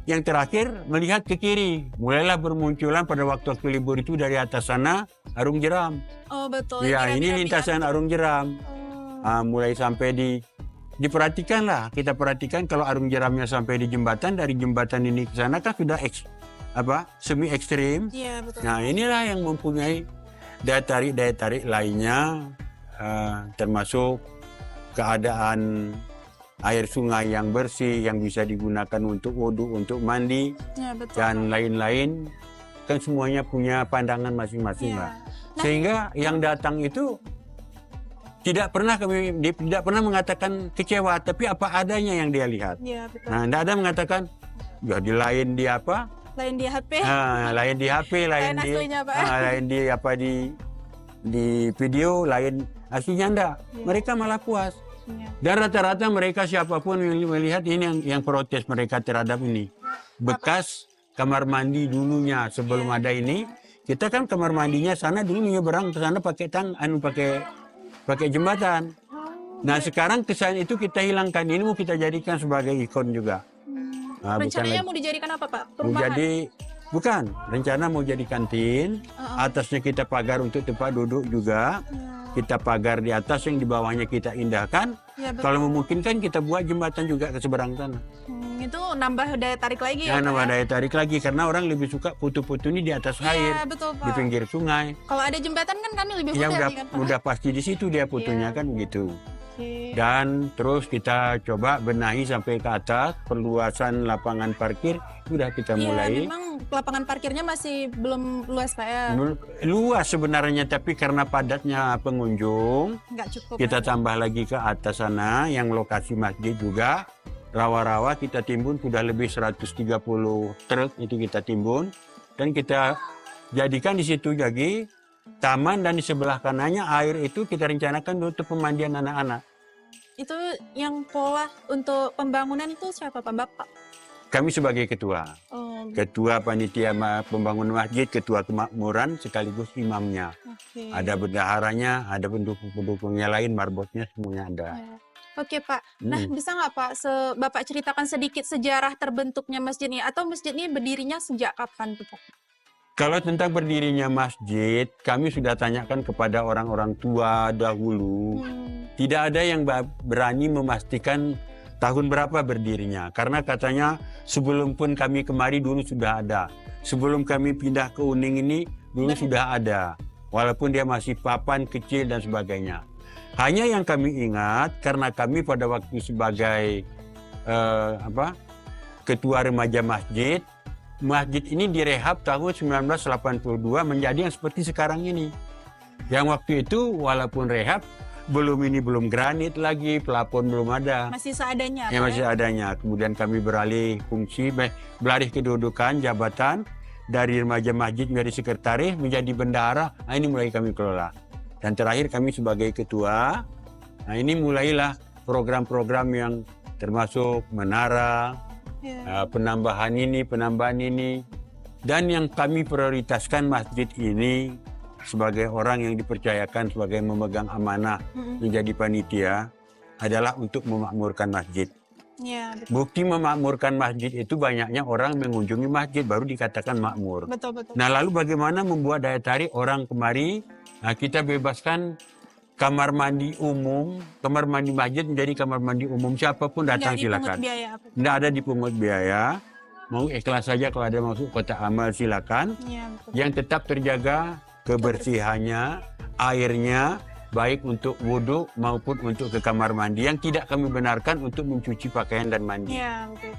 Speaker 8: Yang terakhir melihat ke kiri, mulailah bermunculan pada waktu libur itu dari atas sana Arung Jeram.
Speaker 7: Oh betul.
Speaker 8: Ya ini lintasan Arung Jeram. Mulai sampai diperhatikanlah, kita perhatikan kalau Arung Jeramnya sampai di jembatan, dari jembatan ini ke sana kan sudah semi ekstrim.
Speaker 7: Iya, betul.
Speaker 8: Nah inilah yang mempunyai daya tarik lainnya, termasuk keadaan air sungai yang bersih yang bisa digunakan untuk wudhu, untuk mandi, dan lain-lain, kan semuanya punya pandangan masing-masing lah. Sehingga yang datang itu tidak pernah mengatakan kecewa, tapi apa adanya yang dia lihat.
Speaker 7: Ya, betul.
Speaker 8: Nah, tidak ada mengatakan, ya di lain di apa?
Speaker 7: Lain di HP.
Speaker 8: Lain di HP, lain di video, lain aslinya enggak. Mereka malah puas. Dan rata-rata mereka siapapun yang melihat ini yang protes mereka terhadap ini. Bekas kamar mandi dulunya sebelum ada ini, kita kan kamar mandinya sana dulu nyeberang ke sana pakai jembatan. Nah sekarang kesan itu kita hilangkan, ini mau kita jadikan sebagai ikon juga.
Speaker 7: Rencananya mau dijadikan apa Pak? Perumahan?
Speaker 8: Bukan, rencana mau jadi kantin, atasnya kita pagar untuk tempat duduk juga. kita pagar di atas, yang di bawahnya kita indahkan.
Speaker 7: Ya, betul.
Speaker 8: Kalau memungkinkan kita buat jembatan juga ke seberang sana.
Speaker 7: Itu nambah daya tarik lagi ya,
Speaker 8: Ya, nambah
Speaker 7: Pak, ya?
Speaker 8: daya tarik lagi karena orang lebih suka foto-foto ini di atas air,
Speaker 7: betul,
Speaker 8: di
Speaker 7: Pak.
Speaker 8: pinggir sungai.
Speaker 7: Kalau ada jembatan kan kami lebih
Speaker 8: Ya
Speaker 7: mudah
Speaker 8: udah,
Speaker 7: nih kan, Pak?
Speaker 8: udah pasti di situ dia fotonya kan begitu.
Speaker 7: Oke.
Speaker 8: Dan terus kita coba benahi sampai ke atas, perluasan lapangan parkir sudah kita
Speaker 7: Iya,
Speaker 8: mulai.
Speaker 7: memang lapangan parkirnya masih belum luas, Pak ya?
Speaker 8: Luas sebenarnya, tapi karena padatnya pengunjung,
Speaker 7: Nggak cukup.
Speaker 8: kita
Speaker 7: ya?
Speaker 8: tambah lagi ke atas sana yang lokasi masjid juga. Rawa-rawa kita timbun sudah lebih 130 truk itu kita timbun, dan kita jadikan di situ jadi taman, dan di sebelah kanannya air itu kita rencanakan untuk pemandian anak-anak.
Speaker 7: Itu yang pola untuk pembangunan itu siapa, Pak? Bapak?
Speaker 8: Kami sebagai ketua,
Speaker 7: Oh,
Speaker 8: ketua panitia pembangunan masjid, ketua kemakmuran sekaligus imamnya.
Speaker 7: oke.
Speaker 8: Ada bendaharanya, ada pendukung-pendukungnya lain, marbotnya semuanya ada.
Speaker 7: Ya. Oke, Pak. Nah,
Speaker 8: Hmm.
Speaker 7: bisa nggak Pak, Bapak ceritakan sedikit sejarah terbentuknya masjid ini, atau masjid ini berdirinya sejak kapan tuh, Pak?
Speaker 8: Kalau tentang berdirinya masjid, kami sudah tanyakan kepada orang-orang tua dahulu. Tidak ada yang berani memastikan tahun berapa berdirinya. Karena katanya sebelum pun kami kemari dulu sudah ada. Sebelum kami pindah ke Uning ini dulu sudah ada. Walaupun dia masih papan, kecil dan sebagainya. Hanya yang kami ingat, karena kami pada waktu sebagai ketua remaja masjid, masjid ini direhab tahun 1982 menjadi yang seperti sekarang ini. Yang waktu itu walaupun rehab, belum granit lagi, pelapon belum ada.
Speaker 7: Masih seadanya,
Speaker 8: Ya,
Speaker 7: Pak,
Speaker 8: masih adanya. Kemudian kami beralih fungsi, beralih kedudukan jabatan dari remaja masjid menjadi sekretaris, menjadi bendahara. Nah, ini mulai kami kelola. Dan terakhir kami sebagai ketua. Nah, ini mulailah program-program yang termasuk menara, penambahan ini, dan yang kami prioritaskan masjid ini sebagai orang yang dipercayakan sebagai memegang amanah menjadi panitia adalah untuk memakmurkan masjid.
Speaker 7: Ya, betul.
Speaker 8: Bukti memakmurkan masjid itu banyaknya orang mengunjungi masjid baru dikatakan makmur.
Speaker 7: Betul.
Speaker 8: Nah, lalu bagaimana membuat daya tarik orang kemari? Nah, kita bebaskan kamar mandi umum, kamar mandi masjid menjadi kamar mandi umum, siapapun datang silakan. Tidak ada dipungut biaya. Mau ikhlas saja kalau ada masuk kotak amal silakan.
Speaker 7: Ya, betul.
Speaker 8: Yang tetap terjaga kebersihannya, airnya, baik untuk wudhu maupun untuk ke kamar mandi, yang tidak kami benarkan untuk mencuci pakaian dan mandi.
Speaker 7: Ya, betul.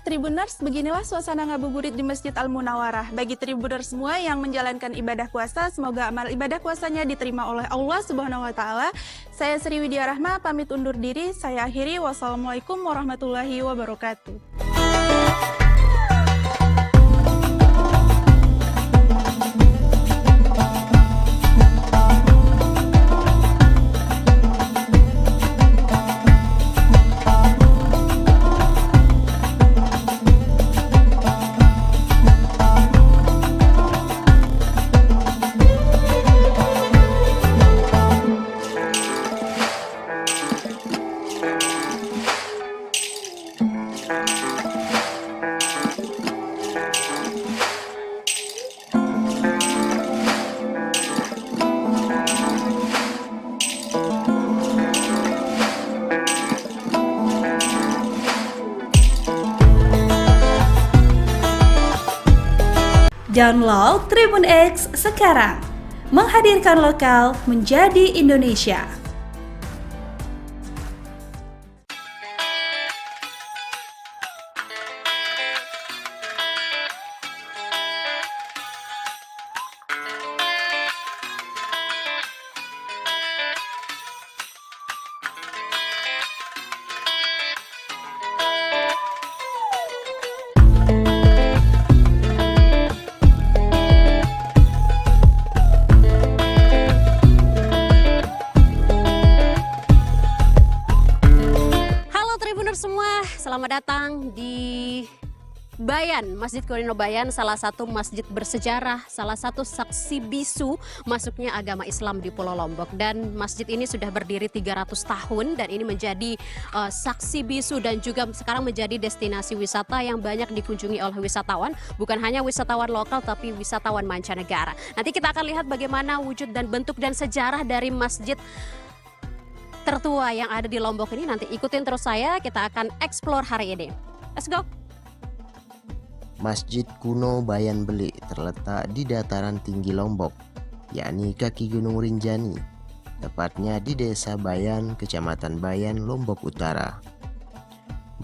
Speaker 7: Tribuners, beginilah suasana ngabuburit di Masjid Al-Munawwarah. Bagi Tribuners semua yang menjalankan ibadah puasa, semoga amal ibadah puasanya diterima oleh Allah Subhanahu wa taala. Saya Sri Widya Rahma pamit undur diri. Saya akhiri. Wassalamualaikum warahmatullahi wabarakatuh.
Speaker 9: Download Tribun X sekarang. Menghadirkan lokal menjadi Indonesia.
Speaker 10: Selamat datang di Bayan, Masjid Kurino Bayan, salah satu masjid bersejarah, salah satu saksi bisu masuknya agama Islam di Pulau Lombok. Dan masjid ini sudah berdiri 300 tahun dan ini menjadi saksi bisu dan juga sekarang menjadi destinasi wisata yang banyak dikunjungi oleh wisatawan. Bukan hanya wisatawan lokal tapi wisatawan mancanegara. Nanti kita akan lihat bagaimana wujud dan bentuk dan sejarah dari masjid tertua yang ada di Lombok ini. Nanti ikutin terus saya, kita akan explore hari ini. Let's go.
Speaker 11: Masjid kuno Bayan Beli terletak di dataran tinggi Lombok, yakni kaki Gunung Rinjani, tepatnya di Desa Bayan, Kecamatan Bayan, Lombok Utara.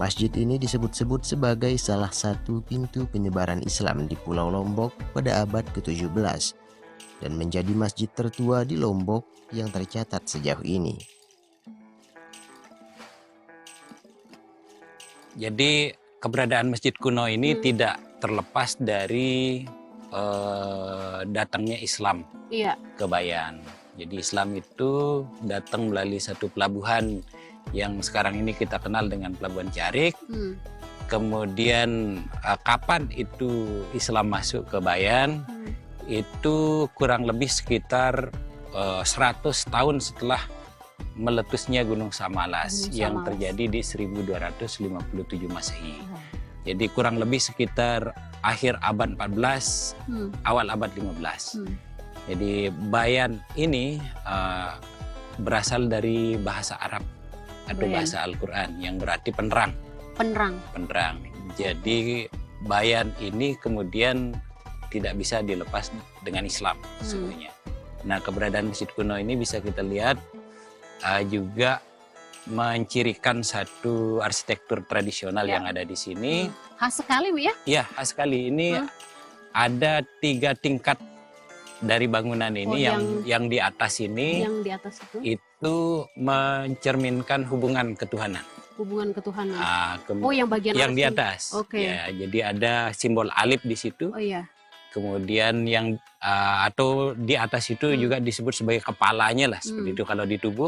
Speaker 11: Masjid ini disebut-sebut sebagai salah satu pintu penyebaran Islam di Pulau Lombok pada abad ke-17 dan menjadi masjid tertua di Lombok yang tercatat sejauh ini.
Speaker 12: Jadi keberadaan masjid kuno ini tidak terlepas dari datangnya Islam ke Bayan. Jadi Islam itu datang melalui satu pelabuhan yang sekarang ini kita kenal dengan Pelabuhan Carik. Kemudian kapan itu Islam masuk ke Bayan? Itu kurang lebih sekitar 100 tahun setelah meletusnya Gunung Samalas yang terjadi di 1257 Masehi. Jadi kurang lebih sekitar akhir abad 14, awal abad 15. Jadi Bayan ini berasal dari bahasa Arab atau bahasa Al-Quran yang berarti penerang. Penerang. Jadi Bayan ini kemudian tidak bisa dilepas dengan Islam sebenarnya. Nah, keberadaan masjid kuno ini bisa kita lihat juga mencirikan satu arsitektur tradisional yang ada di sini.
Speaker 10: Khas sekali, Bu ya?
Speaker 12: Iya, khas sekali. Ini ada 3 tingkat dari bangunan ini. Yang di atas ini,
Speaker 10: yang di atas
Speaker 12: itu mencerminkan hubungan ketuhanan.
Speaker 10: Hubungan ketuhanan. Yang bagian
Speaker 12: yang di atas. Ya, jadi ada simbol alif di situ. Kemudian yang atau di atas itu juga disebut sebagai kepalanya lah, seperti itu kalau di tubuh.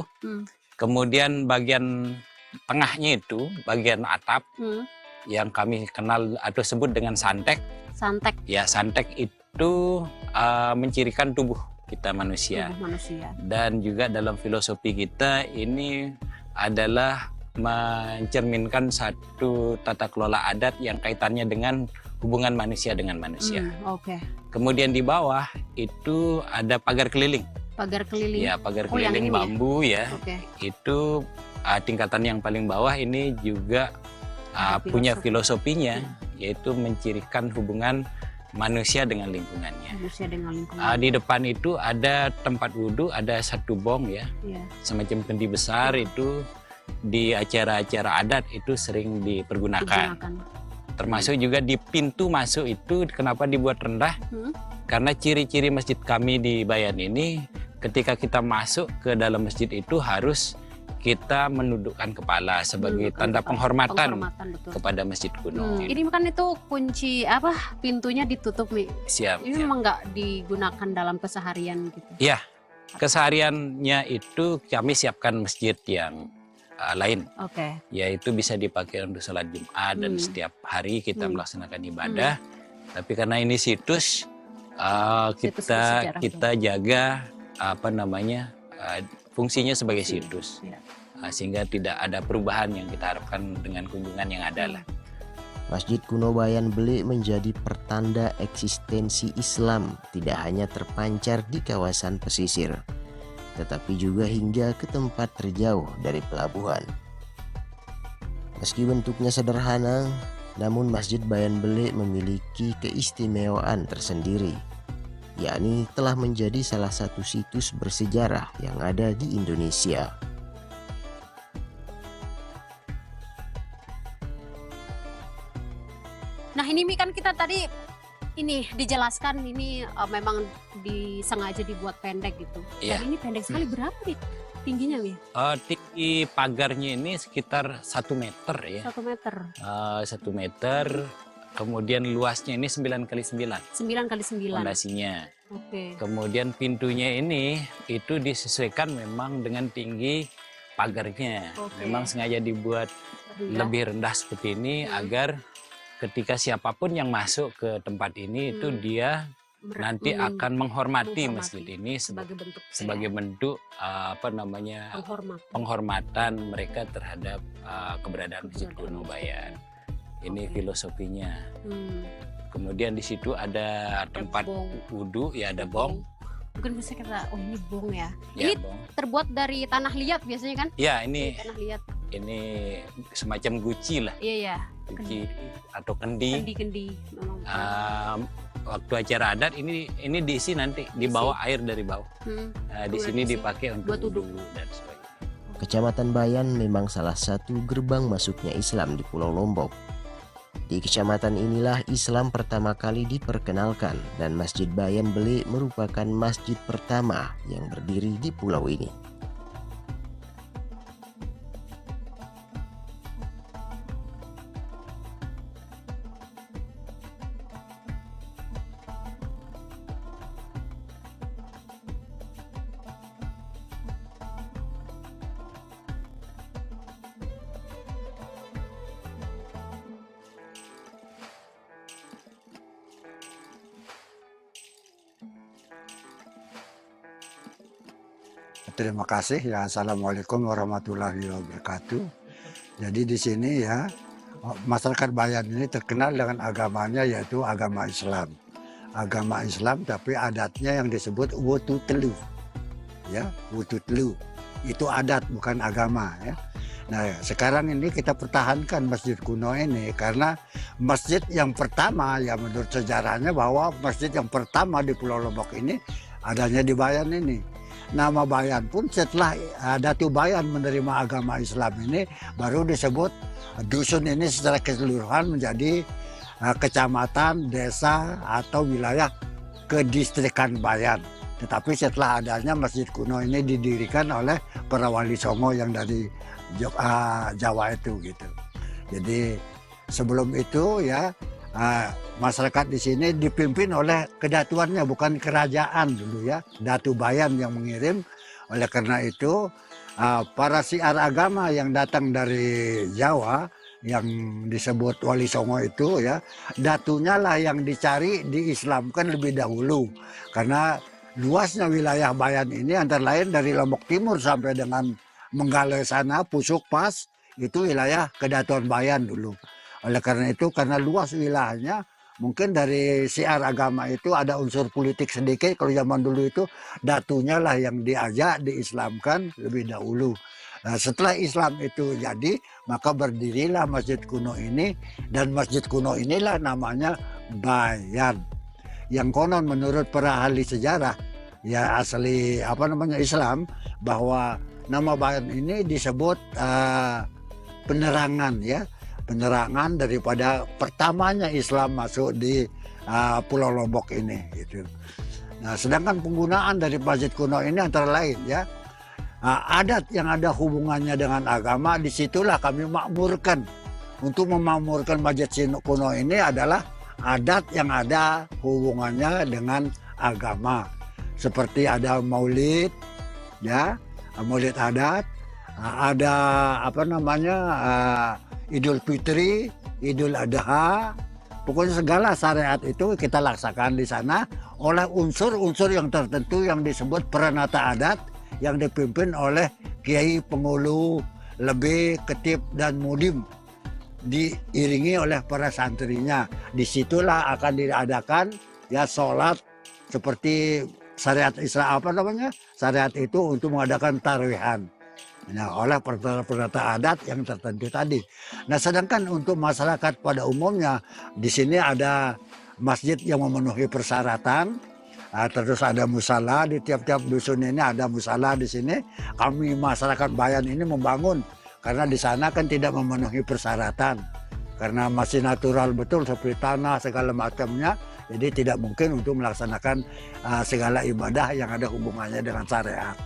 Speaker 12: Kemudian bagian tengahnya itu bagian atap yang kami kenal atau sebut dengan santek.
Speaker 10: Santek.
Speaker 12: Ya, santek itu mencirikan tubuh kita manusia. Dan juga dalam filosofi kita ini adalah mencerminkan satu tata kelola adat yang kaitannya dengan hubungan manusia dengan manusia. Kemudian di bawah itu ada pagar keliling.
Speaker 10: Pagar keliling.
Speaker 12: Ya, pagar keliling bambu ya. Itu tingkatan yang paling bawah ini juga punya filosofinya, yaitu mencirikan hubungan manusia dengan lingkungannya. Di depan itu ada tempat wudhu, ada satu bong ya, semacam kendi besar itu di acara-acara adat itu sering dipergunakan. Termasuk juga di pintu masuk itu kenapa dibuat rendah? Karena ciri-ciri masjid kami di Bayan ini ketika kita masuk ke dalam masjid itu harus kita menundukkan kepala sebagai tanda penghormatan kepada masjid kuno.
Speaker 10: Ini kan itu kunci pintunya ditutup nih.
Speaker 12: Siap.
Speaker 10: Ini memang nggak digunakan dalam keseharian gitu.
Speaker 12: Iya, kesehariannya itu kami siapkan masjid yang lain, yaitu bisa dipakai untuk sholat Jumat dan setiap hari kita melaksanakan ibadah. Tapi karena ini situs, kita jaga fungsinya sebagai situs, sehingga tidak ada perubahan yang kita harapkan dengan kunjungan yang ada lah.
Speaker 11: Masjid kuno Bayan Beli menjadi pertanda eksistensi Islam tidak hanya terpancar di kawasan pesisir, tetapi juga hingga ke tempat terjauh dari pelabuhan. Meski bentuknya sederhana, Namun Masjid Bayan Bele memiliki keistimewaan tersendiri, yakni telah menjadi salah satu situs bersejarah yang ada di Indonesia.
Speaker 10: Nah ini Mi, kan kita tadi ini dijelaskan ini memang disengaja dibuat pendek gitu.
Speaker 12: Iya.
Speaker 10: Jadi ini pendek sekali, berapa nih tingginya Mi?
Speaker 12: Tinggi pagarnya ini sekitar 1 meter ya.
Speaker 10: 1 meter.
Speaker 12: 1 meter. Kemudian luasnya ini 9 kali 9.
Speaker 10: 9 kali 9.
Speaker 12: Fondasinya.
Speaker 10: Oke.
Speaker 12: Kemudian pintunya ini itu disesuaikan memang dengan tinggi pagarnya.
Speaker 10: Oke.
Speaker 12: Memang sengaja dibuat lebih rendah seperti ini agar ketika siapapun yang masuk ke tempat ini itu dia nanti akan menghormati masjid ini sebagai bentuk apa namanya penghormatan mereka terhadap keberadaan Masjid Kuno Bayan. Ini filosofinya. Kemudian di situ ada tempat wudhu, ya ada bong.
Speaker 10: Mungkin bisa kita, oh ini bong ya.
Speaker 12: Ya,
Speaker 10: ini
Speaker 12: bong.
Speaker 10: terbuat dari tanah liat biasanya kan?
Speaker 12: Ya ini
Speaker 10: Tanah liat.
Speaker 12: ini semacam guci lah.
Speaker 10: Iya ya.
Speaker 12: Guci atau kendi.
Speaker 10: Kendi.
Speaker 12: Waktu acara adat ini diisi nanti di bawah air dari bawah. Di sini dipakai untuk wudhu dan sebagainya.
Speaker 11: Kecamatan Bayan memang salah satu gerbang masuknya Islam di Pulau Lombok. Di kecamatan inilah Islam pertama kali diperkenalkan dan Masjid Bayan Bele merupakan masjid pertama yang berdiri di pulau ini.
Speaker 13: Terima kasih ya. Assalamualaikum warahmatullahi wabarakatuh. Jadi di sini ya masyarakat Bayan ini terkenal dengan agamanya yaitu agama Islam. Agama Islam tapi adatnya yang disebut wututelu. Ya, wututelu. Itu adat bukan agama ya. Nah, sekarang ini kita pertahankan masjid kuno ini karena masjid yang pertama ya menurut sejarahnya bahwa masjid yang pertama di Pulau Lombok ini adanya di Bayan ini. Nama Bayan pun setelah Datu Bayan menerima agama Islam ini baru disebut dusun ini secara keseluruhan menjadi kecamatan, desa atau wilayah kedistrikan Bayan. Tetapi setelah adanya masjid kuno ini didirikan oleh para wali songo yang dari Jawa itu gitu. Jadi sebelum itu ya masyarakat di sini dipimpin oleh kedatuannya, bukan kerajaan dulu ya. Datu Bayan yang mengirim. Oleh karena itu para syiar agama yang datang dari Jawa yang disebut Wali Songo itu ya, datunya lah yang dicari diislamkan lebih dahulu. Karena luasnya wilayah Bayan ini antara lain dari Lombok Timur sampai dengan Menggale sana, Pusuk Pas, itu wilayah kedatuan Bayan dulu. Oleh karena itu, karena luas wilayahnya, mungkin dari syiar agama itu ada unsur politik sedikit. Kalau zaman dulu itu datunya lah yang diajak diislamkan lebih dahulu. Nah, setelah Islam itu jadi, maka berdirilah masjid kuno ini, dan masjid kuno inilah namanya Bayan. Yang konon menurut para ahli sejarah, ya asli Islam, bahwa nama Bayan ini disebut penerangan ya. Penerangan daripada pertamanya Islam masuk di Pulau Lombok ini gitu. Nah, sedangkan penggunaan dari masjid kuno ini antara lain ya adat yang ada hubungannya dengan agama, disitulah kami makmurkan. Untuk memakmurkan masjid kuno ini adalah adat yang ada hubungannya dengan agama, seperti ada maulid ya, maulid adat, ada Idul Fitri, Idul Adha, pokoknya segala syariat itu kita laksanakan di sana oleh unsur-unsur yang tertentu yang disebut peranata adat yang dipimpin oleh kiai penghulu, lebih, ketip dan mudim, diiringi oleh para santrinya. Disitulah akan diadakan ya sholat seperti syariat Islam syariat itu untuk mengadakan tarawih. Nah, oleh perkara-perkara adat yang tertentu tadi. Nah, sedangkan untuk masyarakat pada umumnya di sini ada masjid yang memenuhi persyaratan. Terus ada musala di tiap-tiap dusun ini, ada musala di sini. Kami masyarakat Bayan ini membangun karena di sana kan tidak memenuhi persyaratan. Karena masih natural betul seperti tanah segala macamnya. Jadi tidak mungkin untuk melaksanakan segala ibadah yang ada hubungannya dengan syariat.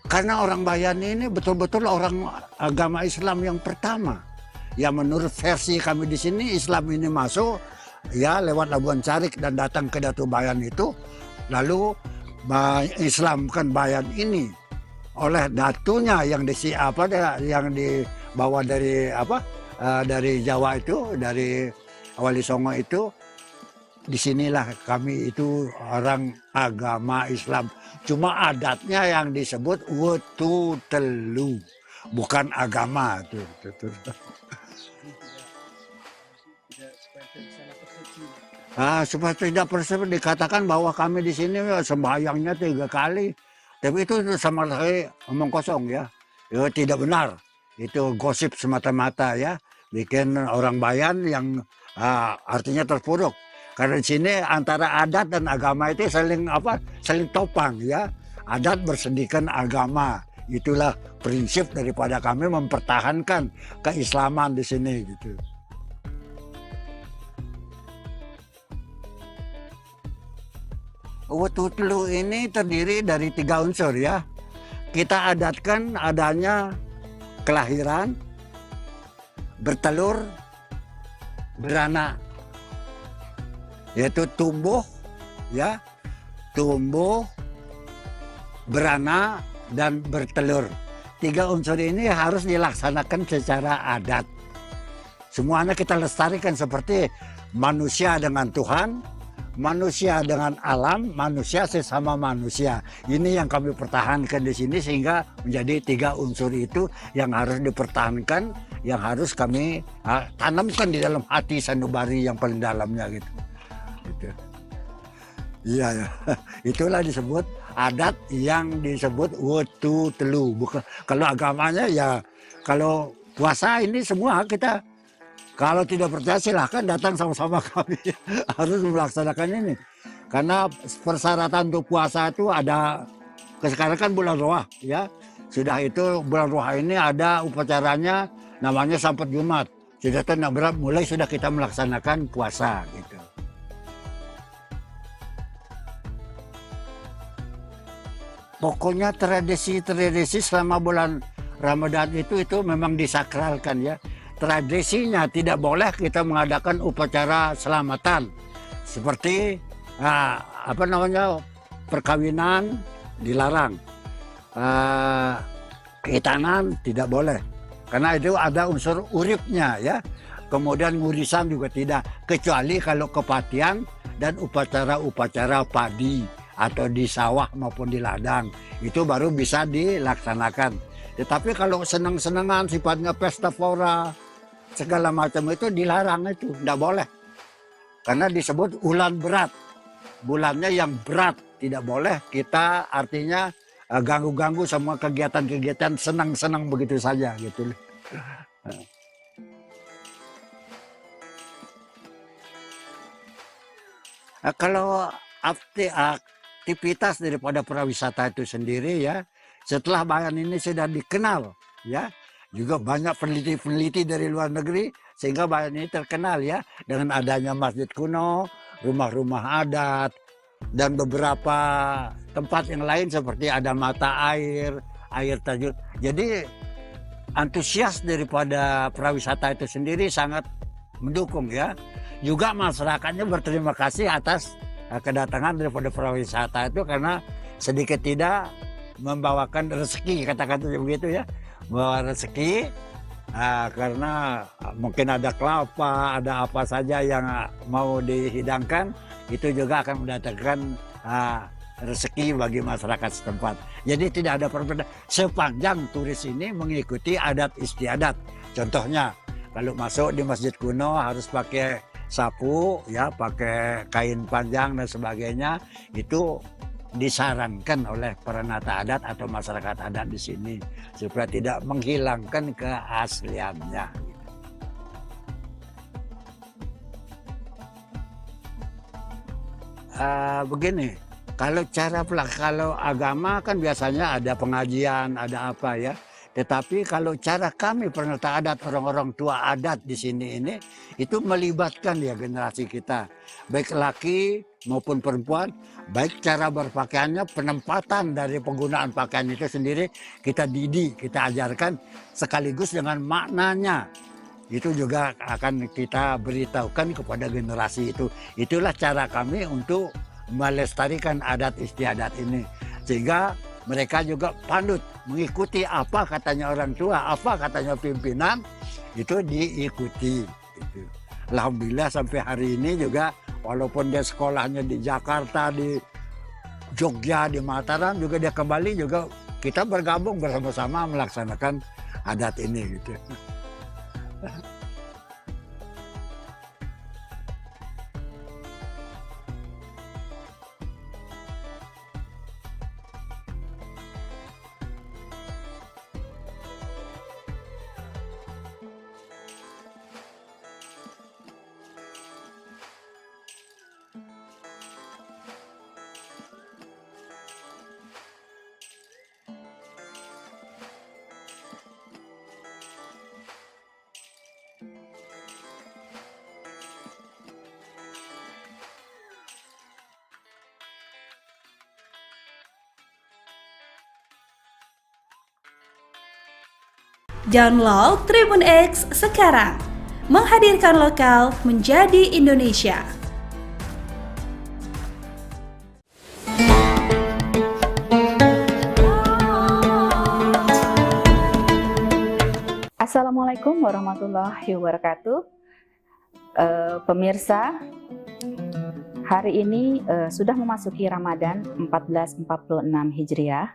Speaker 13: Karena orang Bayan ini betul-betul orang agama Islam yang pertama. Ya menurut versi kami di sini Islam ini masuk ya lewat Labuan Carik dan datang ke Datu Bayan itu, lalu Islamkan Bayan ini oleh datunya yang yang dibawa dari dari Jawa itu, dari Wali Songo itu. Disinilah kami itu orang agama Islam. Cuma adatnya yang disebut wetu telu, bukan agama tuh. Supaya tidak persepi dikatakan bahwa kami di sini sembahyangnya 3 kali, tapi itu sama sekali omong kosong ya. Tidak benar. Itu gosip semata-mata ya, bikin orang Bayan yang artinya terpuruk. Karena di sini antara adat dan agama itu saling topang ya. Adat bersendikan agama. Itulah prinsip daripada kami mempertahankan keislaman di sini gitu. Wetu telu ini terdiri dari 3 unsur ya. Kita adatkan adanya kelahiran, bertelur, beranak. Yaitu tumbuh, ya, tumbuh, beranak, dan bertelur. 3 unsur ini harus dilaksanakan secara adat. Semuanya kita lestarikan seperti manusia dengan Tuhan, manusia dengan alam, manusia sesama manusia. Ini yang kami pertahankan di sini sehingga menjadi 3 unsur itu yang harus dipertahankan, yang harus kami tanamkan di dalam hati sanubari yang paling dalamnya gitu. Iya ya, itulah disebut adat yang disebut wetu telu. Bukan kalau agamanya ya, kalau puasa ini semua kita. Kalau tidak percaya silahkan datang sama-sama kami harus melaksanakan ini. Karena persyaratan untuk puasa itu ada, sekarang kan bulan Roah ya. Sudah itu bulan Roah ini ada upacaranya namanya Sampat Jumat. Sudah mulai sudah kita melaksanakan puasa gitu. Pokoknya tradisi-tradisi selama bulan Ramadan itu memang disakralkan ya. Tradisinya tidak boleh kita mengadakan upacara selamatan seperti perkawinan dilarang, khitanan tidak boleh karena itu ada unsur uripnya ya. Kemudian ngurisan juga tidak, kecuali kalau kepatian dan upacara-upacara padi atau di sawah maupun di ladang itu baru bisa dilaksanakan. Tetapi kalau senang-senangan sifatnya pesta pora segala macam itu dilarang, itu tidak boleh. Karena disebut bulan berat. Bulannya yang berat. Tidak boleh kita artinya ganggu-ganggu semua kegiatan-kegiatan senang-senang begitu saja gitu. Kalau aktivitas daripada pariwisata itu sendiri ya, setelah Bayan ini sudah dikenal ya, juga banyak peneliti-peneliti dari luar negeri sehingga Bayan ini terkenal ya dengan adanya masjid kuno, rumah-rumah adat dan beberapa tempat yang lain seperti ada mata air terjun. Jadi antusias daripada pariwisata itu sendiri sangat mendukung ya. Juga masyarakatnya berterima kasih atas kedatangan daripada pariwisata itu karena sedikit tidak membawakan rezeki, kata-kata begitu ya. Bawa rezeki karena mungkin ada kelapa, ada apa saja yang mau dihidangkan, itu juga akan mendatangkan rezeki bagi masyarakat setempat. Jadi tidak ada perbedaan sepanjang turis ini mengikuti adat istiadat. Contohnya kalau masuk di masjid kuno harus pakai sapu, ya pakai kain panjang dan sebagainya, itu disarankan oleh peranata adat atau masyarakat adat di sini supaya tidak menghilangkan keasliannya. Begini, kalau agama kan biasanya ada pengajian, ada apa ya. Tetapi kalau cara kami peranata adat, orang-orang tua adat di sini ini, itu melibatkan ya generasi kita. Baik laki maupun perempuan, baik cara berpakaiannya, penempatan dari penggunaan pakaian itu sendiri, kita didik, kita ajarkan sekaligus dengan maknanya. Itu juga akan kita beritahukan kepada generasi itu. Itulah cara kami untuk melestarikan adat istiadat ini. Sehingga mereka juga pandut mengikuti apa katanya orang tua, apa katanya pimpinan, itu diikuti. Alhamdulillah sampai hari ini juga walaupun dia sekolahnya di Jakarta, di Jogja, di Mataram, juga dia kembali juga kita bergabung bersama-sama melaksanakan adat ini gitu.
Speaker 9: Download Tribun X sekarang, menghadirkan lokal menjadi Indonesia.
Speaker 14: Assalamualaikum warahmatullahi wabarakatuh. Pemirsa, hari ini sudah memasuki Ramadan 1446 Hijriah.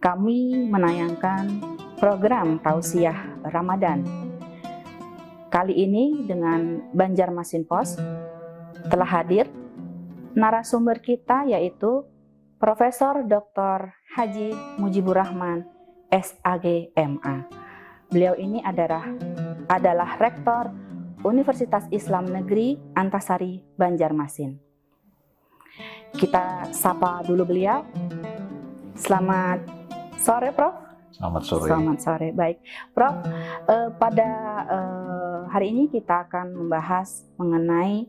Speaker 14: Kami menayangkan program Tausiah Ramadan. Kali ini dengan Banjarmasin Pos telah hadir narasumber kita, yaitu Profesor Dr. Haji Mujibur Rahman, SAG MA. Beliau ini adalah Rektor Universitas Islam Negeri Antasari Banjarmasin. Kita sapa dulu beliau. Selamat sore, Prof.
Speaker 16: Selamat sore.
Speaker 14: Selamat sore. Baik, Prof. Pada hari ini kita akan membahas mengenai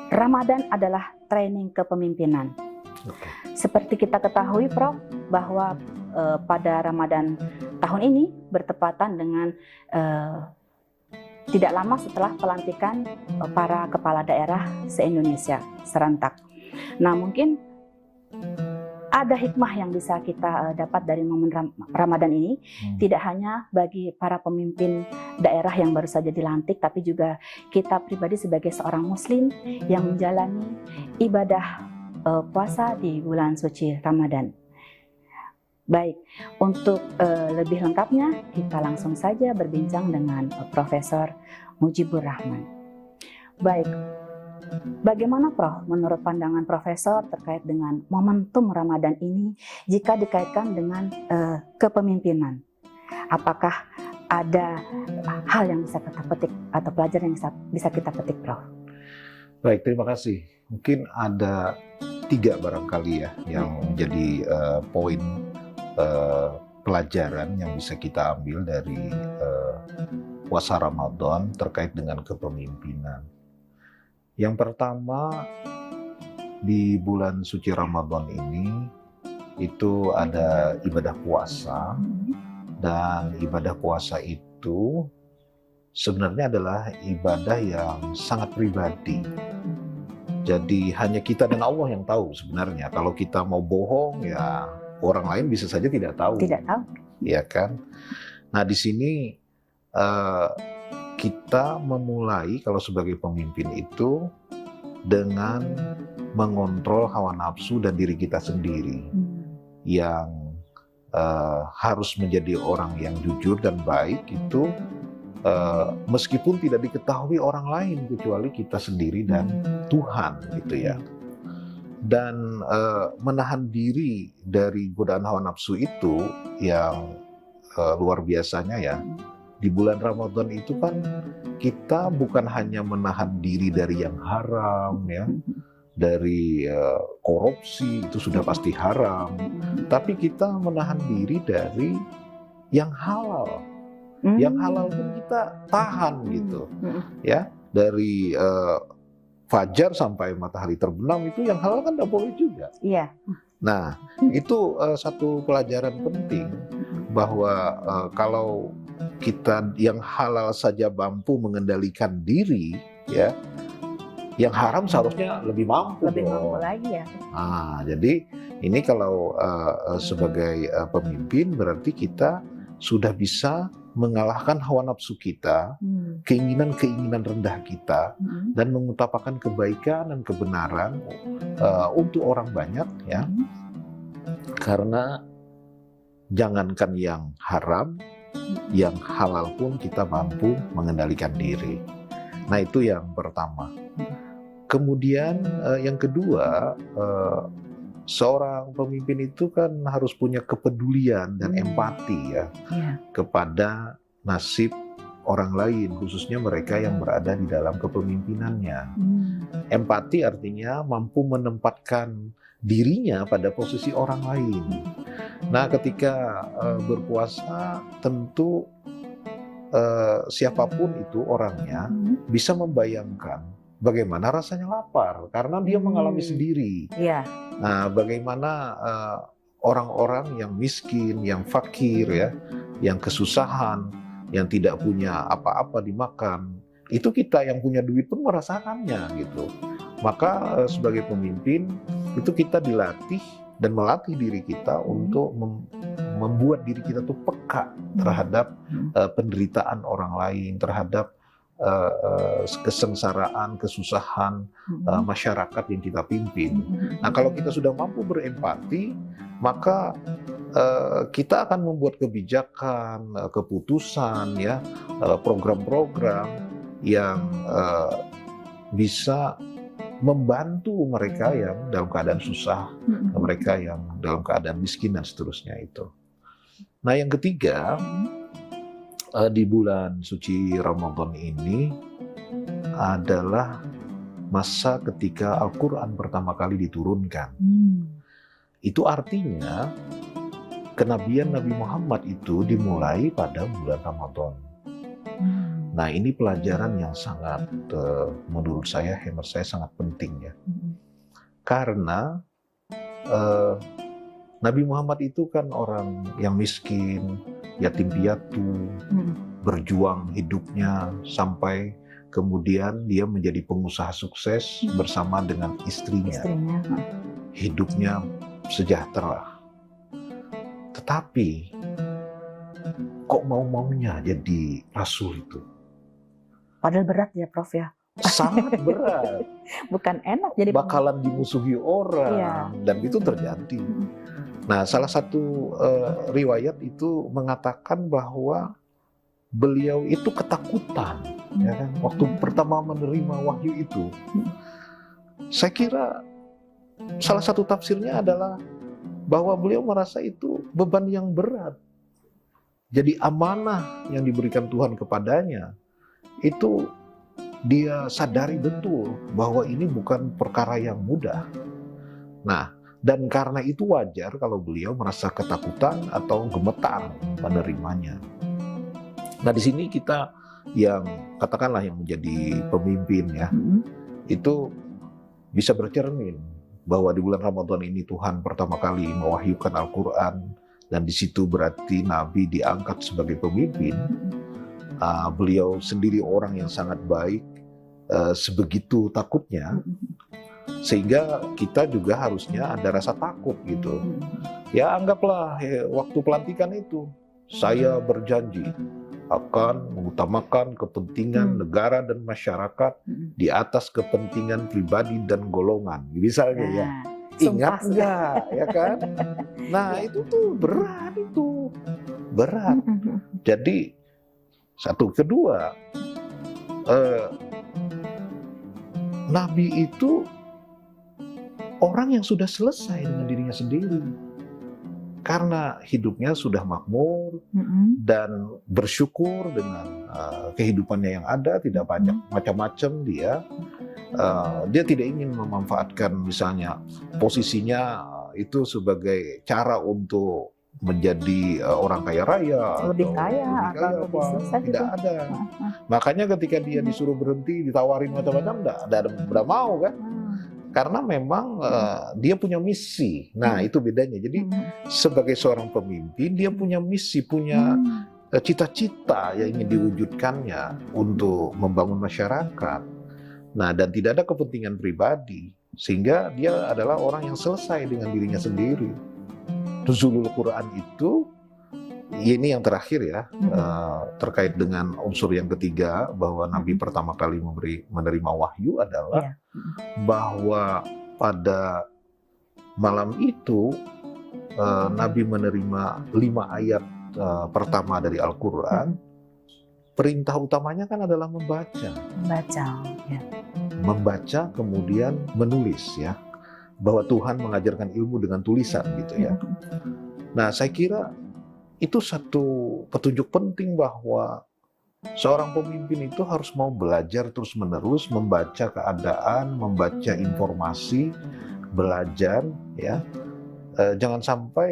Speaker 14: Ramadan adalah training kepemimpinan. Seperti kita ketahui, Prof, bahwa pada Ramadan tahun ini bertepatan dengan tidak lama setelah pelantikan para kepala daerah se-Indonesia serentak. Nah, mungkin ada hikmah yang bisa kita dapat dari momen Ramadan ini, tidak hanya bagi para pemimpin daerah yang baru saja dilantik, tapi juga kita pribadi sebagai seorang muslim yang menjalani ibadah puasa di bulan suci Ramadan. Baik, untuk lebih lengkapnya kita langsung saja berbincang dengan Profesor Mujibur Rahman. Baik, bagaimana Prof menurut pandangan Profesor terkait dengan momentum Ramadan ini jika dikaitkan dengan kepemimpinan? Apakah ada hal yang bisa kita petik atau pelajaran yang bisa kita petik, Prof?
Speaker 16: Baik, terima kasih. Mungkin ada 3 barangkali ya yang menjadi poin pelajaran yang bisa kita ambil dari puasa Ramadan terkait dengan kepemimpinan. Yang pertama, di bulan suci Ramadan ini itu ada ibadah puasa, dan ibadah puasa itu sebenarnya adalah ibadah yang sangat pribadi. Jadi hanya kita dan Allah yang tahu sebenarnya. Kalau kita mau bohong, ya orang lain bisa saja tidak tahu.
Speaker 14: Tidak tahu.
Speaker 16: Iya kan? Nah, di sini kita memulai kalau sebagai pemimpin itu dengan mengontrol hawa nafsu dan diri kita sendiri yang harus menjadi orang yang jujur dan baik itu meskipun tidak diketahui orang lain kecuali kita sendiri dan Tuhan gitu ya. Dan menahan diri dari godaan hawa nafsu itu yang luar biasanya ya. Di bulan Ramadan itu kan kita bukan hanya menahan diri dari yang haram ya, dari korupsi itu sudah pasti haram, tapi kita menahan diri dari yang halal. Yang halal pun kita tahan gitu ya, dari fajar sampai matahari terbenam itu yang halal kan tidak boleh juga.
Speaker 14: Iya.
Speaker 16: Nah, itu satu pelajaran penting bahwa kalau kita yang halal saja mampu mengendalikan diri, ya, yang haram seharusnya lebih mampu.
Speaker 14: Lebih mampu lagi ya.
Speaker 16: Nah, jadi ini kalau sebagai pemimpin berarti kita sudah bisa mengalahkan hawa nafsu kita, keinginan-keinginan rendah kita, dan mengutamakan kebaikan dan kebenaran untuk orang banyak, ya. Karena jangankan yang haram, yang halal pun kita mampu mengendalikan diri. Nah, itu yang pertama. Kemudian yang kedua, seorang pemimpin itu kan harus punya kepedulian dan empati ya, kepada nasib orang lain, khususnya mereka yang berada di dalam kepemimpinannya. Empati artinya mampu menempatkan dirinya pada posisi orang lain. Nah, ketika berpuasa tentu siapapun itu orangnya bisa membayangkan bagaimana rasanya lapar karena dia mengalami sendiri. Nah, bagaimana orang-orang yang miskin, yang fakir ya, yang kesusahan, yang tidak punya apa-apa dimakan, itu kita yang punya duit pun merasakannya gitu. Maka sebagai pemimpin itu kita dilatih dan melatih diri kita untuk membuat diri kita tuh peka terhadap penderitaan orang lain, terhadap kesengsaraan, kesusahan masyarakat yang kita pimpin. Nah, kalau kita sudah mampu berempati, maka kita akan membuat kebijakan, keputusan, ya, program-program yang bisa membantu mereka yang dalam keadaan susah, mereka yang dalam keadaan miskin dan seterusnya itu. Nah, yang ketiga, di bulan suci Ramadan ini adalah masa ketika Al-Quran pertama kali diturunkan. Itu artinya kenabian Nabi Muhammad itu dimulai pada bulan Ramadan. Nah, ini pelajaran yang sangat, menurut saya, hemat saya sangat penting ya. Karena Nabi Muhammad itu kan orang yang miskin, yatim piatu, berjuang hidupnya sampai kemudian dia menjadi pengusaha sukses bersama dengan istrinya. Hidupnya sejahtera. Tetapi kok mau-maunya jadi rasul itu?
Speaker 14: Padahal berat ya, Prof ya.
Speaker 16: Sangat berat.
Speaker 14: Bukan enak jadi
Speaker 16: bakalan dimusuhi orang, dan itu terjadi. Nah, salah satu riwayat itu mengatakan bahwa beliau itu ketakutan, ya kan, waktu pertama menerima wahyu itu. Saya kira salah satu tafsirnya adalah bahwa beliau merasa itu beban yang berat. Jadi amanah yang diberikan Tuhan kepadanya itu dia sadari betul bahwa ini bukan perkara yang mudah. Nah, dan karena itu wajar kalau beliau merasa ketakutan atau gemetar menerimanya. Nah, di sini kita yang katakanlah yang menjadi pemimpin ya, itu bisa bercermin bahwa di bulan Ramadan ini Tuhan pertama kali mewahyukan Al-Quran, dan di situ berarti Nabi diangkat sebagai pemimpin. Beliau sendiri orang yang sangat baik, sebegitu takutnya, sehingga kita juga harusnya ada rasa takut gitu. Ya, anggaplah waktu pelantikan itu saya berjanji akan mengutamakan kepentingan negara dan masyarakat di atas kepentingan pribadi dan golongan, misalnya ya. Ingat nggak, ya kan? Nah, itu tuh berat itu, berat. Jadi Satu. Kedua, Nabi itu orang yang sudah selesai dengan dirinya sendiri. Karena hidupnya sudah makmur dan bersyukur dengan kehidupannya yang ada, tidak banyak macam-macam dia. Dia tidak ingin memanfaatkan misalnya posisinya itu sebagai cara untuk menjadi orang kaya raya,
Speaker 14: lebih kaya atau lebih sukses
Speaker 16: tidak ada. Makanya ketika dia disuruh berhenti, ditawarin macam-macam, tidak mau kan? Karena memang dia punya misi. Nah, itu bedanya. Jadi sebagai seorang pemimpin, dia punya misi, punya cita-cita yang ingin diwujudkannya untuk membangun masyarakat. Nah, dan tidak ada kepentingan pribadi, sehingga dia adalah orang yang selesai dengan dirinya sendiri. Nuzulul Quran itu, ini yang terakhir ya, terkait dengan unsur yang ketiga, bahwa Nabi pertama kali menerima wahyu adalah bahwa pada malam itu Nabi menerima 5 ayat pertama dari Al-Quran. Perintah utamanya kan adalah membaca. Membaca kemudian menulis ya. Bahwa Tuhan mengajarkan ilmu dengan tulisan gitu ya. Nah, saya kira itu satu petunjuk penting bahwa seorang pemimpin itu harus mau belajar terus-menerus, membaca keadaan, membaca informasi, belajar ya. Jangan sampai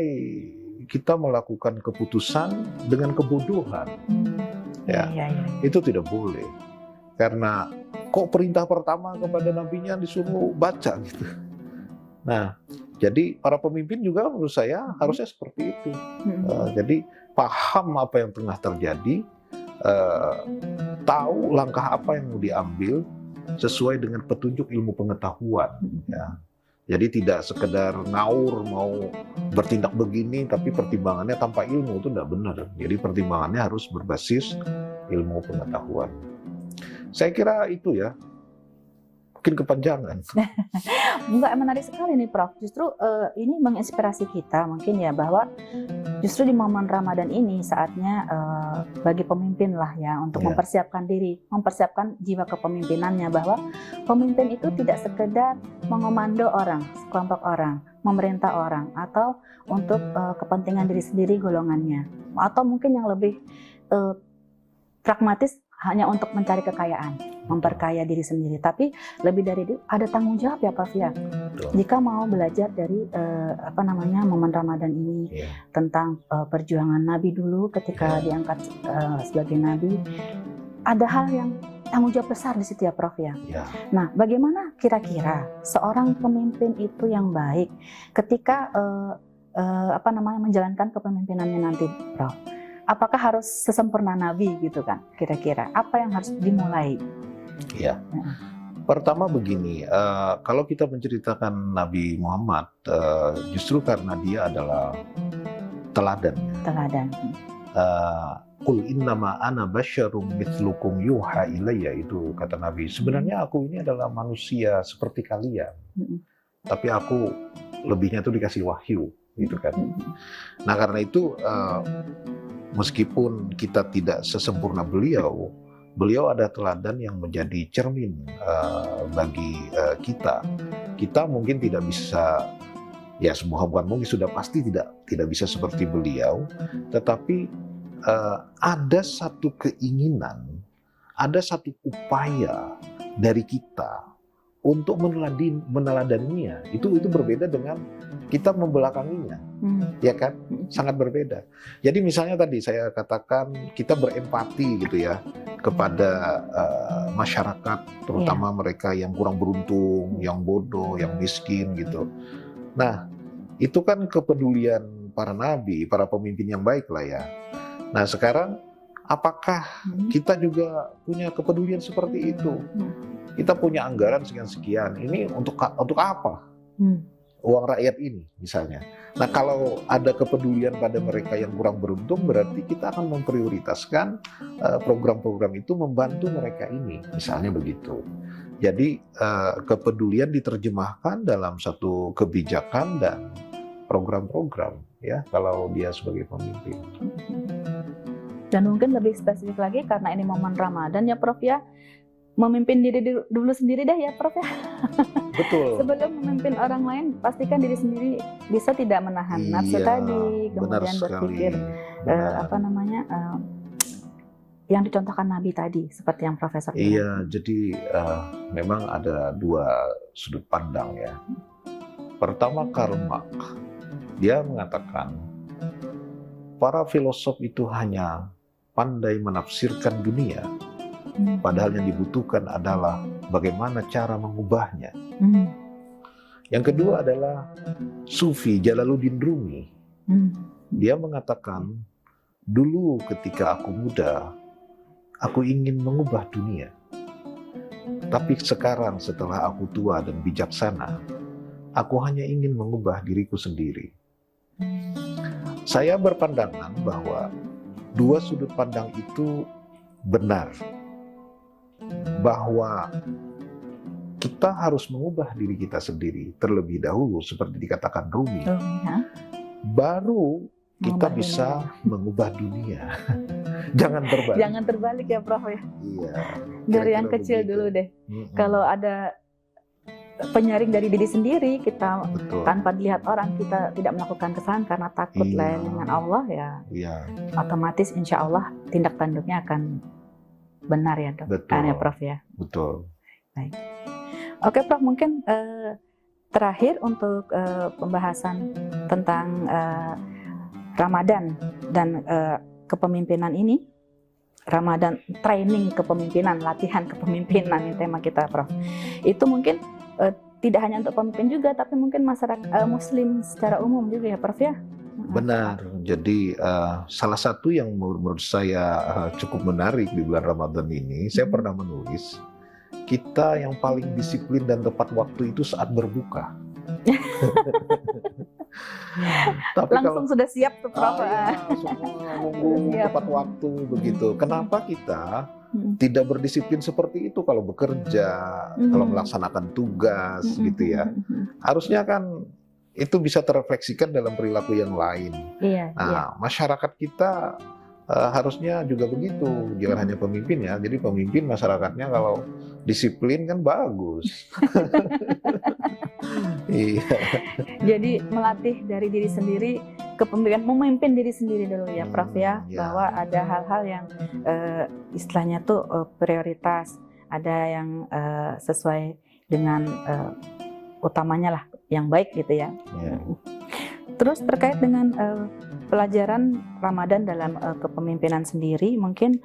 Speaker 16: kita melakukan keputusan dengan kebodohan. Ya, itu tidak boleh. Karena kok perintah pertama kepada nabinya disuruh baca gitu. Nah, jadi para pemimpin juga menurut saya harusnya seperti itu. Jadi paham apa yang tengah terjadi, tahu langkah apa yang mau diambil sesuai dengan petunjuk ilmu pengetahuan. Ya. Jadi tidak sekedar ngaur mau bertindak begini, tapi pertimbangannya tanpa ilmu itu tidak benar. Jadi pertimbangannya harus berbasis ilmu pengetahuan. Saya kira itu ya. Mungkin kepanjangan.
Speaker 14: Enggak, menarik sekali nih Prof. Justru ini menginspirasi kita mungkin ya, bahwa justru di momen Ramadan ini saatnya bagi pemimpin lah ya untuk mempersiapkan diri, mempersiapkan jiwa kepemimpinannya, bahwa pemimpin itu tidak sekedar mengomando orang, sekelompok orang, memerintah orang, atau untuk kepentingan diri sendiri golongannya, atau mungkin yang lebih pragmatis hanya untuk mencari kekayaan, memperkaya diri sendiri. Tapi lebih dari itu ada tanggung jawab ya Prof ya. Jika mau belajar dari momen Ramadan ini tentang perjuangan Nabi dulu ketika diangkat sebagai Nabi, ada hal yang tanggung jawab besar di situ ya Prof ya. Nah, bagaimana kira-kira seorang pemimpin itu yang baik ketika menjalankan kepemimpinannya nanti Prof? Apakah harus sesempurna Nabi gitu kan? Kira-kira apa yang harus dimulai?
Speaker 16: Ya, pertama begini, kalau kita menceritakan Nabi Muhammad, justru karena dia adalah teladan. Qul innama ana basyarum mithlukum yuha ilayya, itu kata Nabi. Sebenarnya aku ini adalah manusia seperti kalian, tapi aku lebihnya itu dikasih wahyu, gitu kan. Nah karena itu meskipun kita tidak sesempurna beliau, beliau ada teladan yang menjadi cermin bagi kita. Kita mungkin tidak bisa, ya semua bukan mungkin, sudah pasti tidak bisa seperti beliau, tetapi ada satu keinginan, ada satu upaya dari kita untuk meneladaninya. Itu berbeda dengan kita membelakanginya, ya kan? Sangat berbeda. Jadi misalnya tadi saya katakan kita berempati gitu ya kepada masyarakat, terutama mereka yang kurang beruntung, yang bodoh, yang miskin gitu. Nah, itu kan kepedulian para nabi, para pemimpin yang baik lah ya. Nah sekarang apakah kita juga punya kepedulian seperti itu? Kita punya anggaran sekian-sekian, ini untuk apa? Uang rakyat ini misalnya. Nah kalau ada kepedulian pada mereka yang kurang beruntung, berarti kita akan memprioritaskan program-program itu membantu mereka ini, misalnya begitu. Jadi kepedulian diterjemahkan dalam satu kebijakan dan program-program ya kalau dia sebagai pemimpin.
Speaker 14: Dan mungkin lebih spesifik lagi karena ini momen Ramadan ya Prof ya, memimpin diri dulu sendiri deh ya Prof ya.
Speaker 16: Betul.
Speaker 14: Sebelum memimpin orang lain, pastikan diri sendiri bisa tidak menahan nafsu tadi, kemudian berpikir yang dicontohkan Nabi tadi, seperti yang Profesor bilang.
Speaker 16: Iya, jadi memang ada dua sudut pandang ya. Pertama, Karl Marx, dia mengatakan para filosof itu hanya pandai menafsirkan dunia, padahal yang dibutuhkan adalah bagaimana cara mengubahnya. Yang kedua adalah Sufi Jalaluddin Rumi. Dia mengatakan, dulu ketika aku muda, aku ingin mengubah dunia. Tapi sekarang setelah aku tua dan bijaksana, aku hanya ingin mengubah diriku sendiri. Saya berpandangan bahwa dua sudut pandang itu benar. Bahwa kita harus mengubah diri kita sendiri terlebih dahulu, seperti dikatakan Rumi. Baru kita bisa mengubah dunia. Jangan terbalik.
Speaker 14: Jangan terbalik ya Prof ya.
Speaker 16: Iya.
Speaker 14: Dari yang kecil begitu dulu deh. Kalau ada penyaring dari diri sendiri, kita tanpa dilihat orang, kita tidak melakukan kesalahan karena takut lain dengan Allah ya. Otomatis insya Allah tindak tanduknya akan benar ya Dok.
Speaker 16: Betul.
Speaker 14: Ya Prof ya.
Speaker 16: Betul.
Speaker 14: Baik. Oke Prof, mungkin terakhir untuk pembahasan tentang Ramadan dan kepemimpinan ini, Ramadan training kepemimpinan, latihan kepemimpinan, ini tema kita Prof. Itu mungkin tidak hanya untuk pemimpin juga, tapi mungkin masyarakat Muslim secara umum juga ya Prof ya.
Speaker 16: Benar. Jadi salah satu yang menurut saya cukup menarik di bulan Ramadan ini, saya pernah menulis, kita yang paling disiplin dan tepat waktu itu saat berbuka. Tapi
Speaker 14: langsung sudah siap tuh Prof.
Speaker 16: Semua nunggu tepat waktu begitu. Kenapa kita tidak berdisiplin seperti itu kalau bekerja, kalau melaksanakan tugas gitu ya? Harusnya kan itu bisa terefleksikan dalam perilaku yang lain. Masyarakat kita harusnya juga begitu, jangan hanya pemimpin ya. Jadi pemimpin, masyarakatnya kalau disiplin kan bagus. Iya.
Speaker 14: Jadi melatih dari diri sendiri, kepemimpinan, memimpin diri sendiri dulu ya Prof ya, bahwa ada hal-hal yang istilahnya tuh prioritas, ada yang sesuai dengan utamanya lah, yang baik gitu ya. Terus terkait dengan pelajaran Ramadan dalam kepemimpinan sendiri, mungkin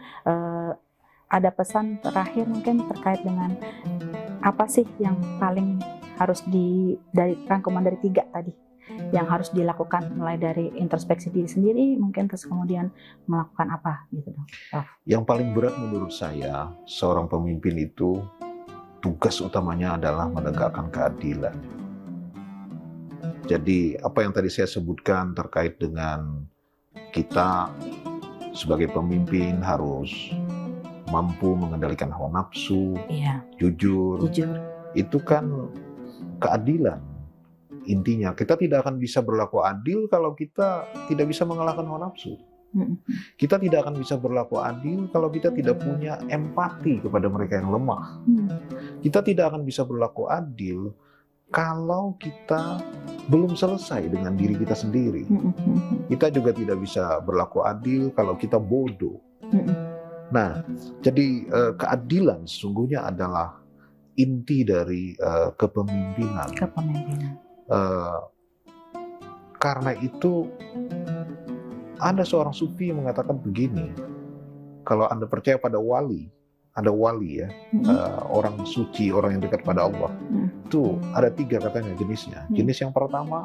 Speaker 14: ada pesan terakhir mungkin terkait dengan apa sih yang paling harus dari rangkuman dari 3 tadi yang harus dilakukan, mulai dari introspeksi diri sendiri mungkin, terus kemudian melakukan apa gitu dong.
Speaker 16: Yang paling berat menurut saya, seorang pemimpin itu tugas utamanya adalah menegakkan keadilan. Jadi apa yang tadi saya sebutkan terkait dengan kita sebagai pemimpin harus mampu mengendalikan hawa nafsu, jujur. Itu kan keadilan. Intinya kita tidak akan bisa berlaku adil kalau kita tidak bisa mengalahkan hawa nafsu. Kita tidak akan bisa berlaku adil kalau kita tidak punya empati kepada mereka yang lemah. Kita tidak akan bisa berlaku adil kalau kita belum selesai dengan diri kita sendiri. Kita juga tidak bisa berlaku adil kalau kita bodoh. Nah, jadi keadilan sesungguhnya adalah inti dari kepemimpinan. Karena itu ada seorang sufi yang mengatakan begini, kalau Anda percaya pada wali, ada wali ya, orang suci, orang yang dekat pada Allah. Itu ada 3 katanya jenisnya. Jenis yang pertama,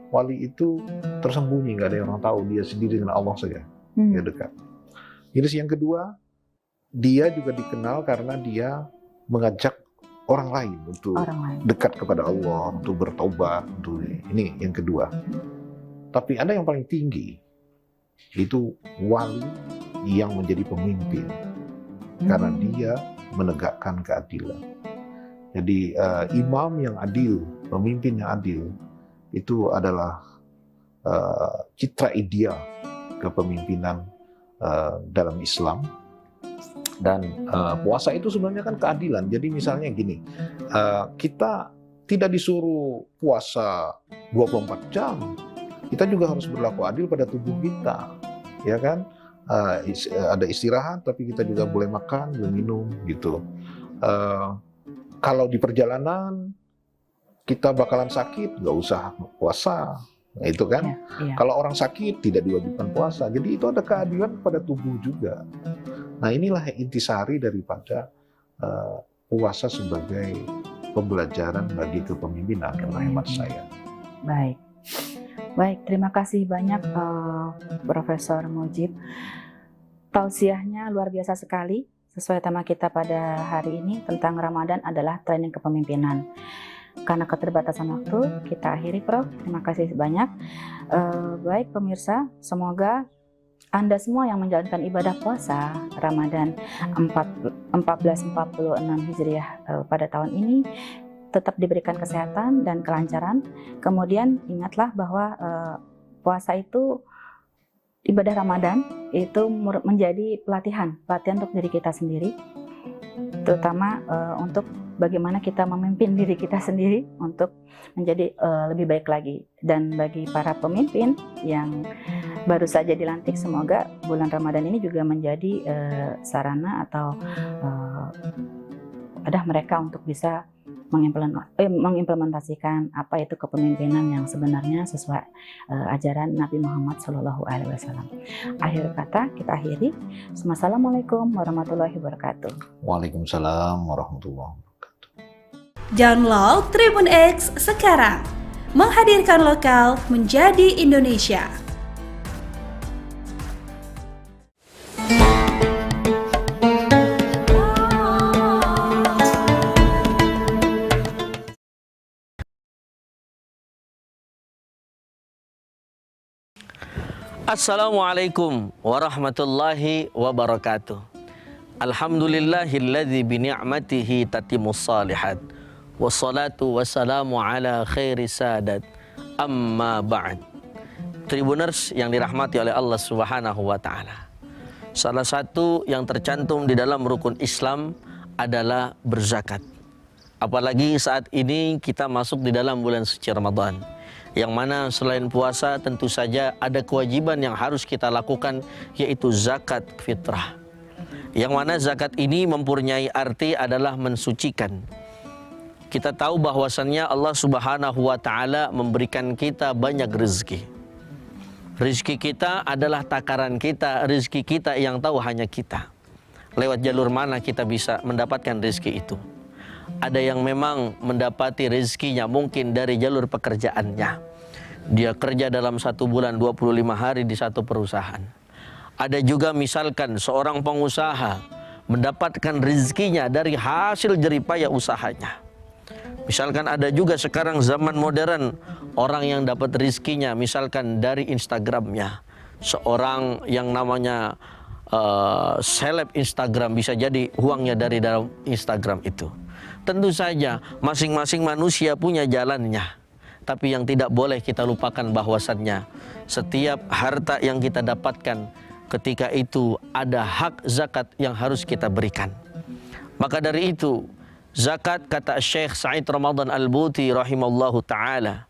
Speaker 16: wali itu tersembunyi, nggak ada yang orang tahu, dia sendiri dengan Allah saja, dia dekat. Jenis yang kedua, dia juga dikenal karena dia mengajak orang lain untuk dekat kepada Allah, untuk bertobat, untuk ini yang kedua. Tapi ada yang paling tinggi, itu wali yang menjadi pemimpin karena dia menegakkan keadilan. Jadi imam yang adil, pemimpin yang adil, itu adalah citra ideal kepemimpinan dalam Islam. Dan puasa itu sebenarnya kan keadilan. Jadi misalnya gini, kita tidak disuruh puasa 24 jam. Kita juga harus berlaku adil pada tubuh kita, ya kan? Ada istirahat, tapi kita juga boleh makan, boleh minum, gitu. Kalau di perjalanan kita bakalan sakit, nggak usah puasa. Nah, itu kan, kalau orang sakit tidak diwajibkan puasa. Jadi itu ada keadilan pada tubuh juga. Nah, inilah intisari daripada puasa sebagai pembelajaran bagi kepemimpinan, kalau hemat saya.
Speaker 14: Baik, terima kasih banyak Profesor Mujib. Tausiahnya luar biasa sekali. Sesuai tema kita pada hari ini tentang Ramadan adalah training kepemimpinan. Karena keterbatasan waktu, kita akhiri, Prof. Terima kasih banyak. Baik pemirsa, semoga Anda semua yang menjalankan ibadah puasa Ramadan 1446 Hijriah pada tahun ini tetap diberikan kesehatan dan kelancaran. Kemudian ingatlah bahwa puasa itu, ibadah Ramadan itu menjadi pelatihan untuk diri kita sendiri, terutama untuk bagaimana kita memimpin diri kita sendiri untuk menjadi lebih baik lagi. Dan bagi para pemimpin yang baru saja dilantik, semoga bulan Ramadan ini juga menjadi sarana atau wadah mereka untuk bisa mengimplementasikan apa itu kepemimpinan yang sebenarnya sesuai ajaran Nabi Muhammad SAW. Akhir kata kita akhiri. Assalamualaikum warahmatullahi wabarakatuh.
Speaker 16: Waalaikumsalam warahmatullahi wabarakatuh.
Speaker 9: Download Tribun X sekarang, menghadirkan lokal menjadi Indonesia.
Speaker 17: Assalamualaikum warahmatullahi wabarakatuh. Alhamdulillahilladzi bi ni'matihi tatimmus shalihat. Wassalatu wassalamu ala khairi sadat. Amma ba'd. Tribuners yang dirahmati oleh Allah Subhanahu wa taala. Salah satu yang tercantum di dalam rukun Islam adalah berzakat. Apalagi saat ini kita masuk di dalam bulan suci Ramadan, yang mana selain puasa tentu saja ada kewajiban yang harus kita lakukan, yaitu zakat fitrah. Yang mana zakat ini mempunyai arti adalah mensucikan. Kita tahu bahwasannya Allah Subhanahu wa taala memberikan kita banyak rezeki. Rezeki kita adalah takaran kita, rezeki kita yang tahu hanya kita. Lewat jalur mana kita bisa mendapatkan rezeki itu? Ada yang memang mendapati rezekinya mungkin dari jalur pekerjaannya. Dia kerja dalam 1 bulan 25 hari di satu perusahaan. Ada juga misalkan seorang pengusaha mendapatkan rezekinya dari hasil jeripaya usahanya. Misalkan ada juga sekarang zaman modern orang yang dapat rezekinya misalkan dari Instagramnya. Seorang yang namanya seleb Instagram, bisa jadi uangnya dari dalam Instagram itu. Tentu saja masing-masing manusia punya jalannya. Tapi yang tidak boleh kita lupakan bahwasannya setiap harta yang kita dapatkan ketika itu ada hak zakat yang harus kita berikan. Maka dari itu zakat, kata Syekh Sa'id Ramadan Al-Buti rahimallahu ta'ala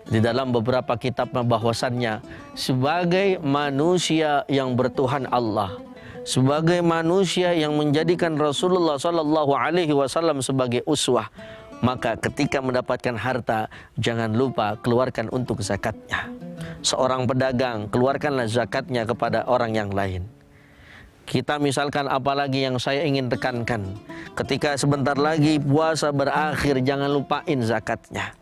Speaker 17: di dalam beberapa kitabnya, bahwasannya sebagai manusia yang bertuhan Allah, sebagai manusia yang menjadikan Rasulullah SAW sebagai uswah, maka ketika mendapatkan harta jangan lupa keluarkan untuk zakatnya. Seorang pedagang, keluarkanlah zakatnya kepada orang yang lain. Kita misalkan, apalagi yang saya ingin tekankan, ketika sebentar lagi puasa berakhir, jangan lupain zakatnya.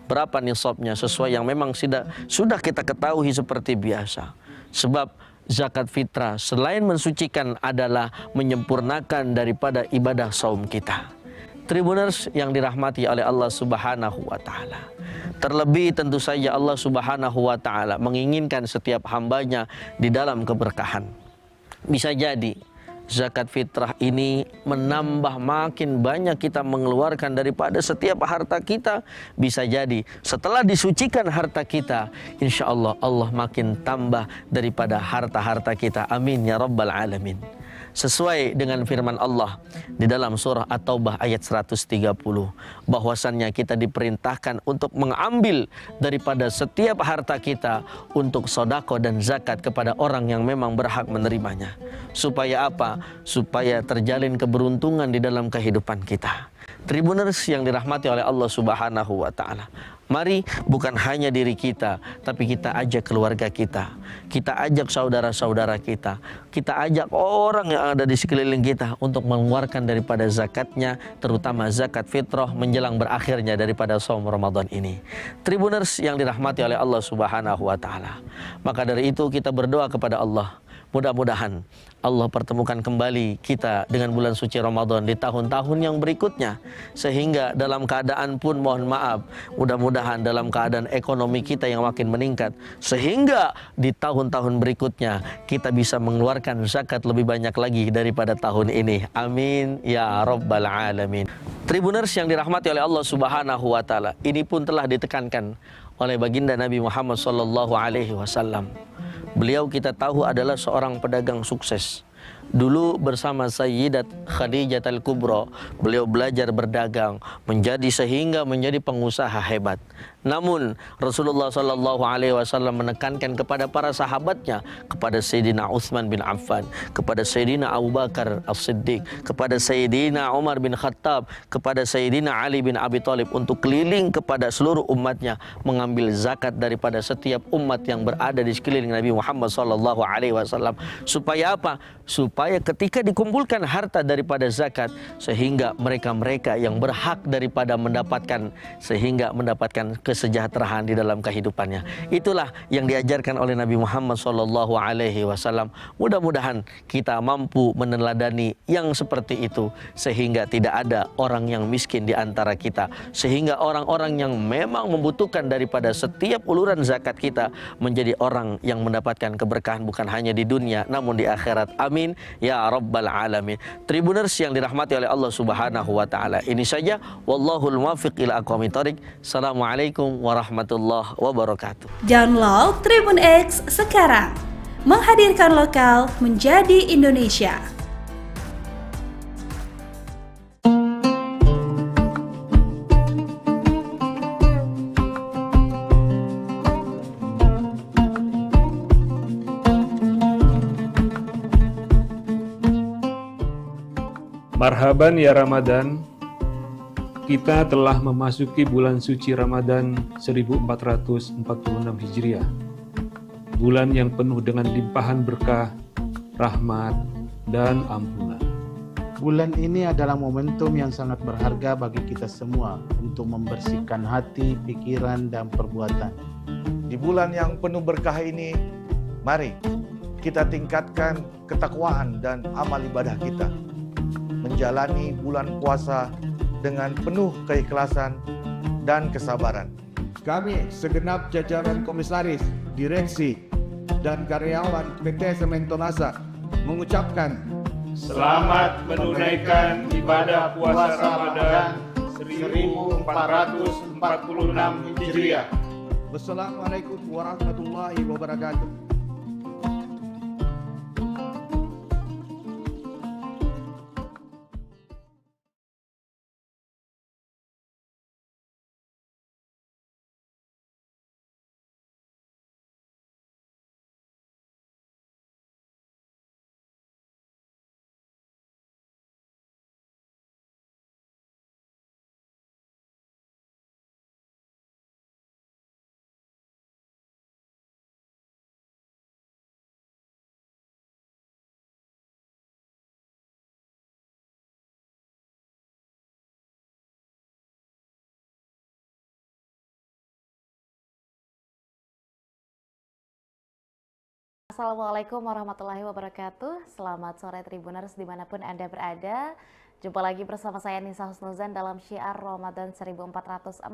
Speaker 17: Berapa nisabnya sesuai yang memang sudah kita ketahui seperti biasa. Sebab zakat fitrah selain mensucikan adalah menyempurnakan daripada ibadah saum kita. Tribuners yang dirahmati oleh Allah Subhanahu wa taala. Terlebih tentu saja Allah Subhanahu wa taala menginginkan setiap hambanya di dalam keberkahan. Bisa jadi zakat fitrah ini menambah makin banyak kita mengeluarkan daripada setiap harta kita. Bisa jadi setelah disucikan harta kita, insya Allah Allah makin tambah daripada harta-harta kita. Amin ya rabbal alamin. Sesuai dengan firman Allah di dalam surah At-Taubah ayat 130, bahwasannya kita diperintahkan untuk mengambil daripada setiap harta kita untuk sodako dan zakat kepada orang yang memang berhak menerimanya. Supaya apa? Supaya terjalin keberuntungan di dalam kehidupan kita. Tribuners yang dirahmati oleh Allah Subhanahu wa Ta'ala, mari bukan hanya diri kita, tapi kita ajak keluarga kita, kita ajak saudara-saudara kita, kita ajak orang yang ada di sekeliling kita untuk mengeluarkan daripada zakatnya, terutama zakat fitrah menjelang berakhirnya daripada saum Ramadan ini. Tribuners yang dirahmati oleh Allah Subhanahu wa Ta'ala, maka dari itu kita berdoa kepada Allah, mudah-mudahan Allah pertemukan kembali kita dengan bulan suci Ramadan di tahun-tahun yang berikutnya, sehingga dalam keadaan pun mohon maaf, mudah-mudahan dalam keadaan ekonomi kita yang makin meningkat, sehingga di tahun-tahun berikutnya kita bisa mengeluarkan zakat lebih banyak lagi daripada tahun ini. Amin ya rabbal alamin. Tribuners yang dirahmati oleh Allah Subhanahu wa Ta'ala, ini pun telah ditekankan oleh baginda Nabi Muhammad sallallahu alaihi wasallam. Beliau kita tahu adalah seorang pedagang sukses. Dulu bersama Sayyidat Khadijah Al-Kubra, beliau belajar berdagang sehingga menjadi pengusaha hebat. Namun Rasulullah Sallallahu Alaihi Wasallam menekankan kepada para sahabatnya, kepada Sayyidina Utsman bin Affan, kepada Sayyidina Abu Bakar As-Siddiq, kepada Sayyidina Umar bin Khattab, kepada Sayyidina Ali bin Abi Thalib untuk keliling kepada seluruh umatnya mengambil zakat daripada setiap umat yang berada di sekeliling Nabi Muhammad Sallallahu Alaihi Wasallam. Supaya apa? Supaya ketika dikumpulkan harta daripada zakat, sehingga mereka-mereka yang berhak daripada mendapatkan, sehingga mendapatkan kesejahteraan di dalam kehidupannya. Itulah yang diajarkan oleh Nabi Muhammad sallallahu alaihi wasallam. Mudah-mudahan kita mampu meneladani yang seperti itu, sehingga tidak ada orang yang miskin di antara kita, sehingga orang-orang yang memang membutuhkan daripada setiap uluran zakat kita menjadi orang yang mendapatkan keberkahan bukan hanya di dunia namun di akhirat. Amin ya rabbal alamin. Tribuners yang dirahmati oleh Allah Subhanahu wa Ta'ala, ini saja, wallahul muwaffiq ila aqwamit thoriq. Assalamualaikum warahmatullahi wabarakatuh.
Speaker 9: Download Tribun X sekarang, menghadirkan lokal menjadi Indonesia.
Speaker 1: Marhaban ya Ramadan, kita telah memasuki bulan suci Ramadan 1446 Hijriah. Bulan yang penuh dengan limpahan berkah, rahmat, dan ampunan.
Speaker 2: Bulan ini adalah momentum yang sangat berharga bagi kita semua untuk membersihkan hati, pikiran, dan perbuatan.
Speaker 3: Di bulan yang penuh berkah ini, mari kita tingkatkan ketakwaan dan amal ibadah kita, menjalani bulan puasa dengan penuh keikhlasan dan kesabaran.
Speaker 4: Kami segenap jajaran komisaris, direksi, dan karyawan PT Sementonasa mengucapkan
Speaker 1: selamat menunaikan ibadah puasa Ramadan 1446 Hijriah.
Speaker 4: Wassalamualaikum warahmatullahi wabarakatuh.
Speaker 5: Assalamualaikum warahmatullahi wabarakatuh. Selamat sore Tribuners dimanapun Anda berada. Jumpa lagi bersama saya Nisa Husnuzan dalam Syiar Ramadan 1446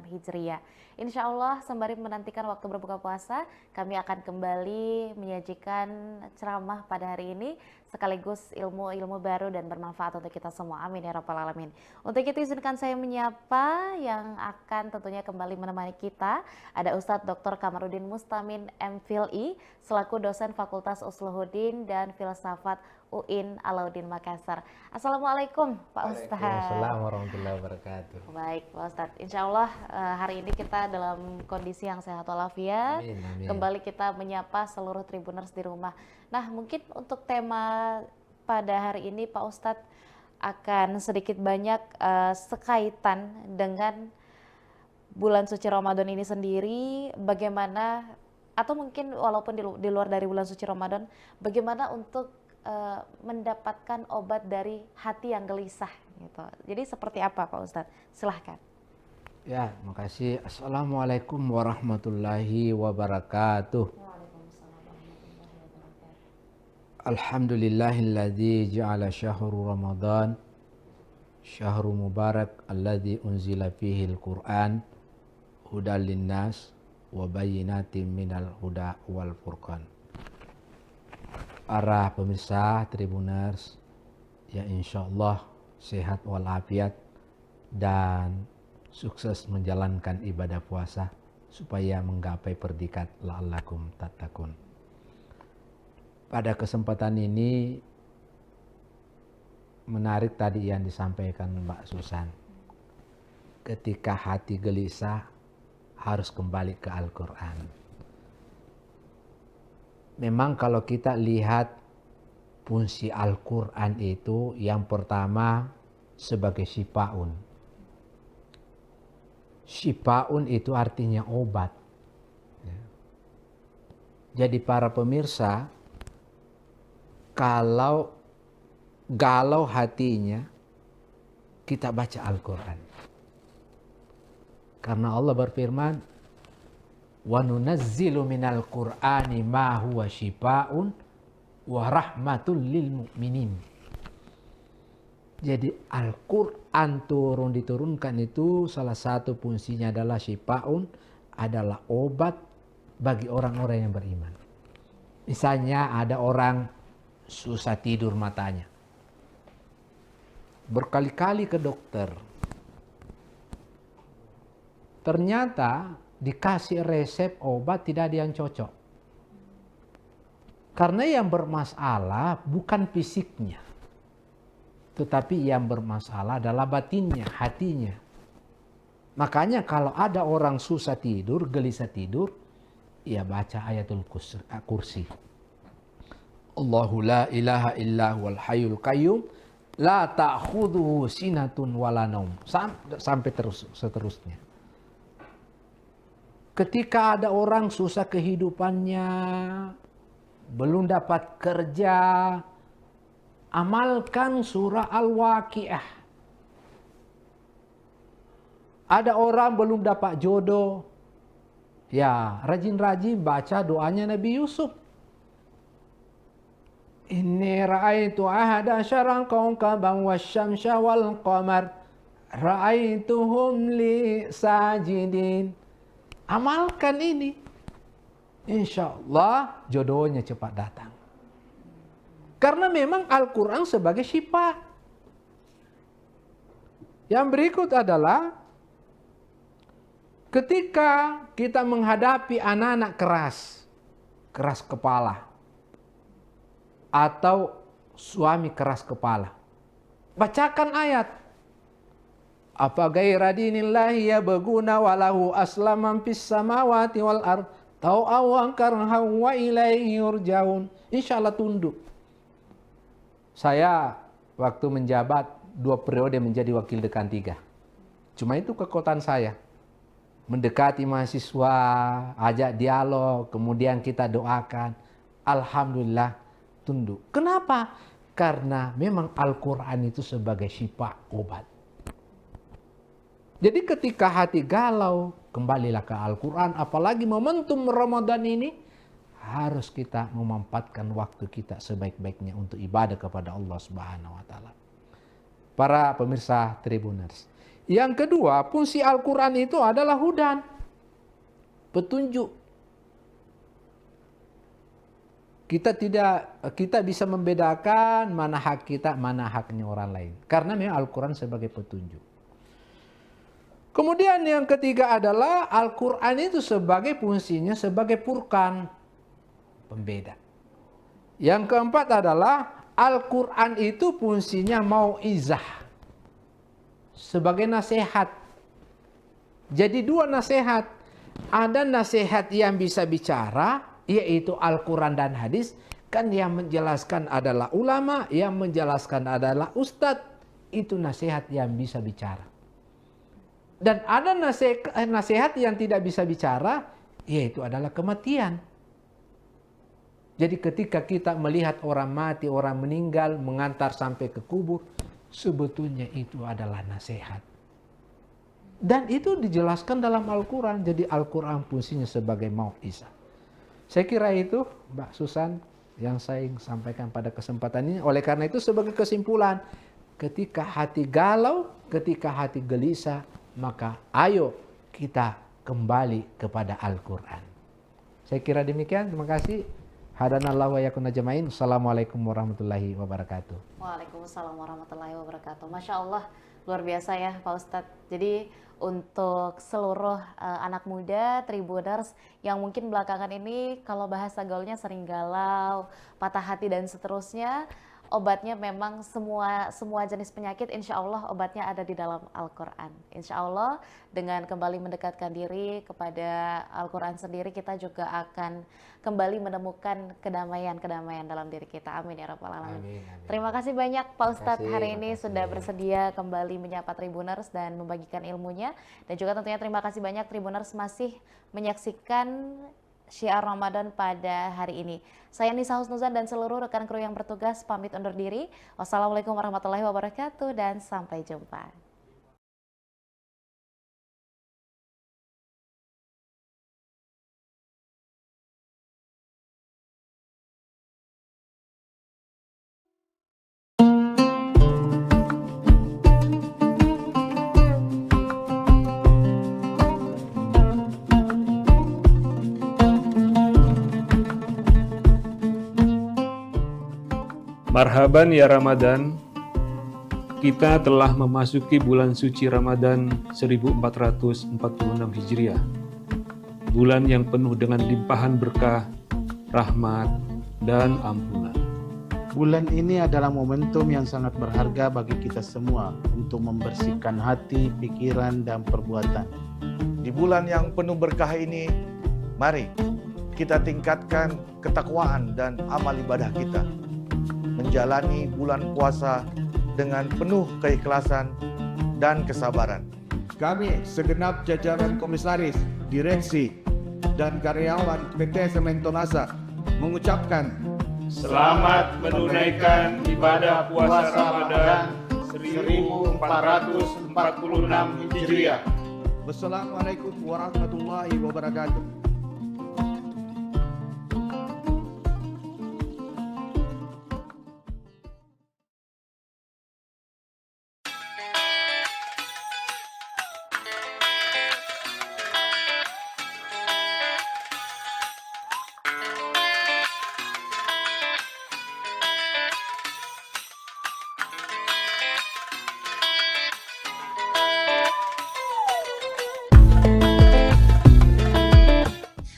Speaker 5: Hijriah. Insya Allah sembari menantikan waktu berbuka puasa, kami akan kembali menyajikan ceramah pada hari ini sekaligus ilmu-ilmu baru dan bermanfaat untuk kita semua. Amin ya rabbal alamin. Untuk itu izinkan saya menyapa yang akan tentunya kembali menemani kita. Ada Ustadz Dr. Kamarudin Mustamin MPhilI selaku dosen Fakultas Usluhuddin dan Filsafat UIN Alauddin Makassar. Assalamualaikum Pak Ustadz.
Speaker 6: Assalamualaikum warahmatullahi wabarakatuh.
Speaker 5: Baik Pak Ustadz, insya Allah hari ini kita dalam kondisi yang sehat walafiat.
Speaker 6: Amin, amin.
Speaker 5: Kembali kita menyapa seluruh Tribuners di rumah. Nah mungkin untuk tema pada hari ini Pak Ustadz akan sedikit banyak sekaitan dengan bulan suci Ramadan ini sendiri, bagaimana atau mungkin walaupun di luar dari bulan suci Ramadan, bagaimana untuk mendapatkan obat dari hati yang gelisah gitu. Jadi seperti apa Pak Ustadz? Silahkan.
Speaker 6: Ya, makasih. Assalamualaikum warahmatullahi wabarakatuh. Alhamdulillahilladzi ja'ala syahru Ramadan syahru mubarak alladzi unzila fihi al-Qur'an hudal linnas wa bayyinatin minal huda wal furqan. Para pemirsa Tribuners, ya insyaallah sehat walafiat dan sukses menjalankan ibadah puasa supaya menggapai predikat la'allakum tattaqun. Pada kesempatan ini menarik tadi yang disampaikan Mbak Susan. Ketika hati gelisah harus kembali ke Al-Qur'an. Memang kalau kita lihat fungsi Al-Quran itu yang pertama sebagai syifaun. Syifaun itu artinya obat. Jadi para pemirsa, kalau galau hatinya, kita baca Al-Quran. Karena Allah berfirman, wa nunazzilu minal Qur'ani ma huwa syifaa'un wa rahmatul lil mu'minin. Jadi Al-Qur'an diturunkan itu salah satu fungsinya adalah syifaa'un, adalah obat bagi orang-orang yang beriman. Misalnya ada orang susah tidur matanya. Berkali-kali ke dokter. Ternyata dikasih resep obat tidak ada yang cocok. Karena yang bermasalah bukan fisiknya, tetapi yang bermasalah adalah batinnya, hatinya. Makanya kalau ada orang susah tidur, gelisah tidur, ya baca ayatul kursi. Allahu la ilaha illa huwal hayyul qayyum la ta'khudhuhu sinatun wala naum. Sampai seterusnya. Ketika ada orang susah kehidupannya, belum dapat kerja, amalkan surah Al-Waqiah. Ada orang belum dapat jodoh, ya rajin-rajin baca doanya Nabi Yusuf. Inni ra'aitu ahada syarran kawkaban wasyamsa wal qamar ra'aituhum li sajidin. Amalkan ini, insya Allah jodohnya cepat datang. Karena memang Al-Quran sebagai syifa. Yang berikut adalah ketika kita menghadapi anak-anak keras kepala, atau suami keras kepala, bacakan ayat. Apa gaira dinillahi yabghuna walahu aslaman fis samawati wal ard tau'awan karha wa ilaihi yurja'un. Insyaallah tunduk. Saya waktu menjabat 2 periode menjadi wakil dekan 3. Cuma itu kekuatan saya. Mendekati mahasiswa, ajak dialog, kemudian kita doakan. Alhamdulillah tunduk. Kenapa? Karena memang Al-Quran itu sebagai syifa, obat. Jadi ketika hati galau, kembalilah ke Al-Quran. Apalagi momentum Ramadan ini, harus kita memanfaatkan waktu kita sebaik-baiknya untuk ibadah kepada Allah Subhanahu wa Ta'ala. Para pemirsa Tribuners. Yang kedua, fungsi Al-Quran itu adalah hudan, petunjuk. kita bisa membedakan mana hak kita, mana haknya orang lain. Karena memang Al-Quran sebagai petunjuk. Kemudian yang ketiga adalah Al-Quran itu sebagai fungsinya sebagai furqan, pembeda. Yang keempat adalah Al-Quran itu fungsinya mau'izah, sebagai nasihat. Jadi dua nasihat. Ada nasihat yang bisa bicara, yaitu Al-Quran dan hadis. Kan yang menjelaskan adalah ulama, yang menjelaskan adalah ustadz. Itu nasihat yang bisa bicara. Dan ada nasihat yang tidak bisa bicara, yaitu adalah kematian. Jadi ketika kita melihat orang mati, orang meninggal, mengantar sampai ke kubur, sebetulnya itu adalah nasihat. Dan itu dijelaskan dalam Al-Quran. Jadi Al-Quran fungsinya sebagai mau'izah. Saya kira itu Mbak Susan yang saya sampaikan pada kesempatan ini. Oleh karena itu sebagai kesimpulan, ketika hati galau, ketika hati gelisah, maka ayo kita kembali kepada Al-Quran. Saya kira demikian. Terima kasih. Hadanallahu wa yakunna jamain. Assalamualaikum warahmatullahi wabarakatuh.
Speaker 5: Waalaikumsalam warahmatullahi wabarakatuh. Masya Allah, luar biasa ya Pak Ustadz. Jadi untuk seluruh anak muda Tribuners yang mungkin belakangan ini kalau bahasa gaulnya sering galau, patah hati dan seterusnya, obatnya memang semua jenis penyakit insya Allah obatnya ada di dalam Al-Quran. Insya Allah dengan kembali mendekatkan diri kepada Al-Quran sendiri, kita juga akan kembali menemukan kedamaian dalam diri kita. Amin ya Rabbal Alamin. Terima kasih banyak Pak Ustadz hari ini sudah bersedia kembali menyapa Tribuners dan membagikan ilmunya. Dan juga tentunya terima kasih banyak Tribuners masih menyaksikan Syiar Ramadan pada hari ini. Saya Nisa Husnuzan dan seluruh rekan kru yang bertugas pamit undur diri. Wassalamualaikum warahmatullahi wabarakatuh dan sampai jumpa.
Speaker 1: Marhaban ya Ramadan, kita telah memasuki bulan suci Ramadan 1446 Hijriah. Bulan yang penuh dengan limpahan berkah, rahmat, dan ampunan.
Speaker 2: Bulan ini adalah momentum yang sangat berharga bagi kita semua untuk membersihkan hati, pikiran, dan perbuatan.
Speaker 3: Di bulan yang penuh berkah ini, mari kita tingkatkan ketakwaan dan amal ibadah kita. Menjalani bulan puasa dengan penuh keikhlasan dan kesabaran.
Speaker 4: Kami segenap jajaran komisaris, direksi, dan karyawan PT Sementonasa mengucapkan
Speaker 1: selamat menunaikan ibadah puasa Ramadan 1446 Hijriah.
Speaker 4: Wassalamualaikum warahmatullahi wabarakatuh.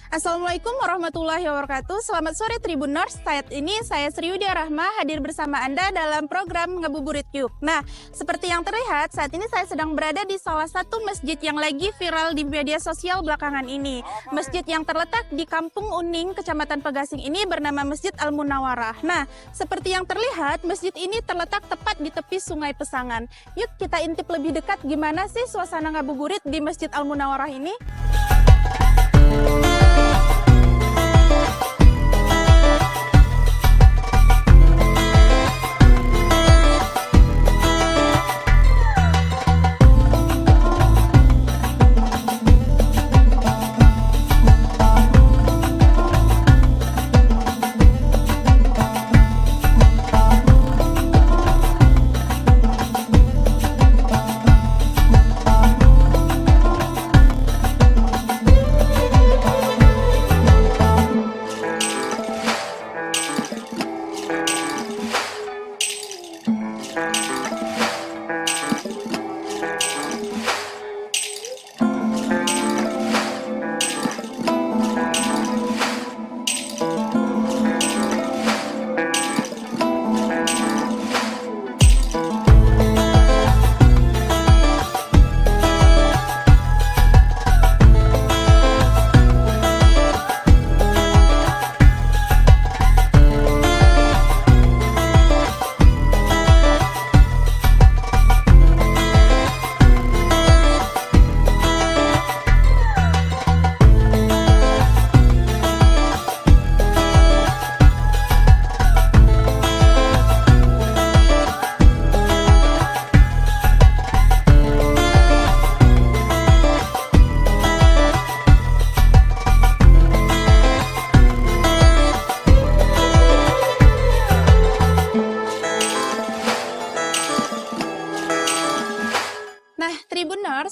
Speaker 7: Assalamualaikum warahmatullahi wabarakatuh. Selamat sore Tribuners. Saat ini saya Sri Yudia Rahma hadir bersama Anda dalam program Ngabuburit Yuk. Nah, seperti yang terlihat saat ini saya sedang berada di salah satu masjid yang lagi viral di media sosial belakangan ini. Masjid yang terletak di Kampung Uning, Kecamatan Pegasing ini bernama Masjid Al-Munawarah. Nah, seperti yang terlihat masjid ini terletak tepat di tepi Sungai Pesangan. Yuk kita intip lebih dekat gimana sih suasana ngabuburit di Masjid Al-Munawarah ini.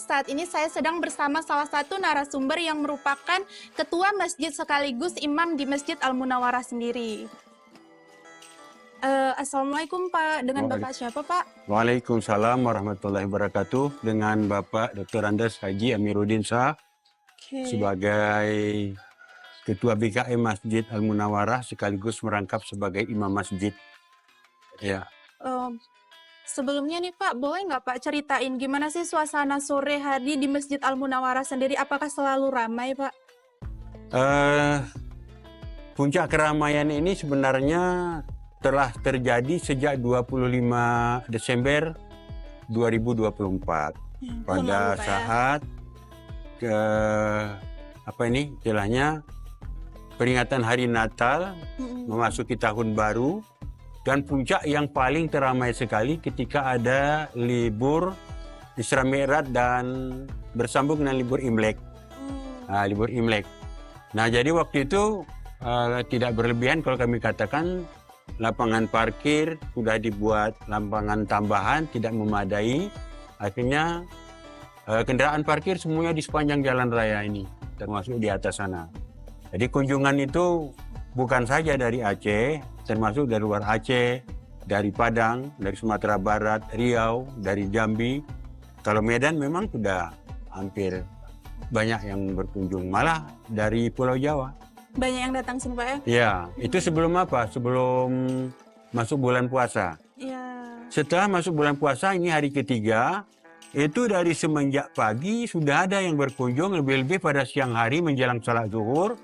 Speaker 7: saat ini saya sedang bersama salah satu narasumber yang merupakan ketua masjid sekaligus imam di Masjid Al-Munawwarah sendiri. Assalamualaikum Pak, dengan Bapak siapa Pak?
Speaker 8: Waalaikumsalam warahmatullahi wabarakatuh. Dengan Bapak Dr. Andes Haji Amiruddin Shah sebagai Ketua BKM Masjid Al-Munawwarah sekaligus merangkap sebagai imam masjid. Ya.
Speaker 7: Sebelumnya nih Pak, boleh nggak Pak ceritain gimana sih suasana sore hari di Masjid Al-Munawwarah sendiri? Apakah selalu ramai Pak?
Speaker 8: Puncak keramaian ini sebenarnya telah terjadi sejak 25 Desember 2024 pada saat istilahnya peringatan hari Natal memasuki tahun baru dan puncak yang paling teramai sekali ketika ada libur Isra Mi'raj dan bersambung dengan libur Imlek. Libur Imlek. Nah, jadi waktu itu tidak berlebihan kalau kami katakan lapangan parkir sudah dibuat lapangan tambahan tidak memadai. Akhirnya kendaraan parkir semuanya di sepanjang jalan raya ini, termasuk di atas sana. Jadi kunjungan itu bukan saja dari Aceh, termasuk dari luar Aceh, dari Padang, dari Sumatera Barat, Riau, dari Jambi. Kalau Medan memang sudah hampir banyak yang berkunjung, malah dari Pulau Jawa.
Speaker 7: Banyak yang datang sini Pak ya?
Speaker 8: Ya, itu sebelum apa? Sebelum masuk bulan puasa.
Speaker 7: Iya.
Speaker 8: Setelah masuk bulan puasa, ini hari ketiga, itu dari semenjak pagi sudah ada yang berkunjung, lebih-lebih pada siang hari menjelang salat zuhur.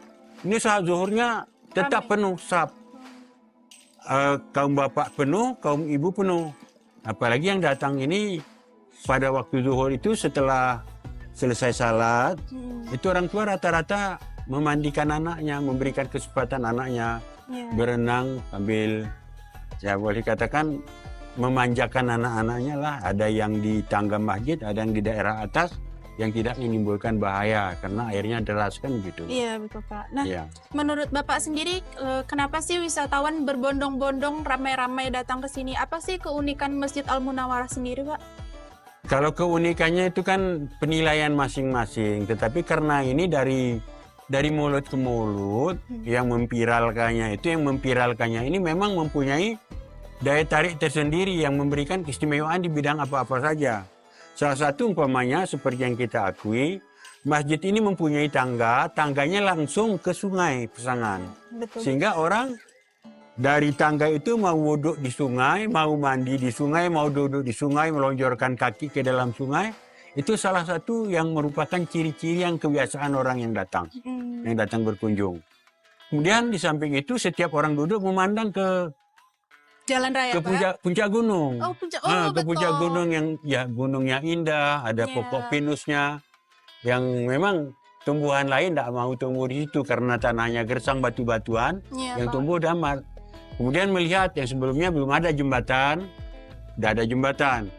Speaker 8: Ini salat zuhurnya tetap penuh, kaum bapak penuh, kaum ibu penuh. Apalagi yang datang ini pada waktu zuhur itu setelah selesai salat, itu orang tua rata-rata memandikan anaknya, memberikan kesempatan anaknya berenang sambil, ya boleh katakan memanjakan anak-anaknya lah. Ada yang di tangga masjid, ada yang di daerah atas yang tidak menimbulkan bahaya karena airnya deras kan gitu.
Speaker 7: Iya betul Pak. Nah, menurut Bapak sendiri kenapa sih wisatawan berbondong-bondong ramai-ramai datang ke sini? Apa sih keunikan Masjid Al-Munawwarah sendiri Pak?
Speaker 8: Kalau keunikannya itu kan penilaian masing-masing, tetapi karena ini dari mulut ke mulut yang memviralkannya ini memang mempunyai daya tarik tersendiri yang memberikan keistimewaan di bidang apa-apa saja. Salah satu umpamanya seperti yang kita akui, masjid ini mempunyai tangganya langsung ke sungai Pesangan.
Speaker 7: Betul.
Speaker 8: Sehingga orang dari tangga itu mau wuduk di sungai, mau mandi di sungai, mau duduk di sungai, melonjorkan kaki ke dalam sungai. Itu salah satu yang merupakan ciri-ciri yang kebiasaan orang yang datang berkunjung. Kemudian di samping itu setiap orang duduk memandang ke
Speaker 7: jalan raya,
Speaker 8: ke puncak gunung.
Speaker 7: Ke
Speaker 8: puncak gunung yang gunungnya indah, ada pokok pinusnya yang memang tumbuhan lain tidak mau tumbuh di situ karena tanahnya gersang batu-batuan yang tumbuh damar. Kemudian melihat yang sebelumnya belum ada jembatan, sudah ada jembatan.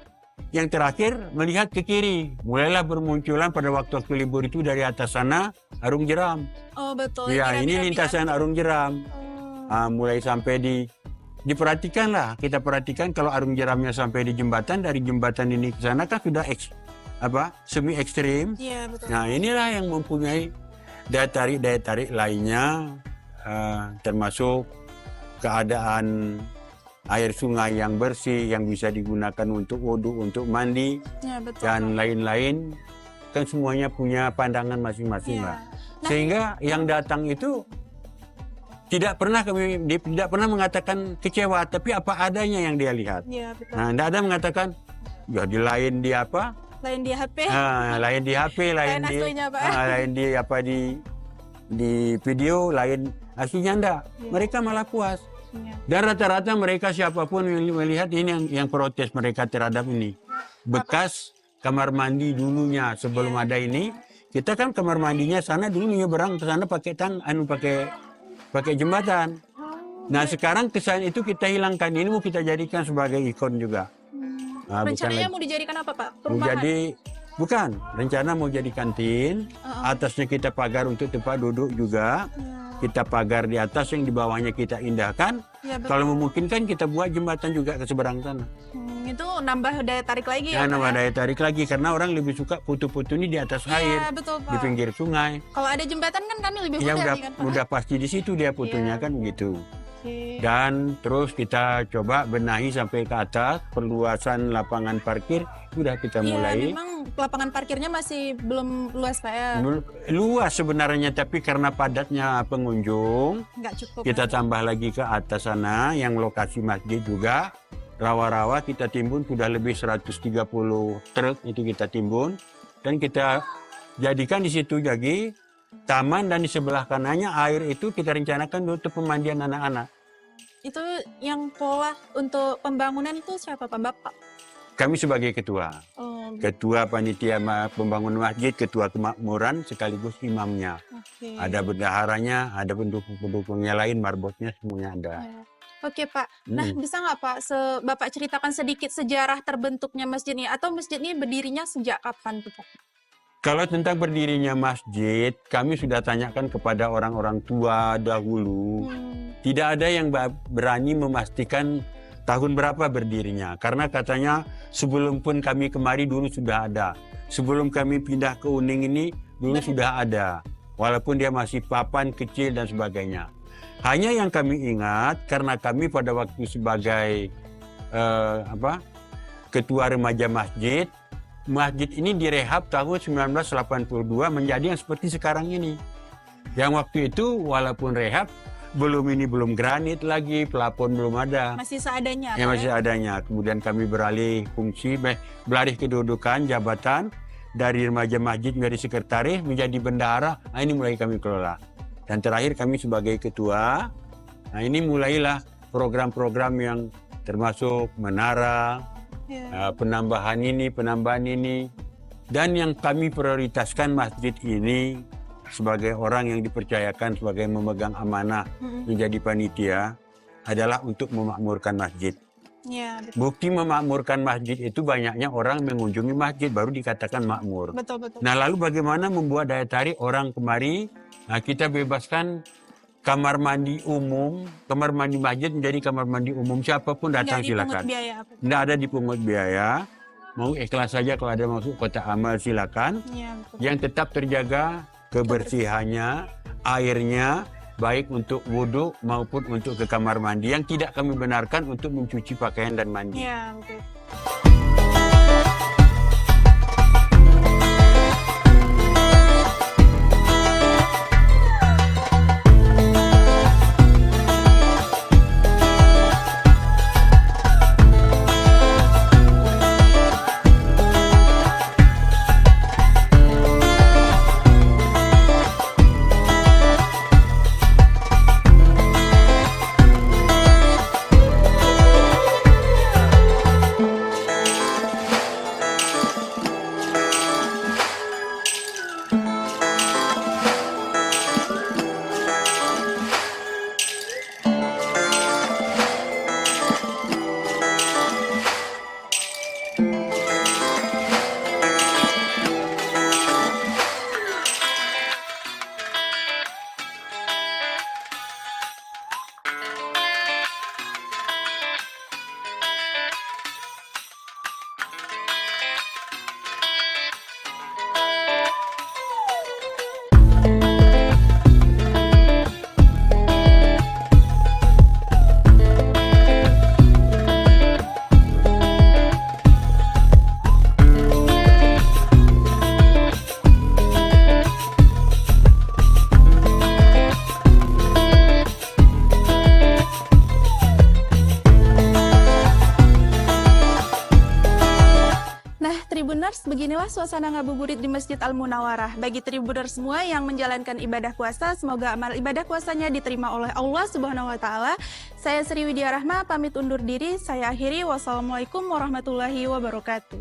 Speaker 8: Yang terakhir melihat ke kiri, mulailah bermunculan pada waktu libur itu dari atas sana Arung Jeram.
Speaker 7: Oh betul.
Speaker 8: Ya ini lintasan Arung Jeram. Mulai sampai diperhatikanlah, kita perhatikan kalau Arung Jeramnya sampai di jembatan, dari jembatan ini ke sana kan sudah semi ekstrim.
Speaker 7: Iya betul.
Speaker 8: Nah inilah yang mempunyai daya tarik lainnya, termasuk keadaan air sungai yang bersih yang bisa digunakan untuk wudhu, untuk mandi, dan lain-lain, kan semuanya punya pandangan masing-masing lah. Sehingga yang datang itu tidak pernah mengatakan kecewa, tapi apa adanya yang dia lihat. Nah, tidak ada mengatakan ya di lain di apa?
Speaker 7: Lain di HP.
Speaker 8: Lain di HP, lain di video, lain aslinya enggak. Mereka malah puas. Dan rata-rata mereka siapapun melihat ini yang protes mereka terhadap ini. Bekas kamar mandi dulunya sebelum ada ini, kita kan kamar mandinya sana dulu nyeberang ke sana pakai jembatan. Nah sekarang kesan itu kita hilangkan, ini mau kita jadikan sebagai ikon juga.
Speaker 7: Rencananya mau dijadikan apa Pak? Perumahan?
Speaker 8: Bukan, rencana mau jadi kantin, atasnya kita pagar untuk tempat duduk juga. Kita pagar di atas, yang di bawahnya kita indahkan. Kalau memungkinkan kita buat jembatan juga ke seberang sana.
Speaker 7: itu nambah daya tarik lagi
Speaker 8: Ya,
Speaker 7: ya, Pak,
Speaker 8: nambah
Speaker 7: ya?
Speaker 8: daya tarik lagi karena orang lebih suka foto-foto ini di atas air,
Speaker 7: Iya, betul,
Speaker 8: di
Speaker 7: Pak.
Speaker 8: pinggir sungai.
Speaker 7: Kalau ada jembatan kan kami lebih
Speaker 8: Ya
Speaker 7: mudah
Speaker 8: udah
Speaker 7: nih kan, Pak.
Speaker 8: udah pasti di situ dia fotonya kan begitu.
Speaker 7: Oke.
Speaker 8: Dan terus kita coba benahi sampai ke atas, perluasan lapangan parkir sudah kita
Speaker 7: Iya,
Speaker 8: mulai.
Speaker 7: memang lapangan parkirnya masih belum luas, Pak ya.
Speaker 8: Luas sebenarnya, tapi karena padatnya pengunjung,
Speaker 7: Nggak cukup.
Speaker 8: kita tambah lagi ke atas sana yang lokasi masjid juga. Rawa-rawa kita timbun sudah lebih 130 truk itu kita timbun dan kita jadikan di situ lagi taman, dan di sebelah kanannya air itu kita rencanakan untuk pemandian anak-anak.
Speaker 7: Itu yang pola untuk pembangunan itu siapa, Pak? Bapak?
Speaker 8: Kami sebagai ketua.
Speaker 7: Oh,
Speaker 8: Ketua panitia pembangunan masjid, ketua kemakmuran sekaligus imamnya.
Speaker 7: oke.
Speaker 8: Ada bendaharanya, ada pendukung-pendukungnya lain, marbotnya semuanya ada.
Speaker 7: Oke, Pak. Nah, bisa nggak Pak, Bapak ceritakan sedikit sejarah terbentuknya masjid ini, atau masjid ini berdirinya sejak kapan tuh, Pak?
Speaker 8: Kalau tentang berdirinya masjid, kami sudah tanyakan kepada orang-orang tua dahulu. Tidak ada yang berani memastikan tahun berapa berdirinya. Karena katanya sebelum pun kami kemari dulu sudah ada. Sebelum kami pindah ke Uning ini dulu sudah ada. Walaupun dia masih papan kecil dan sebagainya. Hanya yang kami ingat karena kami pada waktu sebagai ketua remaja masjid, masjid ini direhab tahun 1982 menjadi yang seperti sekarang ini. Yang waktu itu walaupun rehab, belum granit lagi, pelapon belum ada.
Speaker 7: Masih seadanya,
Speaker 8: Ya
Speaker 7: Pak,
Speaker 8: masih adanya. Kemudian kami beralih fungsi, beralih kedudukan jabatan dari remaja masjid menjadi sekretaris, menjadi bendahara. Nah, ini mulai kami kelola. Dan terakhir kami sebagai ketua. Nah, ini mulailah program-program yang termasuk menara, penambahan ini. Dan yang kami prioritaskan masjid ini sebagai orang yang dipercayakan sebagai memegang amanah menjadi panitia adalah untuk memakmurkan masjid.
Speaker 7: Ya, betul.
Speaker 8: Bukti memakmurkan masjid itu banyaknya orang mengunjungi masjid baru dikatakan makmur.
Speaker 7: Betul, betul.
Speaker 8: Nah, lalu bagaimana membuat daya tarik orang kemari? Nah, kita bebaskan kamar mandi umum, kamar mandi masjid menjadi kamar mandi umum, siapapun datang silakan. Tidak ada dipungut biaya. Mau ikhlas saja kalau ada masuk kotak amal silakan.
Speaker 7: Ya, betul.
Speaker 8: Yang tetap terjaga kebersihannya, airnya, baik untuk wudhu maupun untuk ke kamar mandi, yang tidak kami benarkan untuk mencuci pakaian dan mandi.
Speaker 7: Ya, betul. Beginilah suasana ngabuburit di Masjid Al-Munawarah. Bagi Tribuners semua yang menjalankan ibadah puasa, semoga amal ibadah puasanya diterima oleh Allah Subhanahu wa taala. Saya Sri Widya Rahma pamit undur diri. Saya akhiri. Wassalamualaikum warahmatullahi wabarakatuh.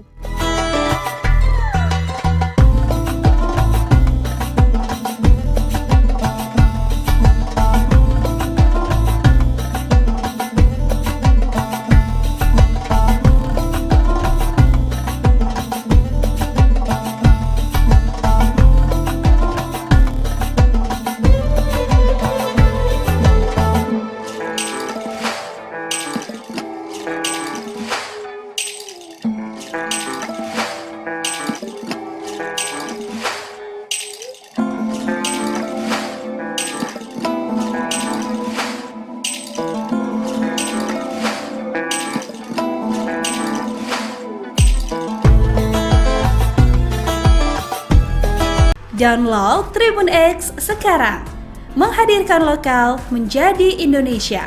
Speaker 9: Download Tribun X sekarang. Menghadirkan lokal menjadi Indonesia.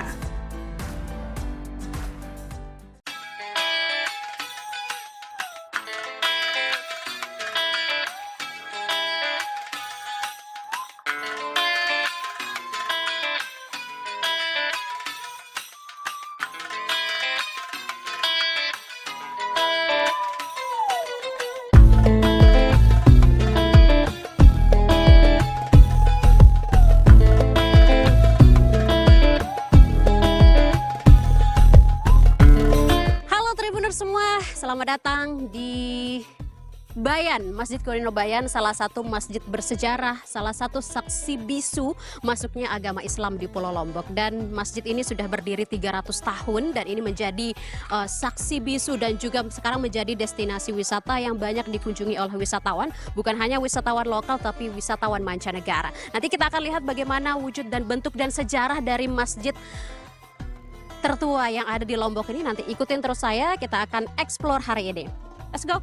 Speaker 10: Selamat datang di Bayan, Masjid Kurino Bayan, salah satu masjid bersejarah, salah satu saksi bisu masuknya agama Islam di Pulau Lombok. Dan masjid ini sudah berdiri 300 tahun dan ini menjadi saksi bisu dan juga sekarang menjadi destinasi wisata yang banyak dikunjungi oleh wisatawan. Bukan hanya wisatawan lokal tapi wisatawan mancanegara. Nanti kita akan lihat bagaimana wujud dan bentuk dan sejarah dari masjid tertua yang ada di Lombok ini. Nanti ikutin terus saya, kita akan explore hari ini. Let's go.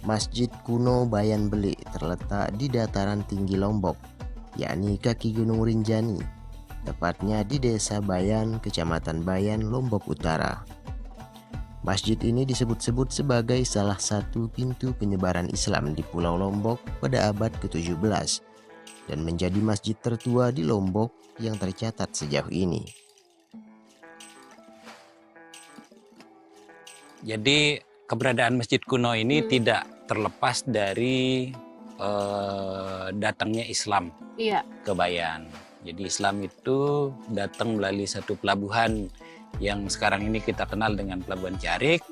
Speaker 11: Masjid kuno Bayan Beli terletak di dataran tinggi Lombok, yakni kaki Gunung Rinjani, tepatnya di Desa Bayan, Kecamatan Bayan, Lombok Utara. Masjid ini disebut-sebut sebagai salah satu pintu penyebaran Islam di Pulau Lombok pada abad ke-17 dan menjadi masjid tertua di Lombok yang tercatat sejauh ini.
Speaker 12: Jadi keberadaan masjid kuno ini tidak terlepas dari datangnya Islam ke Bayan. Jadi Islam itu datang melalui satu pelabuhan yang sekarang ini kita kenal dengan Pelabuhan Carik.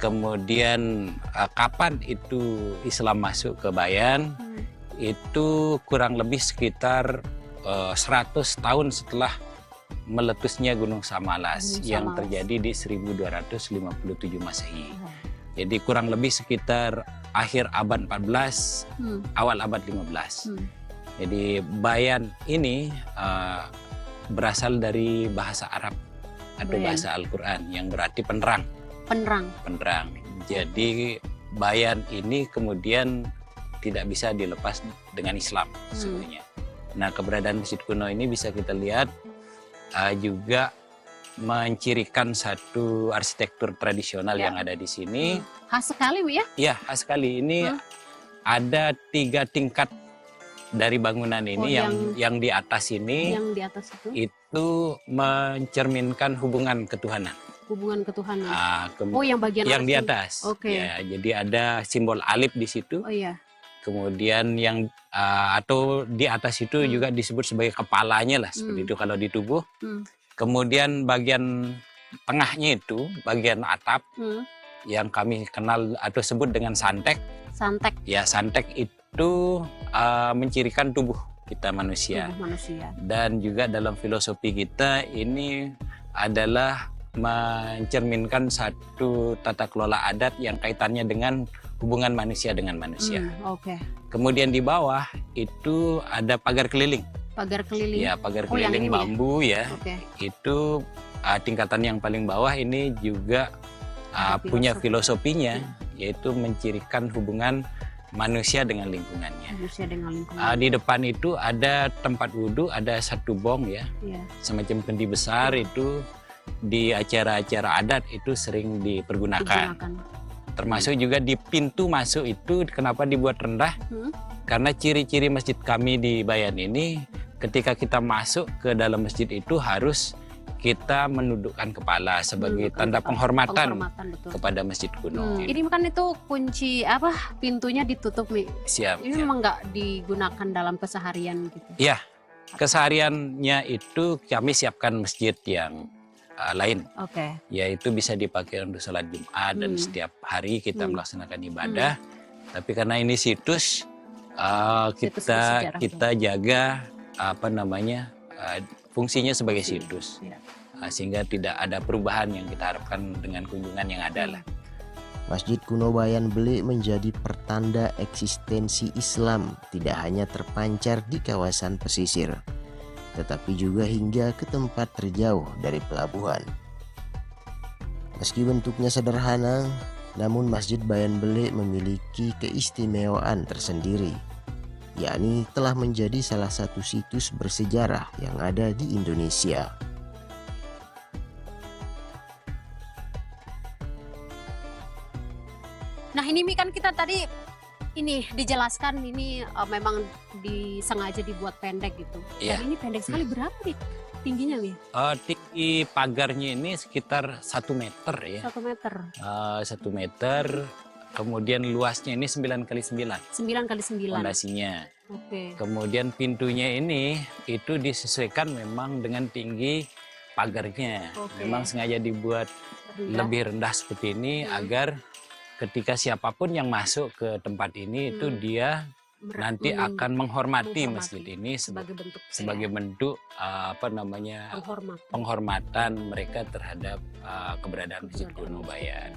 Speaker 12: Kemudian kapan itu Islam masuk ke Bayan? Itu kurang lebih sekitar 100 tahun setelah meletusnya Gunung Samalas yang terjadi di 1257 Masehi. Jadi kurang lebih sekitar akhir abad 14, awal abad 15. Jadi Bayan ini berasal dari bahasa Arab atau bahasa Al-Quran yang berarti penerang. Penerang. Jadi Bayan ini kemudian tidak bisa dilepas dengan Islam sebenarnya. Nah, keberadaan masjid kuno ini bisa kita lihat juga mencirikan satu arsitektur tradisional yang ada di sini.
Speaker 10: Khas sekali, Bu ya?
Speaker 12: Iya, khas sekali. Ini ada 3 tingkat dari bangunan ini. Yang di atas ini,
Speaker 10: yang di atas itu
Speaker 12: mencerminkan hubungan ketuhanan.
Speaker 10: Hubungan ketuhanan. Yang bagian
Speaker 12: yang
Speaker 10: atas
Speaker 12: di atas. Ya, jadi ada simbol alif di situ. Kemudian yang atau di atas itu juga disebut sebagai kepalanya lah, seperti itu kalau di tubuh. Kemudian bagian tengahnya itu bagian atap yang kami kenal atau sebut dengan santek.
Speaker 10: Santek.
Speaker 12: Ya, santek itu mencirikan tubuh kita manusia. Dan juga dalam filosofi kita ini adalah mencerminkan satu tata kelola adat yang kaitannya dengan hubungan manusia dengan manusia. Kemudian di bawah itu ada pagar keliling.
Speaker 10: Pagar keliling.
Speaker 12: Ya, pagar keliling bambu ya. Itu tingkatan yang paling bawah ini juga punya filosofinya, yaitu mencirikan hubungan manusia dengan lingkungannya. Di depan itu ada tempat wudhu, ada satu bong ya, semacam kendi besar itu di acara-acara adat itu sering dipergunakan. Termasuk juga di pintu masuk itu kenapa dibuat rendah? Karena ciri-ciri masjid kami di Bayan ini, ketika kita masuk ke dalam masjid itu harus kita menundukkan kepala sebagai tanda penghormatan kepada masjid kuno.
Speaker 10: Ini kan itu kunci pintunya ditutup nih.
Speaker 12: Siap.
Speaker 10: Ini memang nggak digunakan dalam keseharian gitu.
Speaker 12: Iya, kesehariannya itu kami siapkan masjid yang lain, yaitu bisa dipakai untuk sholat Jumat dan setiap hari kita melaksanakan ibadah. Tapi karena ini situs, kita jaga fungsinya sebagai situs, sehingga tidak ada perubahan yang kita harapkan dengan kunjungan yang ada lah.
Speaker 11: Masjid kuno Bayan Beli menjadi pertanda eksistensi Islam tidak hanya terpancar di kawasan pesisir, tetapi juga hingga ke tempat terjauh dari pelabuhan. Meski bentuknya sederhana, Namun Masjid Bayan Bele memiliki keistimewaan tersendiri, yakni telah menjadi salah satu situs bersejarah yang ada di Indonesia.
Speaker 10: Nah ini Mi kan kita tadi ini dijelaskan ini memang disengaja dibuat pendek gitu.
Speaker 12: Iya.
Speaker 10: Dan ini pendek sekali, berapa nih tingginya Mi?
Speaker 12: Tinggi pagarnya ini sekitar 1 meter ya.
Speaker 10: 1 meter.
Speaker 12: 1 meter. Kemudian luasnya ini 9 kali 9.
Speaker 10: 9 kali 9.
Speaker 12: Fondasinya.
Speaker 10: Oke.
Speaker 12: Kemudian pintunya ini itu disesuaikan memang dengan tinggi pagarnya.
Speaker 10: Oke.
Speaker 12: Memang sengaja dibuat lebih rendah seperti ini agar ketika siapapun yang masuk ke tempat ini itu dia nanti akan menghormati masjid ini sebagai bentuk apa namanya penghormatan mereka terhadap keberadaan Masjid Kuno Bayan.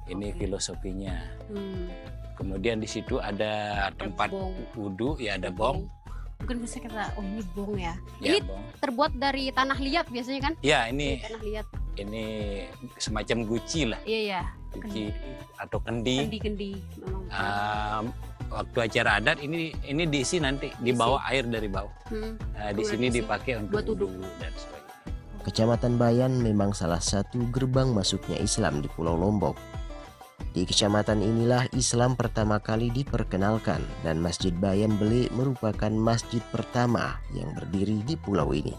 Speaker 12: Ini filosofinya. Kemudian di situ ada tempat wudhu, ya ada bong.
Speaker 10: Mungkin bisa kita, oh ini bong ya.
Speaker 12: Ya,
Speaker 10: Ini
Speaker 12: bong.
Speaker 10: terbuat dari tanah liat biasanya kan?
Speaker 12: Ya ini
Speaker 10: Tanah liat.
Speaker 12: ini semacam guci lah.
Speaker 10: Iya ya.
Speaker 12: Guci atau kendi.
Speaker 10: Kendi.
Speaker 12: Waktu acara adat ini diisi nanti di bawah air dari bawah. Di sini dipakai untuk wudhu dan sebagainya.
Speaker 11: Kecamatan Bayan memang salah satu gerbang masuknya Islam di Pulau Lombok. Di kecamatan inilah Islam pertama kali diperkenalkan dan Masjid Bayan Bele merupakan masjid pertama yang berdiri di pulau ini.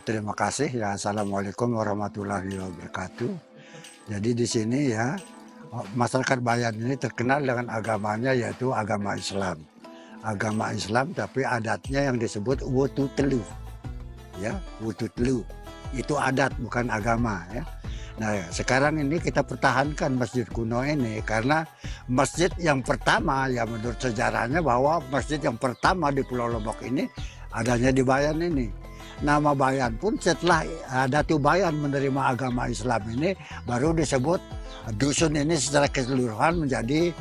Speaker 13: Terima kasih ya. Assalamualaikum warahmatullahi wabarakatuh. Jadi di sini ya masyarakat Bayan ini terkenal dengan agamanya yaitu agama Islam. Agama Islam tapi adatnya yang disebut wutu telu. Ya, wutu telu. Itu adat bukan agama ya. Nah, sekarang ini kita pertahankan masjid kuno ini karena masjid yang pertama ya menurut sejarahnya bahwa masjid yang pertama di Pulau Lombok ini adanya di Bayan ini. Nama Bayan pun setelah Datu Bayan menerima agama Islam ini baru disebut dusun ini secara keseluruhan menjadi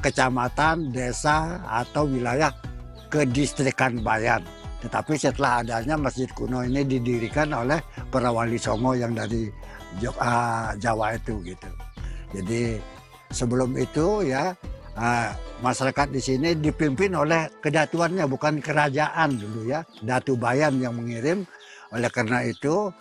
Speaker 13: kecamatan, desa atau wilayah kedistrikan Bayan. Tetapi setelah adanya masjid kuno ini didirikan oleh para wali songo yang dari Jawa itu gitu. Jadi sebelum itu ya masyarakat di sini dipimpin oleh kedatuannya bukan kerajaan dulu ya, Datu Bayan yang mengirim. Oleh karena itu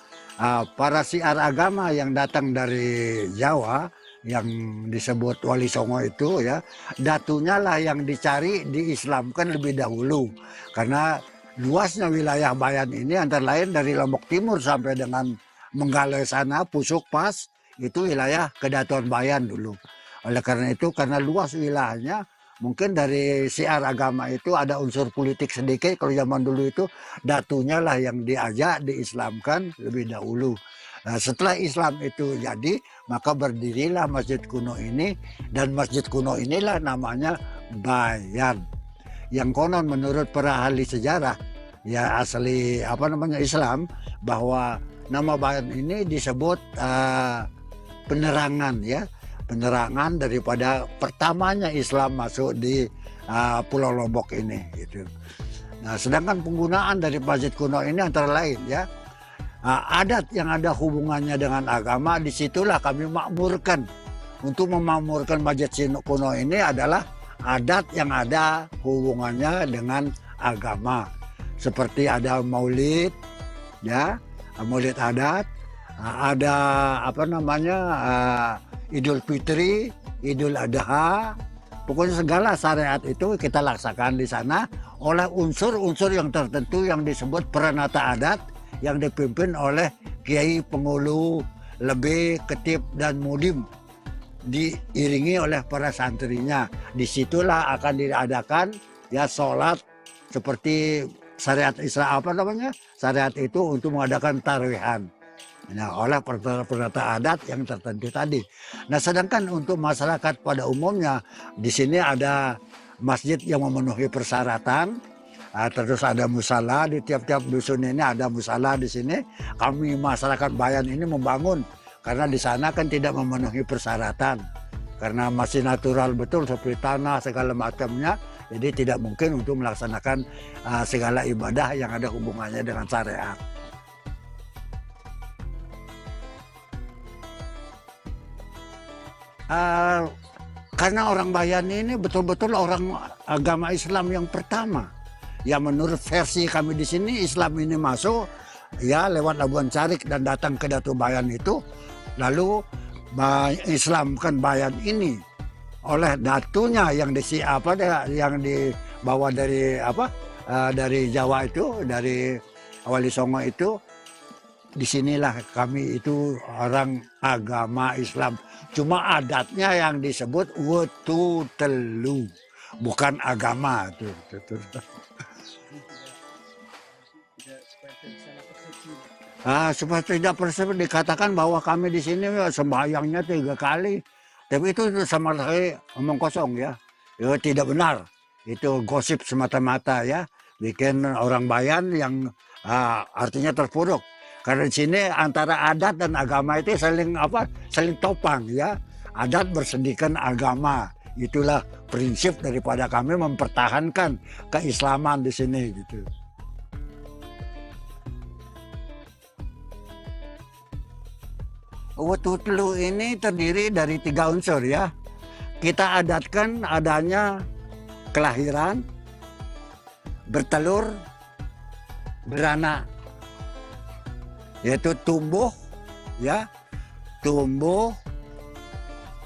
Speaker 13: para syiar agama yang datang dari Jawa yang disebut Wali Songo itu ya, datunya lah yang dicari diislamkan lebih dahulu karena luasnya wilayah Bayan ini antara lain dari Lombok Timur sampai dengan Menggale sana, Pusuk Pas itu wilayah kedatuan Bayan dulu. Oleh karena itu, karena luas wilayahnya, mungkin dari syiar agama itu ada unsur politik sedikit. Kalau zaman dulu itu datunya lah yang diajak, diislamkan lebih dahulu. Nah, setelah Islam itu jadi, maka berdirilah masjid kuno ini. Dan masjid kuno inilah namanya Bayan. Yang konon menurut para ahli sejarah, ya asli Islam, bahwa nama Bayan ini disebut penerangan ya. Penerangan daripada pertamanya Islam masuk di Pulau Lombok ini gitu. Nah, sedangkan penggunaan dari masjid kuno ini antara lain ya adat yang ada hubungannya dengan agama, disitulah kami makmurkan. Untuk memakmurkan masjid kuno ini adalah adat yang ada hubungannya dengan agama, seperti ada maulid ya, maulid adat, ada Idul Fitri, Idul Adha, pokoknya segala syariat itu kita laksanakan di sana oleh unsur-unsur yang tertentu yang disebut peranata adat yang dipimpin oleh kiai pengulu, lebih, ketip dan mudim, diiringi oleh para santrinya. Disitulah akan diadakan ya sholat seperti syariat Islam syariat itu untuk mengadakan tarawih. Nah, oleh peraturan adat yang tertentu tadi. Nah, sedangkan untuk masyarakat pada umumnya di sini ada masjid yang memenuhi persyaratan. Terus ada musala di tiap-tiap dusun ini, ada musala di sini. Kami masyarakat Bayan ini membangun karena di sana kan tidak memenuhi persyaratan. Karena masih natural betul seperti tanah segala macamnya. Jadi tidak mungkin untuk melaksanakan segala ibadah yang ada hubungannya dengan syariat. Karena orang Bayan ini betul-betul orang agama Islam yang pertama. Ya menurut versi kami di sini Islam ini masuk ya lewat Labuan Carik dan datang ke Datu Bayan itu, lalu Islamkan Bayan ini oleh datunya yang yang dibawa dari dari Jawa itu, dari Wali Songo itu. Disinilah kami itu orang agama Islam. Cuma adatnya yang disebut wetu telu, bukan agama tuh. Supaya tidak persepsi dikatakan bahwa kami di sini sembahyangnya 3 kali. Tapi itu sama sekali omong kosong ya. Ya tidak benar. Itu gosip semata-mata ya. Bikin orang Bayan yang artinya terpuruk. Karena di sini antara adat dan agama itu saling topang ya. Adat bersendikan agama. Itulah prinsip daripada kami mempertahankan keislaman di sini gitu. Wetu telu ini terdiri dari 3 unsur ya. Kita adatkan adanya kelahiran, bertelur, beranak. Yaitu tumbuh, ya, tumbuh,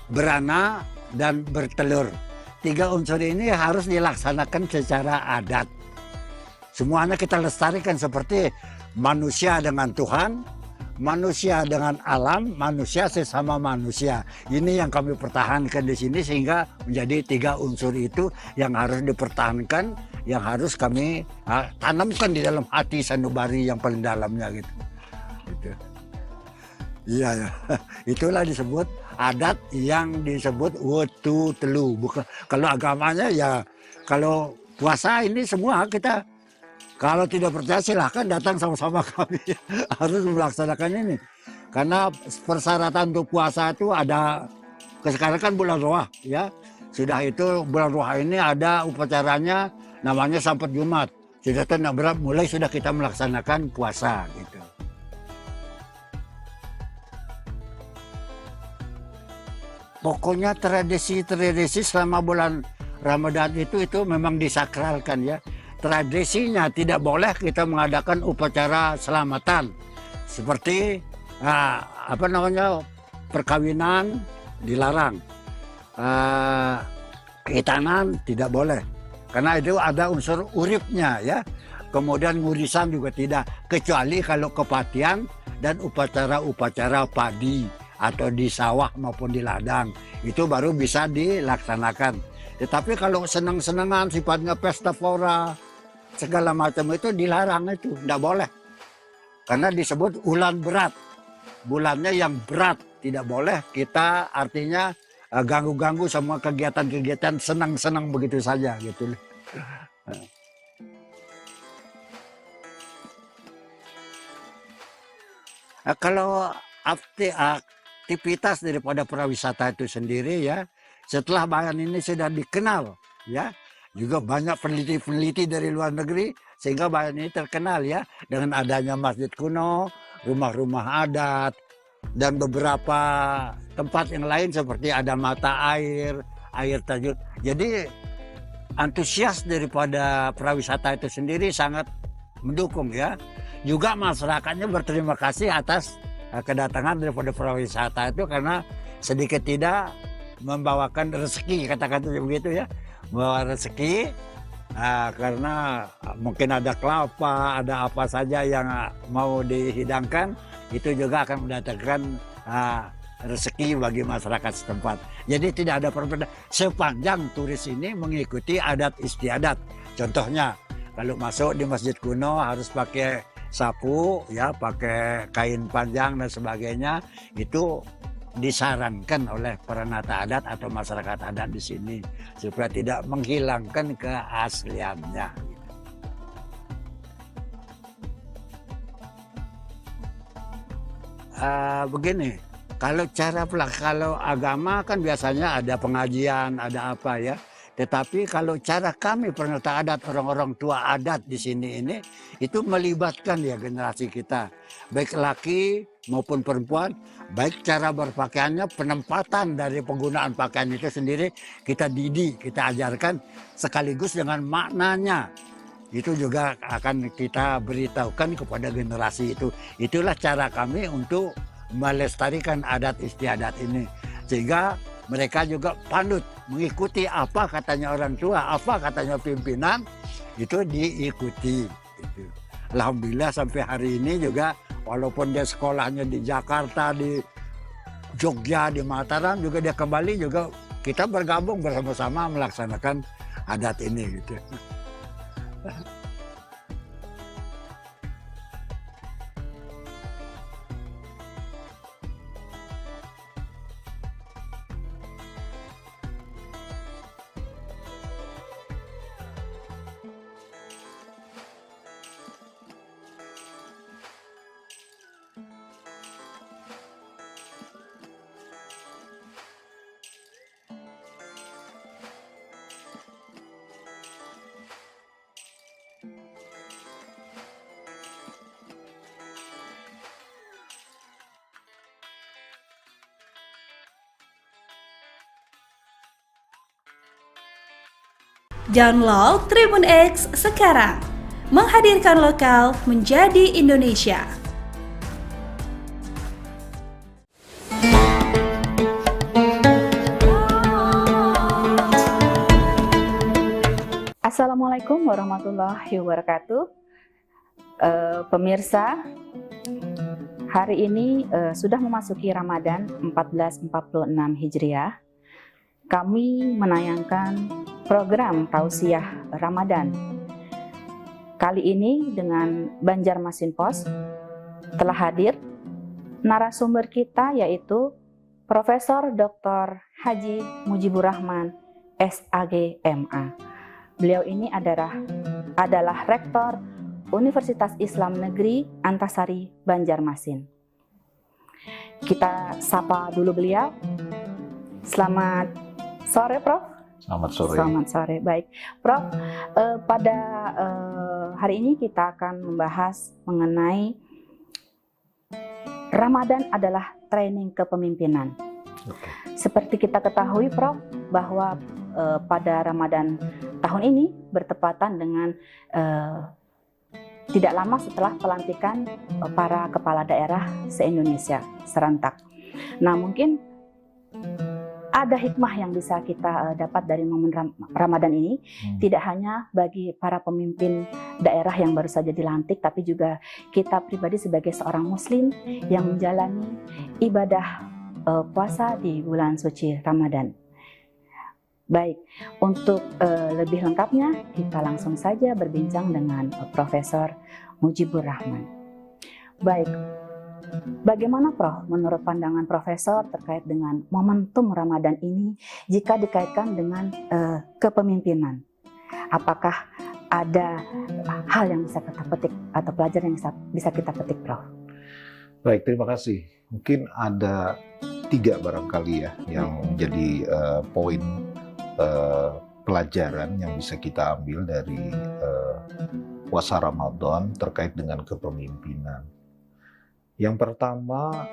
Speaker 13: beranak, dan bertelur. 3 unsur ini harus dilaksanakan secara adat. Semuanya kita lestarikan seperti manusia dengan Tuhan, manusia dengan alam, manusia sesama manusia. Ini yang kami pertahankan di sini sehingga menjadi 3 unsur itu yang harus dipertahankan, yang harus kami tanamkan di dalam hati sanubari yang paling dalamnya gitu. Iya ya, itulah disebut adat yang disebut wetu telu. Bukan kalau agamanya ya, kalau puasa ini semua kita. Kalau tidak percaya silahkan datang sama-sama kami harus melaksanakan ini. Karena persyaratan untuk puasa itu ada, sekarang kan bulan Roah ya. Sudah itu bulan Roah ini ada upacaranya namanya Sampat Jumat. Sudah mulai sudah kita melaksanakan puasa gitu. Pokoknya tradisi-tradisi selama bulan Ramadan itu memang disakralkan ya. Tradisinya tidak boleh kita mengadakan upacara selamatan seperti perkawinan dilarang, khitanan tidak boleh karena itu ada unsur uripnya ya. Kemudian ngurisan juga tidak, kecuali kalau kepatian dan upacara-upacara padi atau di sawah maupun di ladang itu baru bisa dilaksanakan. Tetapi kalau senang-senangan sifatnya pesta pora segala macam itu dilarang, itu tidak boleh. Karena disebut ulan berat. Bulannya yang berat, tidak boleh kita artinya ganggu-ganggu semua kegiatan-kegiatan senang-senang begitu saja gitu. Kalau aktivitas daripada pariwisata itu sendiri ya, setelah Bayan ini sudah dikenal ya, juga banyak peneliti-peneliti dari luar negeri sehingga Bayan ini terkenal ya dengan adanya masjid kuno, rumah-rumah adat dan beberapa tempat yang lain seperti ada mata air terjun. Jadi antusias daripada pariwisata itu sendiri sangat mendukung ya. Juga masyarakatnya berterima kasih atas kedatangan daripada pariwisata itu karena sedikit tidak membawakan rezeki, kata-kata begitu ya, membawa rezeki karena mungkin ada kelapa, ada apa saja yang mau dihidangkan, itu juga akan mendatangkan rezeki bagi masyarakat setempat. Jadi tidak ada perbedaan sepanjang turis ini mengikuti adat istiadat. Contohnya kalau masuk di masjid kuno harus pakai sapu, ya pakai kain panjang dan sebagainya, itu disarankan oleh peranata adat atau masyarakat adat di sini supaya tidak menghilangkan keasliannya. Begini, kalau kalau agama kan biasanya ada pengajian, ada apa ya. Tetapi kalau cara kami peranata adat, orang-orang tua adat di sini ini, itu melibatkan ya generasi kita. Baik laki maupun perempuan, baik cara berpakaiannya, penempatan dari penggunaan pakaian itu sendiri, kita didik, kita ajarkan sekaligus dengan maknanya. Itu juga akan kita beritahukan kepada generasi itu. Itulah cara kami untuk melestarikan adat istiadat ini. Sehingga mereka juga pandut mengikuti apa katanya orang tua, apa katanya pimpinan, itu diikuti. Gitu. Alhamdulillah sampai hari ini juga walaupun dia sekolahnya di Jakarta, di Jogja, di Mataram, juga dia kembali juga kita bergabung bersama-sama melaksanakan adat ini. Gitu.
Speaker 9: Download Tribun X sekarang, menghadirkan lokal menjadi Indonesia.
Speaker 14: Assalamualaikum warahmatullahi wabarakatuh. Pemirsa, hari ini sudah memasuki Ramadan 1446 Hijriah. Kami menayangkan program Tausiah Ramadan. Kali ini dengan Banjarmasin Pos telah hadir narasumber kita yaitu Profesor Dr. Haji Mujibur Rahman, SAG MA. Beliau ini adalah Rektor Universitas Islam Negeri Antasari Banjarmasin. Kita sapa dulu beliau. Selamat sore, Prof.
Speaker 16: Selamat sore.
Speaker 14: Selamat sore. Baik, Prof. Pada hari ini kita akan membahas mengenai Ramadan adalah training kepemimpinan. Seperti kita ketahui, Prof, bahwa pada Ramadan tahun ini bertepatan dengan tidak lama setelah pelantikan para kepala daerah se-Indonesia serentak. Nah, mungkin ada hikmah yang bisa kita dapat dari momen Ramadan ini, tidak hanya bagi para pemimpin daerah yang baru saja dilantik, tapi juga kita pribadi sebagai seorang muslim yang menjalani ibadah puasa di bulan suci Ramadan. Baik, untuk lebih lengkapnya kita langsung saja berbincang dengan Profesor Mujibur Rahman. Baik, bagaimana Prof menurut pandangan Profesor terkait dengan momentum Ramadan ini jika dikaitkan dengan kepemimpinan? Apakah ada hal yang bisa kita petik atau pelajaran yang bisa kita petik, Prof?
Speaker 16: Baik, terima kasih. Mungkin ada 3 barangkali ya yang menjadi poin pelajaran yang bisa kita ambil dari puasa Ramadan terkait dengan kepemimpinan. Yang pertama,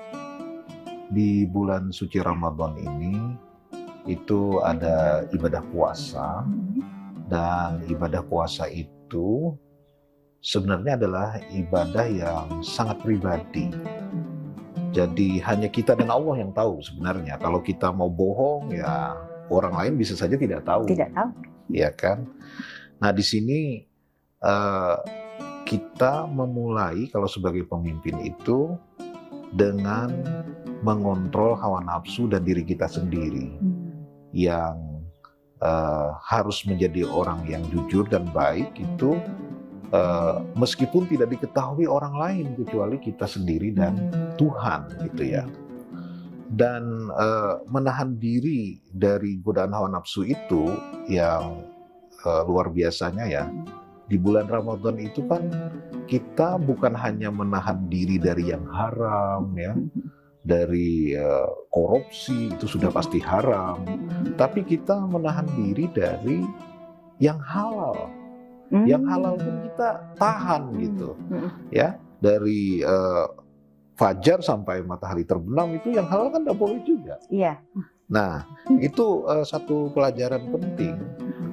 Speaker 16: di bulan suci Ramadan ini itu ada ibadah puasa, dan ibadah puasa itu sebenarnya adalah ibadah yang sangat pribadi. Jadi hanya kita dan Allah yang tahu sebenarnya. Kalau kita mau bohong ya orang lain bisa saja tidak tahu.
Speaker 14: Tidak tahu.
Speaker 16: Ya kan? Nah, di sini kita memulai kalau sebagai pemimpin itu dengan mengontrol hawa nafsu dan diri kita sendiri yang harus menjadi orang yang jujur dan baik itu meskipun tidak diketahui orang lain kecuali kita sendiri dan Tuhan gitu ya. Dan menahan diri dari godaan hawa nafsu itu yang luar biasanya ya. Di bulan Ramadan itu kan kita bukan hanya menahan diri dari yang haram ya, dari korupsi itu sudah pasti haram, tapi kita menahan diri dari yang halal. Yang halal pun kita tahan gitu ya, dari fajar sampai matahari terbenam itu yang halal kan tidak boleh juga.
Speaker 14: Iya.
Speaker 16: Nah, itu satu pelajaran penting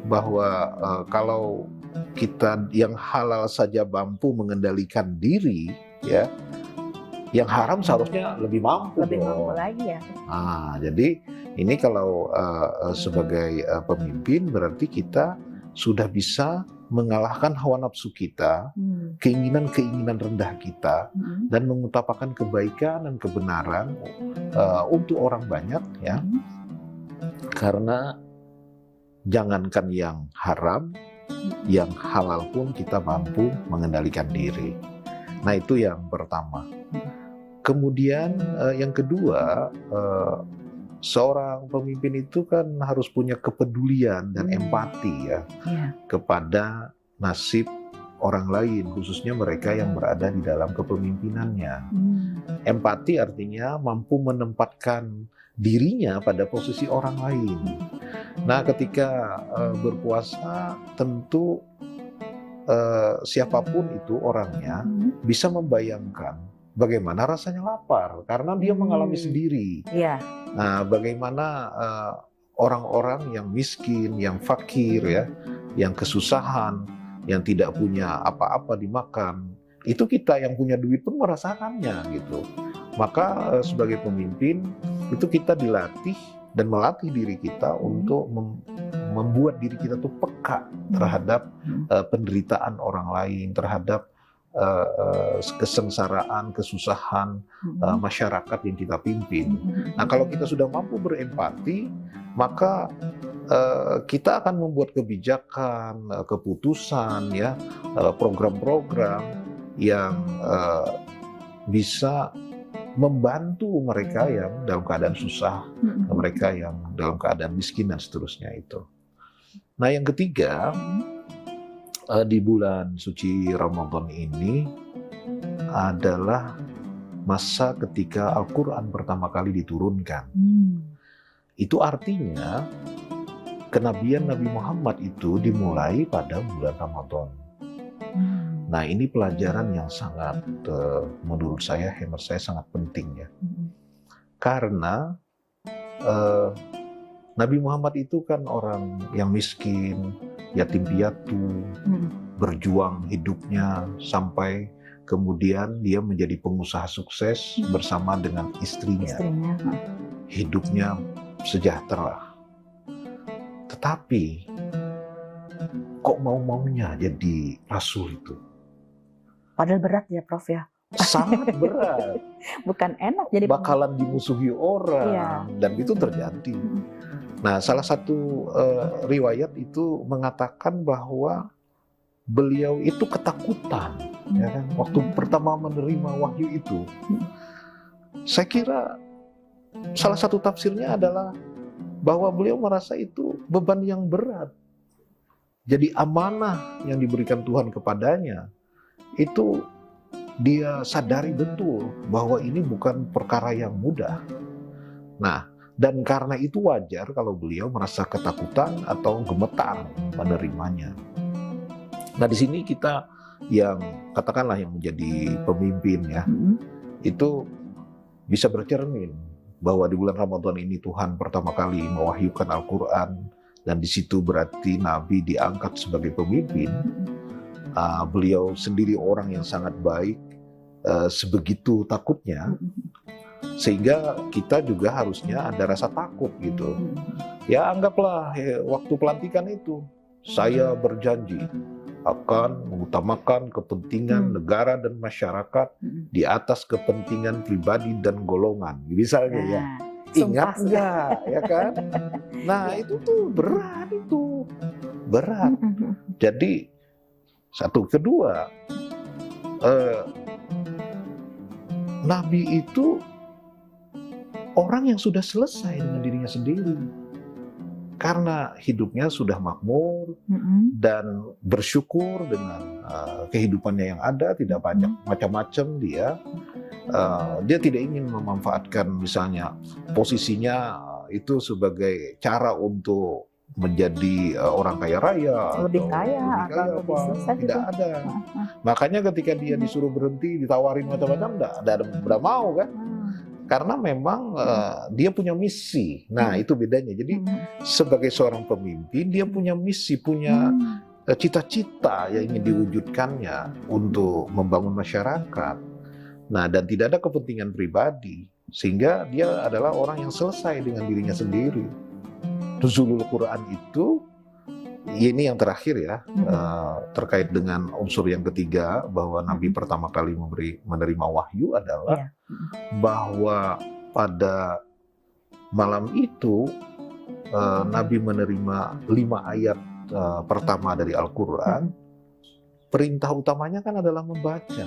Speaker 16: bahwa kalau kita yang halal saja mampu mengendalikan diri, ya, yang haram seharusnya lebih mampu.
Speaker 14: Lebih mampu lagi ya.
Speaker 16: Nah, jadi ini kalau sebagai pemimpin berarti kita sudah bisa mengalahkan hawa nafsu kita, keinginan-keinginan rendah kita, dan mengutamakan kebaikan dan kebenaran untuk orang banyak ya. Karena jangankan yang haram, yang halal pun kita mampu mengendalikan diri. Nah, itu yang pertama. Kemudian yang kedua, seorang pemimpin itu kan harus punya kepedulian dan empati ya kepada nasib orang lain, khususnya mereka yang berada di dalam kepemimpinannya. Empati artinya mampu menempatkan dirinya pada posisi orang lain. Nah, ketika berpuasa tentu siapapun itu orangnya bisa membayangkan bagaimana rasanya lapar karena dia mengalami sendiri. Nah, bagaimana orang-orang yang miskin, yang fakir ya, yang kesusahan, yang tidak punya apa-apa dimakan, itu kita yang punya duit pun merasakannya gitu. Maka sebagai pemimpin itu kita dilatih dan melatih diri kita untuk membuat diri kita tuh peka terhadap penderitaan orang lain, terhadap kesengsaraan, kesusahan masyarakat yang kita pimpin. Nah, kalau kita sudah mampu berempati, maka kita akan membuat kebijakan, keputusan, ya, program-program yang bisa membantu mereka yang dalam keadaan susah, mereka yang dalam keadaan miskin dan seterusnya itu. Nah, yang ketiga, di bulan suci Ramadan ini adalah masa ketika Al-Quran pertama kali diturunkan. Itu artinya kenabian Nabi Muhammad itu dimulai pada bulan Ramadan. Nah, ini pelajaran yang sangat, menurut saya, hemat saya sangat penting ya. Karena Nabi Muhammad itu kan orang yang miskin, yatim piatu, berjuang hidupnya sampai kemudian dia menjadi pengusaha sukses bersama dengan istrinya. Hidupnya sejahtera. Tetapi kok mau-maunya jadi rasul itu?
Speaker 14: Padahal berat ya, Prof ya.
Speaker 16: Sangat berat.
Speaker 14: Bukan enak jadi
Speaker 16: bakalan dimusuhi orang dan itu terjadi. Nah, salah satu riwayat itu mengatakan bahwa beliau itu ketakutan, ya kan, waktu pertama menerima wahyu itu. Saya kira salah satu tafsirnya adalah bahwa beliau merasa itu beban yang berat. Jadi amanah yang diberikan Tuhan kepadanya itu dia sadari betul bahwa ini bukan perkara yang mudah. Nah, dan karena itu wajar kalau beliau merasa ketakutan atau gemetar menerimanya. Nah, di sini kita yang katakanlah yang menjadi pemimpin ya, itu bisa bercermin bahwa di bulan Ramadan ini Tuhan pertama kali mewahyukan Al-Quran, dan di situ berarti Nabi diangkat sebagai pemimpin. Beliau sendiri orang yang sangat baik, sebegitu takutnya, sehingga kita juga harusnya ada rasa takut gitu. Ya, anggaplah waktu pelantikan itu, saya berjanji akan mengutamakan kepentingan negara dan masyarakat di atas kepentingan pribadi dan golongan, misalnya ya. Ingat nggak, ya kan? Nah, itu tuh berat itu, berat. Jadi Satu, kedua, Nabi itu orang yang sudah selesai dengan dirinya sendiri. Karena hidupnya sudah makmur dan bersyukur dengan kehidupannya yang ada, tidak banyak macam-macam dia. Dia tidak ingin memanfaatkan misalnya posisinya itu sebagai cara untuk menjadi orang kaya raya,
Speaker 14: lebih kaya atau lebih sukses gitu.
Speaker 16: Tidak ada. Makanya ketika dia disuruh berhenti, ditawarin macam-macam, tidak mau kan? Karena memang dia punya misi. Nah, itu bedanya. Jadi sebagai seorang pemimpin, dia punya misi, punya cita-cita yang ingin diwujudkannya untuk membangun masyarakat. Nah, dan tidak ada kepentingan pribadi. Sehingga dia adalah orang yang selesai dengan dirinya sendiri. Nuzulul Quran itu, ini yang terakhir ya, terkait dengan unsur yang ketiga, bahwa Nabi pertama kali menerima wahyu adalah bahwa pada malam itu Nabi menerima 5 ayat pertama dari Al-Quran. Perintah utamanya kan adalah membaca.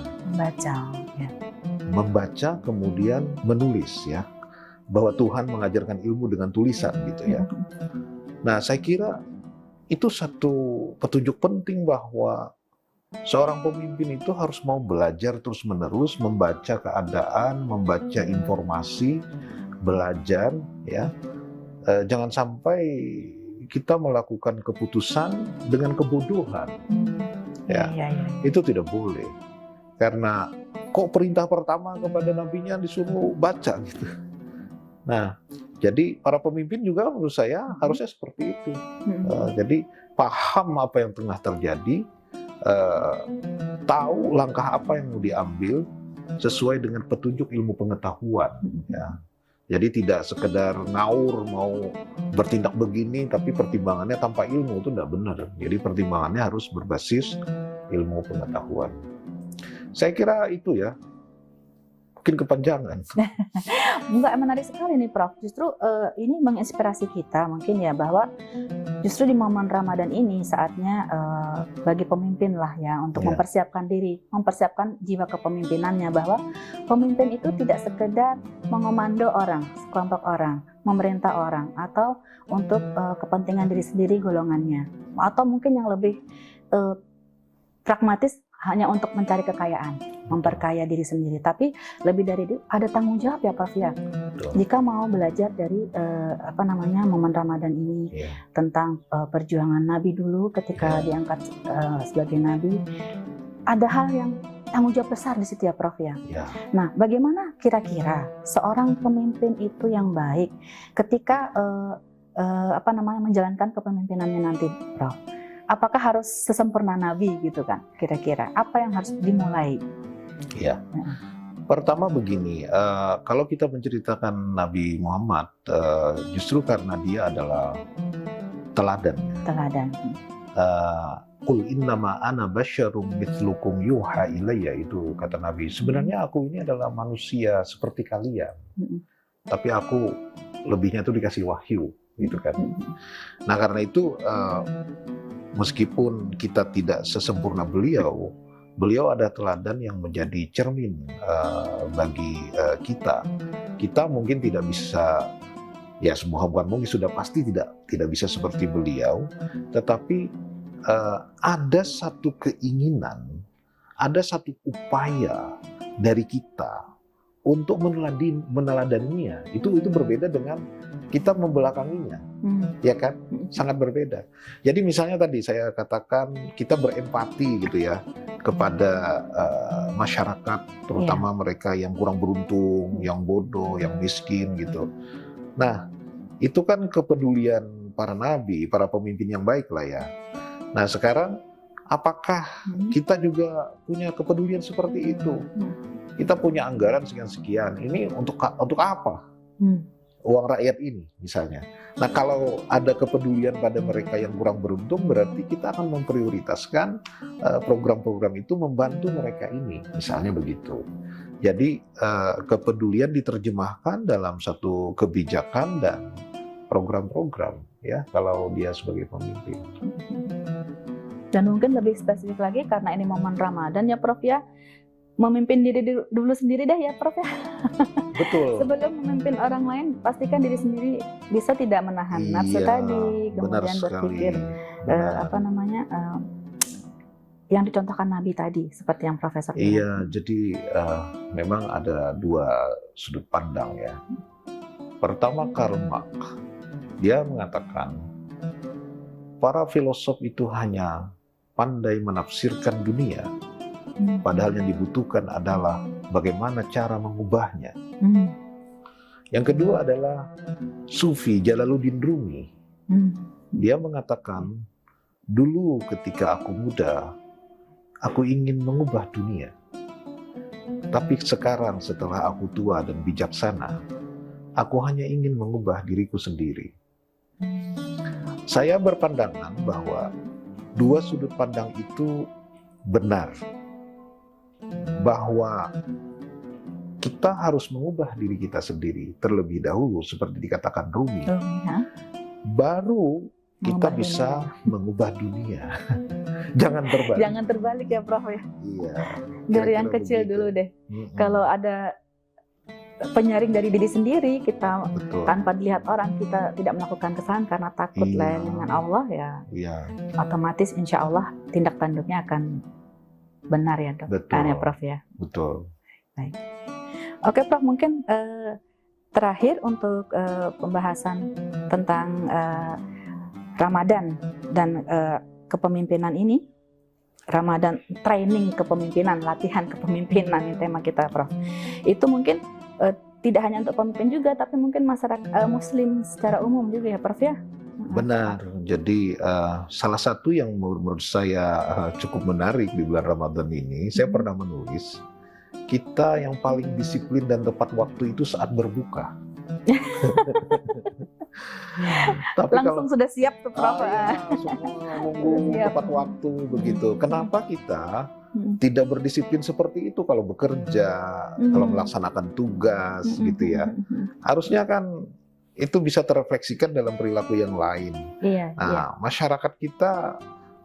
Speaker 16: Membaca kemudian menulis ya. Bahwa Tuhan mengajarkan ilmu dengan tulisan gitu ya. Nah, saya kira itu satu petunjuk penting bahwa seorang pemimpin itu harus mau belajar terus-menerus, membaca keadaan, membaca informasi, belajar ya. Jangan sampai kita melakukan keputusan dengan kebodohan. Ya. Itu tidak boleh. Karena kok perintah pertama kepada nabinya disuruh baca gitu. Nah, jadi para pemimpin juga menurut saya harusnya seperti itu. Jadi paham apa yang tengah terjadi, tahu langkah apa yang mau diambil sesuai dengan petunjuk ilmu pengetahuan. Ya. Jadi tidak sekedar ngaur mau bertindak begini, tapi pertimbangannya tanpa ilmu itu tidak benar. Jadi pertimbangannya harus berbasis ilmu pengetahuan. Saya kira itu ya. Mungkin kepanjangan.
Speaker 14: Enggak, menarik sekali nih Prof. Justru ini menginspirasi kita mungkin ya, bahwa justru di momen Ramadan ini saatnya bagi pemimpin lah ya untuk mempersiapkan diri, mempersiapkan jiwa kepemimpinannya, bahwa pemimpin itu tidak sekedar mengomando orang, sekelompok orang, memerintah orang, atau untuk kepentingan diri sendiri, golongannya, atau mungkin yang lebih pragmatis hanya untuk mencari kekayaan, memperkaya diri sendiri. Tapi lebih dari itu ada tanggung jawab ya Prof ya. Jika mau belajar dari momen Ramadan ini tentang perjuangan Nabi dulu ketika diangkat sebagai Nabi, ada hal yang tanggung jawab besar di situ ya Prof ya. Nah, bagaimana kira-kira seorang pemimpin itu yang baik ketika menjalankan kepemimpinannya nanti Prof? Apakah harus sesempurna Nabi gitu kan? Kira-kira apa yang harus dimulai?
Speaker 16: Ya, pertama begini, kalau kita menceritakan Nabi Muhammad, justru karena dia adalah teladan. Qul innama ana basyarum mithlukum yuha ilayya, itu kata Nabi. Sebenarnya aku ini adalah manusia seperti kalian, tapi aku lebihnya itu dikasih wahyu, gitu kan. Nah karena itu meskipun kita tidak sesempurna beliau, beliau ada teladan yang menjadi cermin bagi kita. Kita mungkin tidak bisa, ya semua bukan mungkin, sudah pasti tidak bisa seperti beliau, tetapi ada satu keinginan, ada satu upaya dari kita untuk meneladaninya. Itu berbeda dengan kita membelakanginya, ya kan? Sangat berbeda. Jadi misalnya tadi saya katakan kita berempati gitu ya kepada masyarakat, terutama mereka yang kurang beruntung, yang bodoh, yang miskin gitu. Nah, itu kan kepedulian para nabi, para pemimpin yang baik lah ya. Nah sekarang apakah kita juga punya kepedulian seperti itu? Kita punya anggaran sekian-sekian, ini untuk apa? Uang rakyat ini misalnya. Nah kalau ada kepedulian pada mereka yang kurang beruntung, berarti kita akan memprioritaskan program-program itu membantu mereka ini, misalnya begitu. Jadi kepedulian diterjemahkan dalam satu kebijakan dan program-program ya kalau dia sebagai pemimpin.
Speaker 14: Dan mungkin lebih spesifik lagi karena ini momen Ramadan ya Prof ya, memimpin diri dulu sendiri dah ya Prof ya.
Speaker 16: Betul.
Speaker 14: Sebelum memimpin orang lain, pastikan diri sendiri bisa tidak menahan nafsu tadi, kemudian berpikir yang dicontohkan Nabi tadi, seperti yang Profesor bilang.
Speaker 16: Iya, jadi memang ada dua sudut pandang ya. Pertama, Karl Marx, dia mengatakan para filosof itu hanya pandai menafsirkan dunia, padahal yang dibutuhkan adalah bagaimana cara mengubahnya. Yang kedua adalah Sufi Jalaluddin Rumi. Dia mengatakan, dulu ketika aku muda, aku ingin mengubah dunia. Tapi sekarang setelah aku tua dan bijaksana, aku hanya ingin mengubah diriku sendiri. Saya berpandangan bahwa dua sudut pandang itu benar. Bahwa kita harus mengubah diri kita sendiri terlebih dahulu, seperti dikatakan Rumi. Baru kita bisa mengubah dunia. Jangan terbalik.
Speaker 14: Jangan terbalik ya Prof ya.
Speaker 16: Iya.
Speaker 14: Dari yang kecil dulu deh. Kalau ada penyaring dari diri sendiri, kita tanpa dilihat orang, kita tidak melakukan kesalahan karena takut lain dengan Allah ya. Otomatis insya Allah tindak tanduknya akan benar ya Dok. Ya Prof ya.
Speaker 16: Betul.
Speaker 14: Baik. Oke Prof, mungkin terakhir untuk pembahasan tentang Ramadan dan kepemimpinan ini, Ramadan training kepemimpinan, latihan kepemimpinan ini tema kita Prof. Itu mungkin tidak hanya untuk pemimpin juga, tapi mungkin masyarakat Muslim secara umum juga ya Prof ya.
Speaker 16: Benar. Jadi salah satu yang menurut saya cukup menarik di bulan Ramadan ini, saya pernah menulis, kita yang paling disiplin dan tepat waktu itu saat berbuka. Tapi
Speaker 14: langsung sudah siap tuh Prof.
Speaker 16: Semua nunggu tepat waktu begitu. Kenapa kita tidak berdisiplin seperti itu kalau bekerja, kalau melaksanakan tugas gitu ya? Harusnya kan itu bisa terefleksikan dalam perilaku yang lain. Masyarakat kita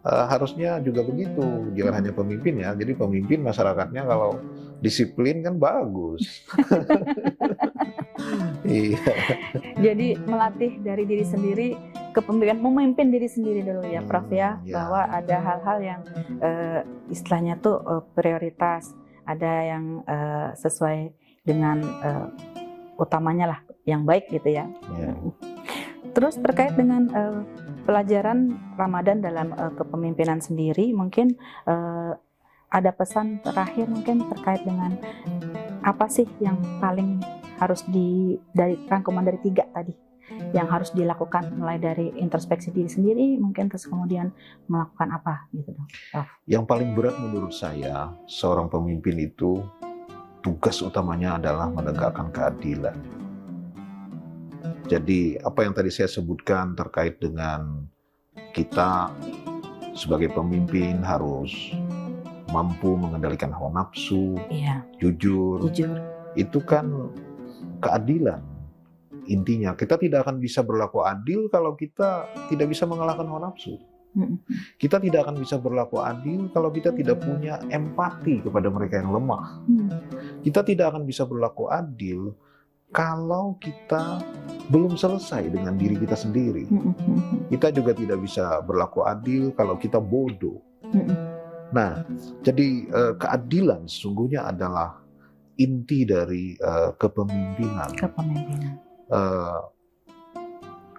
Speaker 16: harusnya juga begitu, jangan hanya pemimpin ya. Jadi pemimpin, masyarakatnya kalau disiplin kan bagus.
Speaker 14: Jadi melatih dari diri sendiri, kepemimpinan, memimpin diri sendiri dulu ya Prof ya, bahwa ada hal-hal yang istilahnya tuh prioritas, ada yang sesuai dengan utamanya lah, yang baik gitu ya. Terus terkait dengan pelajaran Ramadan dalam kepemimpinan sendiri, mungkin ada pesan terakhir mungkin terkait dengan apa sih yang paling harus dari rangkuman dari 3 tadi yang harus dilakukan, mulai dari introspeksi diri sendiri mungkin, terus kemudian melakukan apa gitu dong.
Speaker 16: Yang paling berat menurut saya seorang pemimpin itu tugas utamanya adalah menegakkan keadilan. Jadi apa yang tadi saya sebutkan terkait dengan kita sebagai pemimpin harus mampu mengendalikan hawa nafsu, jujur. Itu kan keadilan. Intinya kita tidak akan bisa berlaku adil kalau kita tidak bisa mengalahkan hawa nafsu. Kita tidak akan bisa berlaku adil kalau kita tidak punya empati kepada mereka yang lemah. Kita tidak akan bisa berlaku adil kalau kita belum selesai dengan diri kita sendiri. Kita juga tidak bisa berlaku adil kalau kita bodoh. Nah, jadi keadilan sesungguhnya adalah inti dari kepemimpinan.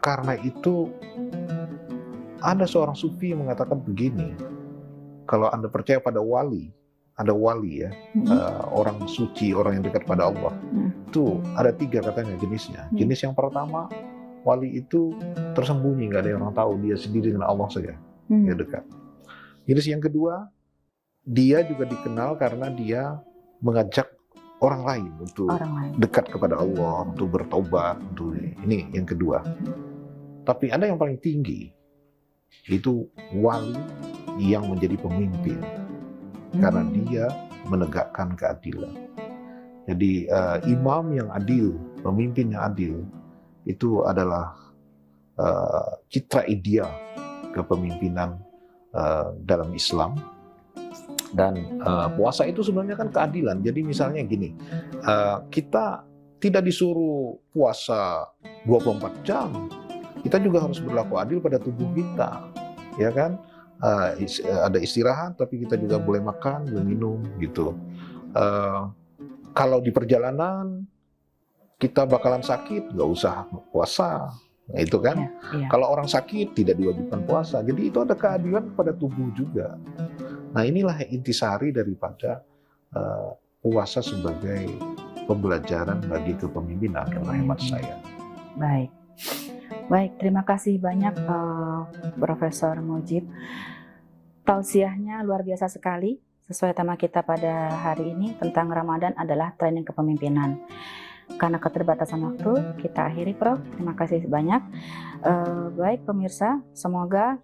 Speaker 16: Karena itu ada seorang sufi yang mengatakan begini, kalau Anda percaya pada wali, ada wali ya, orang suci, orang yang dekat pada Allah, itu ada 3 katanya jenisnya. Jenis yang pertama, wali itu tersembunyi, nggak ada yang orang tahu, dia sendiri dengan Allah saja, dia dekat. Jenis yang kedua, dia juga dikenal karena dia mengajak orang lain untuk dekat kepada Allah, untuk bertobat, untuk ini yang kedua. Tapi ada yang paling tinggi, itu wali yang menjadi pemimpin karena dia menegakkan keadilan. Jadi imam yang adil, pemimpin yang adil, itu adalah citra ideal kepemimpinan dalam Islam. Dan puasa itu sebenarnya kan keadilan. Jadi misalnya gini, kita tidak disuruh puasa 24 jam. Kita juga harus berlaku adil pada tubuh kita, ya kan? Ada istirahat, tapi kita juga boleh makan, boleh minum, gitu. Kalau di perjalanan kita bakalan sakit, nggak usah puasa, nah, itu kan? Kalau orang sakit tidak diwajibkan puasa. Jadi itu ada keadilan pada tubuh juga. Nah, inilah intisari daripada puasa sebagai pembelajaran bagi kepemimpinan, kalau hemat saya.
Speaker 14: Baik, terima kasih banyak Profesor Mujib. Tausiahnya luar biasa sekali. Sesuai tema kita pada hari ini tentang Ramadan adalah training kepemimpinan. Karena keterbatasan waktu, kita akhiri, Prof. Terima kasih banyak. Baik pemirsa, semoga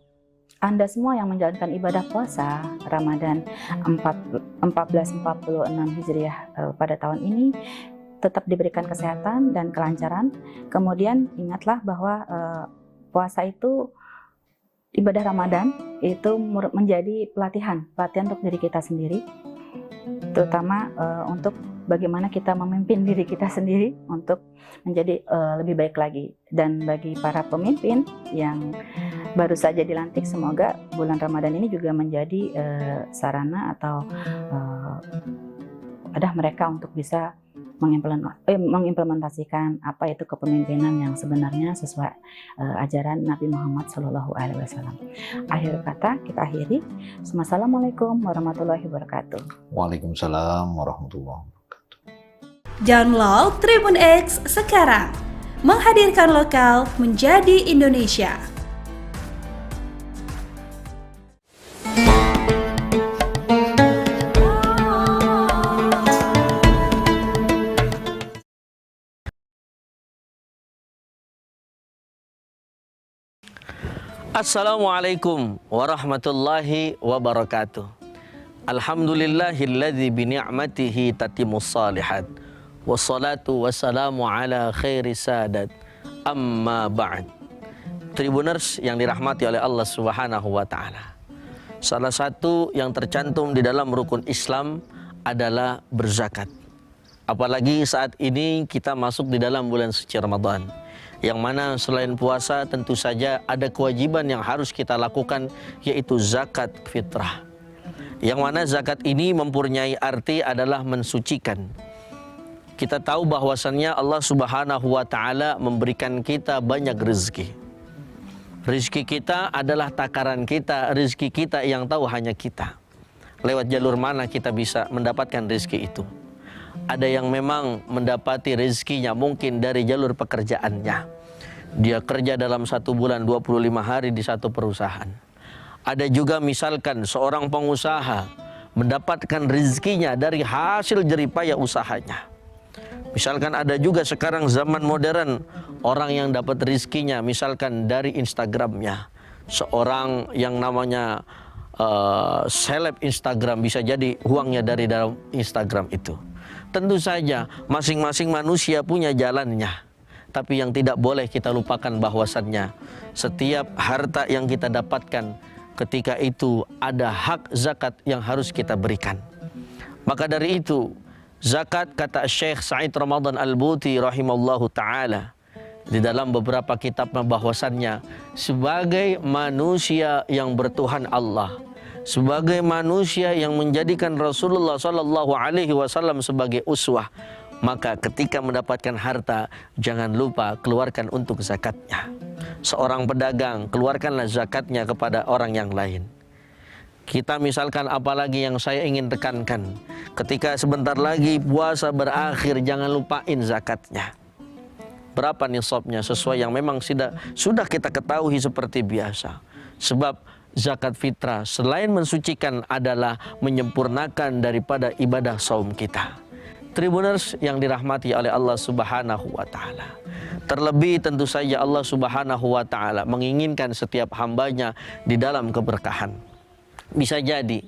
Speaker 14: Anda semua yang menjalankan ibadah puasa Ramadan 1446 Hijriah pada tahun ini tetap diberikan kesehatan dan kelancaran. Kemudian ingatlah bahwa puasa itu, ibadah Ramadan itu menjadi pelatihan untuk diri kita sendiri, terutama untuk bagaimana kita memimpin diri kita sendiri untuk menjadi lebih baik lagi. Dan bagi para pemimpin yang baru saja dilantik, semoga bulan Ramadan ini juga menjadi sarana atau wadah mereka untuk bisa mengimplementasikan apa itu kepemimpinan yang sebenarnya sesuai ajaran Nabi Muhammad SAW. Akhir kata kita akhiri. Wassalamualaikum warahmatullahi wabarakatuh.
Speaker 16: Waalaikumsalam warahmatullahi wabarakatuh.
Speaker 9: Download Tribun X sekarang, menghadirkan lokal menjadi Indonesia.
Speaker 17: Assalamualaikum warahmatullahi wabarakatuh. Alhamdulillahilladzi bini'matihi tatimmus salihat. Wassalatu wassalamu ala khairi sadat. Amma ba'd. Tribuners yang dirahmati oleh Allah Subhanahu wa taala. Salah satu yang tercantum di dalam rukun Islam adalah berzakat. Apalagi saat ini kita masuk di dalam bulan suci Ramadan, yang mana selain puasa tentu saja ada kewajiban yang harus kita lakukan, yaitu zakat fitrah. Yang mana zakat ini mempunyai arti adalah mensucikan. Kita tahu bahwasannya Allah Subhanahu wa taala memberikan kita banyak rezeki. Rezeki kita adalah takaran kita, rezeki kita yang tahu hanya kita. Lewat jalur mana kita bisa mendapatkan rezeki itu? Ada yang memang mendapati rezekinya mungkin dari jalur pekerjaannya. Dia kerja dalam 1 bulan 25 hari di satu perusahaan. Ada juga misalkan seorang pengusaha mendapatkan rezekinya dari hasil jeripaya usahanya. Misalkan ada juga sekarang zaman modern orang yang dapat rezekinya misalkan dari Instagramnya. Seorang yang namanya seleb Instagram bisa jadi uangnya dari dalam Instagram itu. Tentu saja masing-masing manusia punya jalannya. Tapi yang tidak boleh kita lupakan bahwasannya setiap harta yang kita dapatkan ketika itu ada hak zakat yang harus kita berikan. Maka dari itu zakat, kata Syekh Sa'id Ramadan Al-Buti rahimallahu ta'ala di dalam beberapa kitabnya bahwasannya sebagai manusia yang bertuhan Allah, sebagai manusia yang menjadikan Rasulullah Sallallahu Alaihi Wasallam sebagai uswah, maka ketika mendapatkan harta jangan lupa keluarkan untuk zakatnya. Seorang pedagang keluarkanlah zakatnya kepada orang yang lain. Kita misalkan apalagi yang saya ingin tekankan, ketika sebentar lagi puasa berakhir jangan lupain zakatnya. Berapa nisabnya sesuai yang memang sudah kita ketahui seperti biasa. Sebab zakat fitrah selain mensucikan adalah menyempurnakan daripada ibadah saum kita. Tribuners yang dirahmati oleh Allah Subhanahu wa taala. Terlebih tentu saja Allah Subhanahu wa taala menginginkan setiap hambanya di dalam keberkahan. Bisa jadi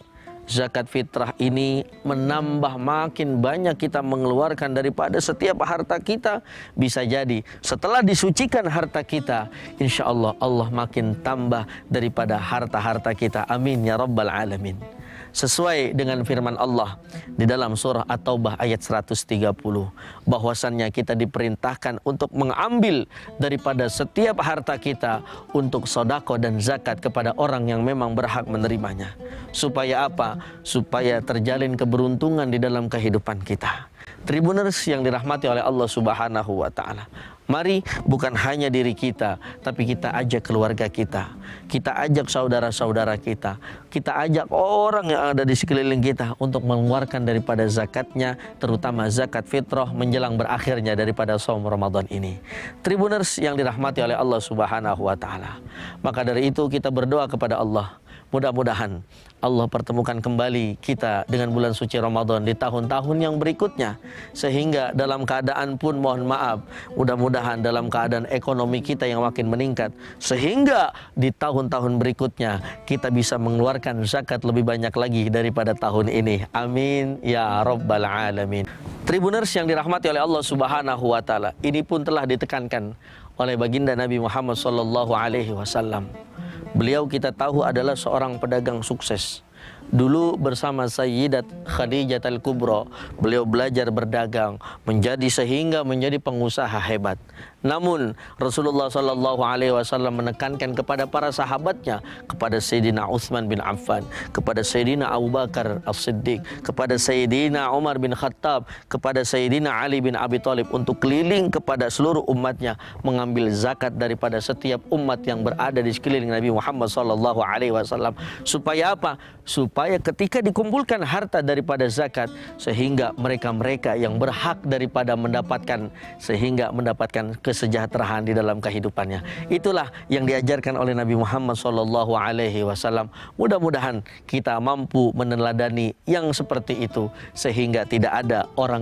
Speaker 17: zakat fitrah ini menambah makin banyak kita mengeluarkan daripada setiap harta kita. Bisa jadi setelah disucikan harta kita, insya Allah Allah makin tambah daripada harta-harta kita. Amin ya rabbal alamin. Sesuai dengan firman Allah di dalam surah At-Taubah ayat 130, bahwasannya kita diperintahkan untuk mengambil daripada setiap harta kita untuk sodako dan zakat kepada orang yang memang berhak menerimanya. Supaya apa? Supaya terjalin keberuntungan di dalam kehidupan kita. Tribuners yang dirahmati oleh Allah Subhanahu wa Ta'ala, mari bukan hanya diri kita, tapi kita ajak keluarga kita, kita ajak saudara-saudara kita, kita ajak orang yang ada di sekeliling kita untuk mengeluarkan daripada zakatnya, terutama zakat fitrah menjelang berakhirnya daripada saum Ramadan ini. Tribuners yang dirahmati oleh Allah Subhanahu wa Ta'ala, maka dari itu kita berdoa kepada Allah, mudah-mudahan Allah pertemukan kembali kita dengan bulan suci Ramadan di tahun-tahun yang berikutnya, sehingga dalam keadaan pun mohon maaf, mudah-mudahan dalam keadaan ekonomi kita yang makin meningkat, sehingga di tahun-tahun berikutnya kita bisa mengeluarkan zakat lebih banyak lagi daripada tahun ini. Amin ya rabbal alamin. Tribuners yang dirahmati oleh Allah Subhanahu wa Ta'ala, ini pun telah ditekankan oleh baginda Nabi Muhammad sallallahu alaihi wasallam. Beliau kita tahu adalah seorang pedagang sukses. Dulu bersama Sayyidat Khadijah Al-Kubra, beliau belajar berdagang sehingga menjadi pengusaha hebat. Namun Rasulullah Sallallahu Alaihi Wasallam menekankan kepada para sahabatnya, kepada Sayyidina Utsman bin Affan, kepada Sayyidina Abu Bakar As-Siddiq, kepada Sayyidina Umar bin Khattab, kepada Sayyidina Ali bin Abi Thalib untuk keliling kepada seluruh umatnya mengambil zakat daripada setiap umat yang berada di sekeliling Nabi Muhammad Sallallahu Alaihi Wasallam. Supaya apa? Supaya ketika dikumpulkan harta daripada zakat, sehingga mereka-mereka yang berhak daripada mendapatkan, sehingga mendapatkan kesejahteraan di dalam kehidupannya. Itulah yang diajarkan oleh Nabi Muhammad sallallahu alaihi wasallam. Mudah-mudahan kita mampu meneladani yang seperti itu, sehingga tidak ada orang